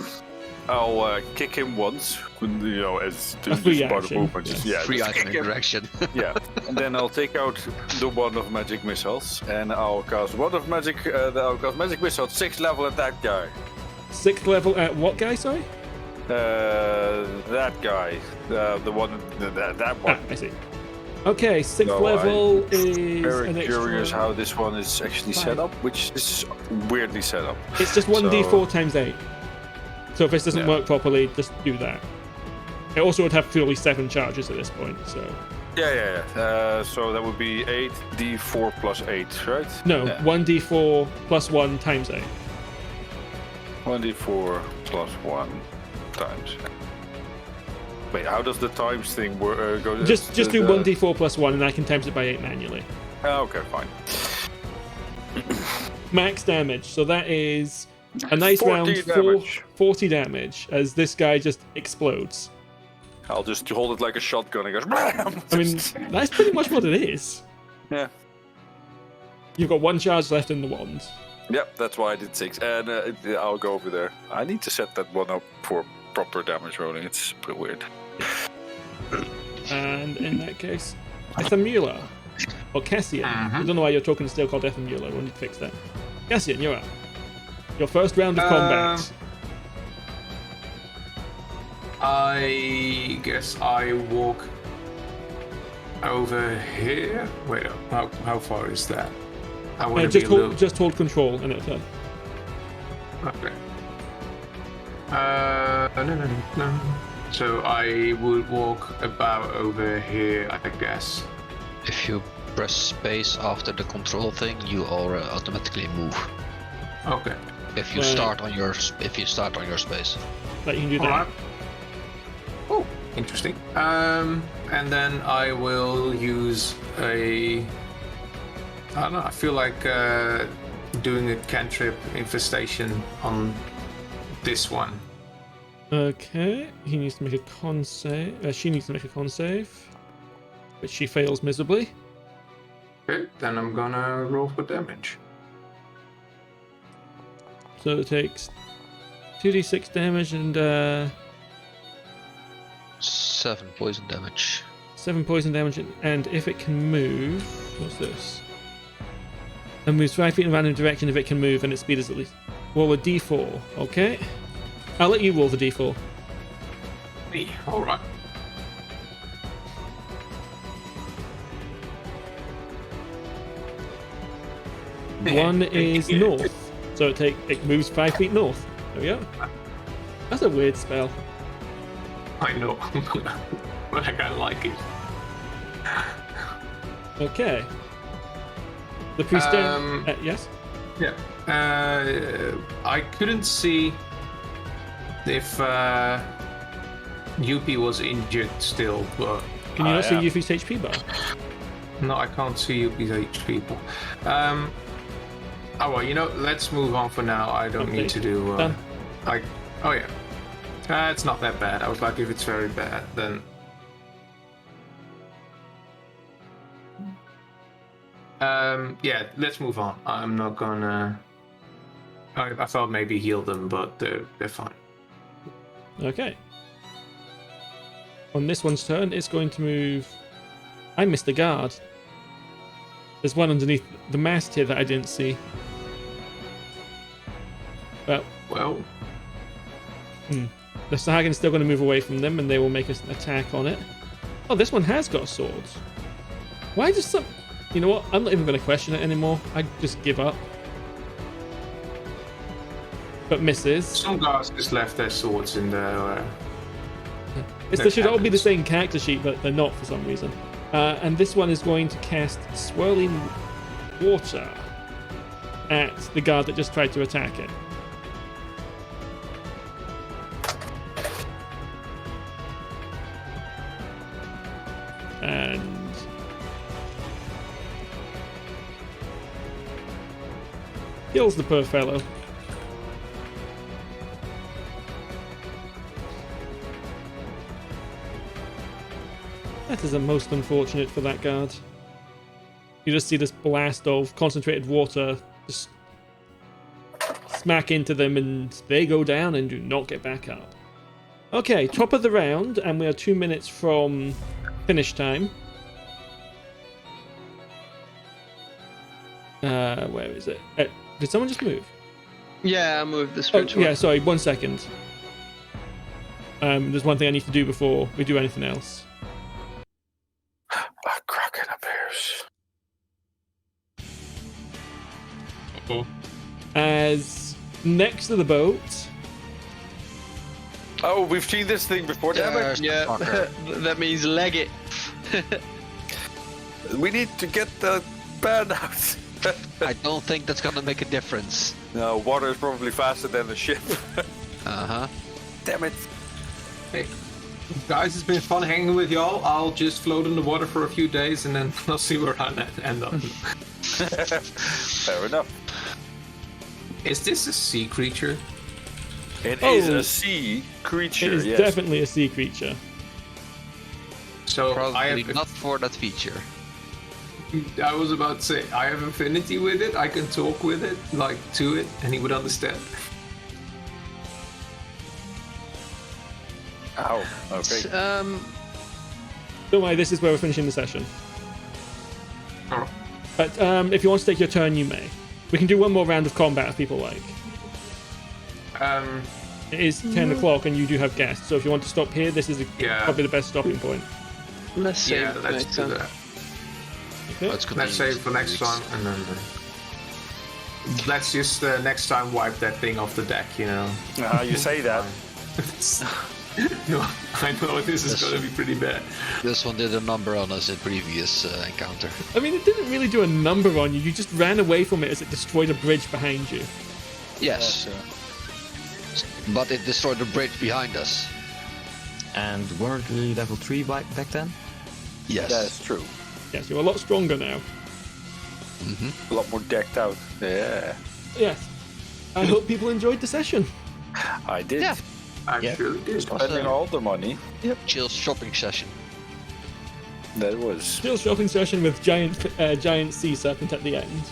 I'll kick him once, as A free part of action, movement. yes. Yeah, Free just item kick him. interaction. Yeah, and then I'll take out the wand of magic missiles, and I'll cast wand of magic. I'll cast magic missile 6th level at that guy. 6th level at what guy, sorry? That guy, the one, that one. Ah, I see. Okay, 6th No, level is Very an extra... curious how this one is actually set up, which is weirdly set up. It's just 1d4 times 8. So if this doesn't Yeah. work properly, just do that. It also would have fully 7 charges at this point, so... Yeah. So that would be 8d4 plus 8, right? No, Yeah. 1d4 plus 1 times 8. 1d4 plus 1 times. Wait, how does the times thing work? Go? Just do 1d4 plus 1 and I can times it by 8 manually. Okay, fine. Max damage, so that is a nice 40 round damage. 40 damage as this guy just explodes. I'll just hold it like a shotgun and goes. BAM! I mean, that's pretty much what it is. Yeah. You've got 1 charge left in the wand. Yep, that's why I did 6. And I'll go over there. I need to set that one up for proper damage rolling. It's a bit weird. And in that case, Ethamular. Or Cassian. I don't know why your token is still called Ethamular. We need to fix that. Cassian, you're up. Your first round of combat. I guess I walk over here. Wait, how far is that? I want to be a little... Just hold control and it'll turn. Okay. No. So I would walk about over here, I guess. If you press space after the control thing, you automatically move. Okay. If you start on your space. Like you can do that. Alright. Oh, interesting. And then I will use a I don't know. I feel like doing a cantrip infestation on this one. Okay, he needs to make a con save. She needs to make a con save, but she fails miserably. Okay, then I'm gonna roll for damage. So it takes 2d6 damage and 7 poison damage. 7 poison damage, and if it can move, what's this? It moves 5 feet in a random direction if it can move, and its speed is at least. Roll a d4, okay? I'll let you roll the d4. Me, alright. One is north, so it moves 5 feet north. There we go. That's a weird spell. I know, but I kinda like it. Okay. The priest. Yes. Yeah. I couldn't see if Yuphi was injured still, but Can you not see Yuphi's HP bar? no, I can't see Yuphi's HP bar. Oh well, let's move on for now. I don't need to do. Done. Oh yeah. It's not that bad. I was like, if it's very bad, then. Yeah, let's move on. I'm not gonna. I thought maybe heal them, but they're fine. Okay. On this one's turn, it's going to move. I missed a guard. There's one underneath the mast here that I didn't see. Well. The Sahagan's still going to move away from them, and they will make an attack on it. Oh, this one has got swords. Why does some... You know what? I'm not even going to question it anymore. I just give up. But misses. Some guys just left their swords in their... They should all be the same character sheet, but they're not for some reason. And this one is going to cast Swirling Water at the guard that just tried to attack it. And kills the poor fellow. That is the most unfortunate for that guard. You just see this blast of concentrated water just smack into them, and they go down and do not get back up. Okay, top of the round, and we are 2 minutes from finish time. Where is it? Did someone just move? Yeah, I moved this Oh, one. yeah, sorry, 1 second. There's one thing I need to do before we do anything else. A kraken appears. As next to the boat... Oh, we've seen this thing before, damn it. There's the Yeah, fucker. that means leg it. We need to get the band out. I don't think that's gonna make a difference. No, water is probably faster than the ship. Uh-huh. Damn it. Hey, guys, it's been fun hanging with y'all. I'll just float in the water for a few days, and then I'll see where I end up. Fair enough. Is this a sea creature? It is Oh. a sea creature, It is yes. definitely a sea creature. So Probably not for that feature. I was about to say, I have affinity with it. I can talk with it, like to it, and he would understand. Ow. Okay. Don't worry, this is where we're finishing the session. Oh. But if you want to take your turn, you may. We can do one more round of combat if people like. It is 10 o'clock and you do have guests, so if you want to stop here, this is Yeah. probably the best stopping point. Let's save Yeah, it for let's next do time. that. Okay. Let's continue. Let's save for next time, and then let's just next time wipe that thing off the deck. You say that. No, I know this is going to be pretty bad. This one did a number on us in previous encounter. I mean, it didn't really do a number on you, you just ran away from it as it destroyed a bridge behind you. Yes, but it destroyed the bridge behind us. And weren't we level 3 back then? Yes. That's true. Yes, you're a lot stronger now. Mm-hmm. A lot more decked out. Yeah. Yes. I hope people enjoyed the session. I did. Yeah. I'm Yeah. sure it is. Spending all the money. Chill shopping session. That was Still shopping session with giant sea serpent at the end.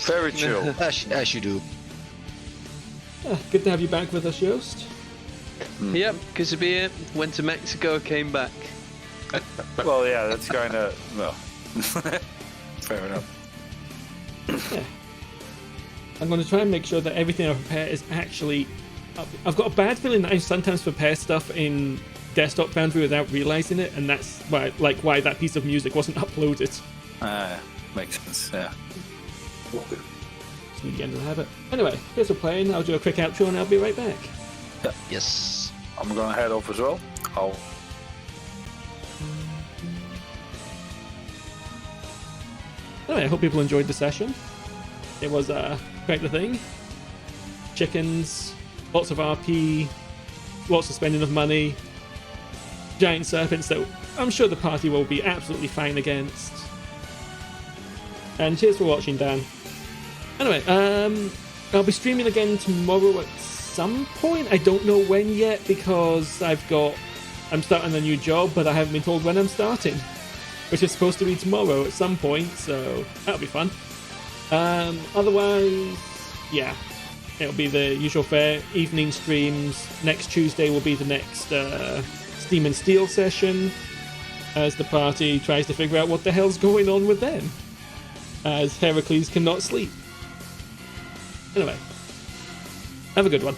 very chill. As you do. Good to have you back with us, Joost. Yep, Kazabia went to Mexico, came back. Well, yeah, that's kind of well. Fair enough. Yeah. I'm going to try and make sure that everything I prepare is actually... I've got a bad feeling that I sometimes prepare stuff in Desktop Foundry without realizing it, and that's why that piece of music wasn't uploaded. Makes sense. Yeah. Just need to get into the habit. Anyway, here's we're playing. I'll do a quick outro and I'll be right back. Yes. I'm gonna head off as well. Anyway, I hope people enjoyed the session. It was quite the thing. Chickens, lots of RP, lots of spending of money, giant serpents that I'm sure the party will be absolutely fine against. And cheers for watching, Dan. Anyway, I'll be streaming again tomorrow at some point. I don't know when yet because I'm starting a new job, but I haven't been told when I'm starting, which is supposed to be tomorrow at some point, so that'll be fun. Otherwise, yeah, it'll be the usual fare, evening streams. Next Tuesday will be the next Steam and Steel session, as the party tries to figure out what the hell's going on with them, as Heracles cannot sleep. Anyway, have a good one.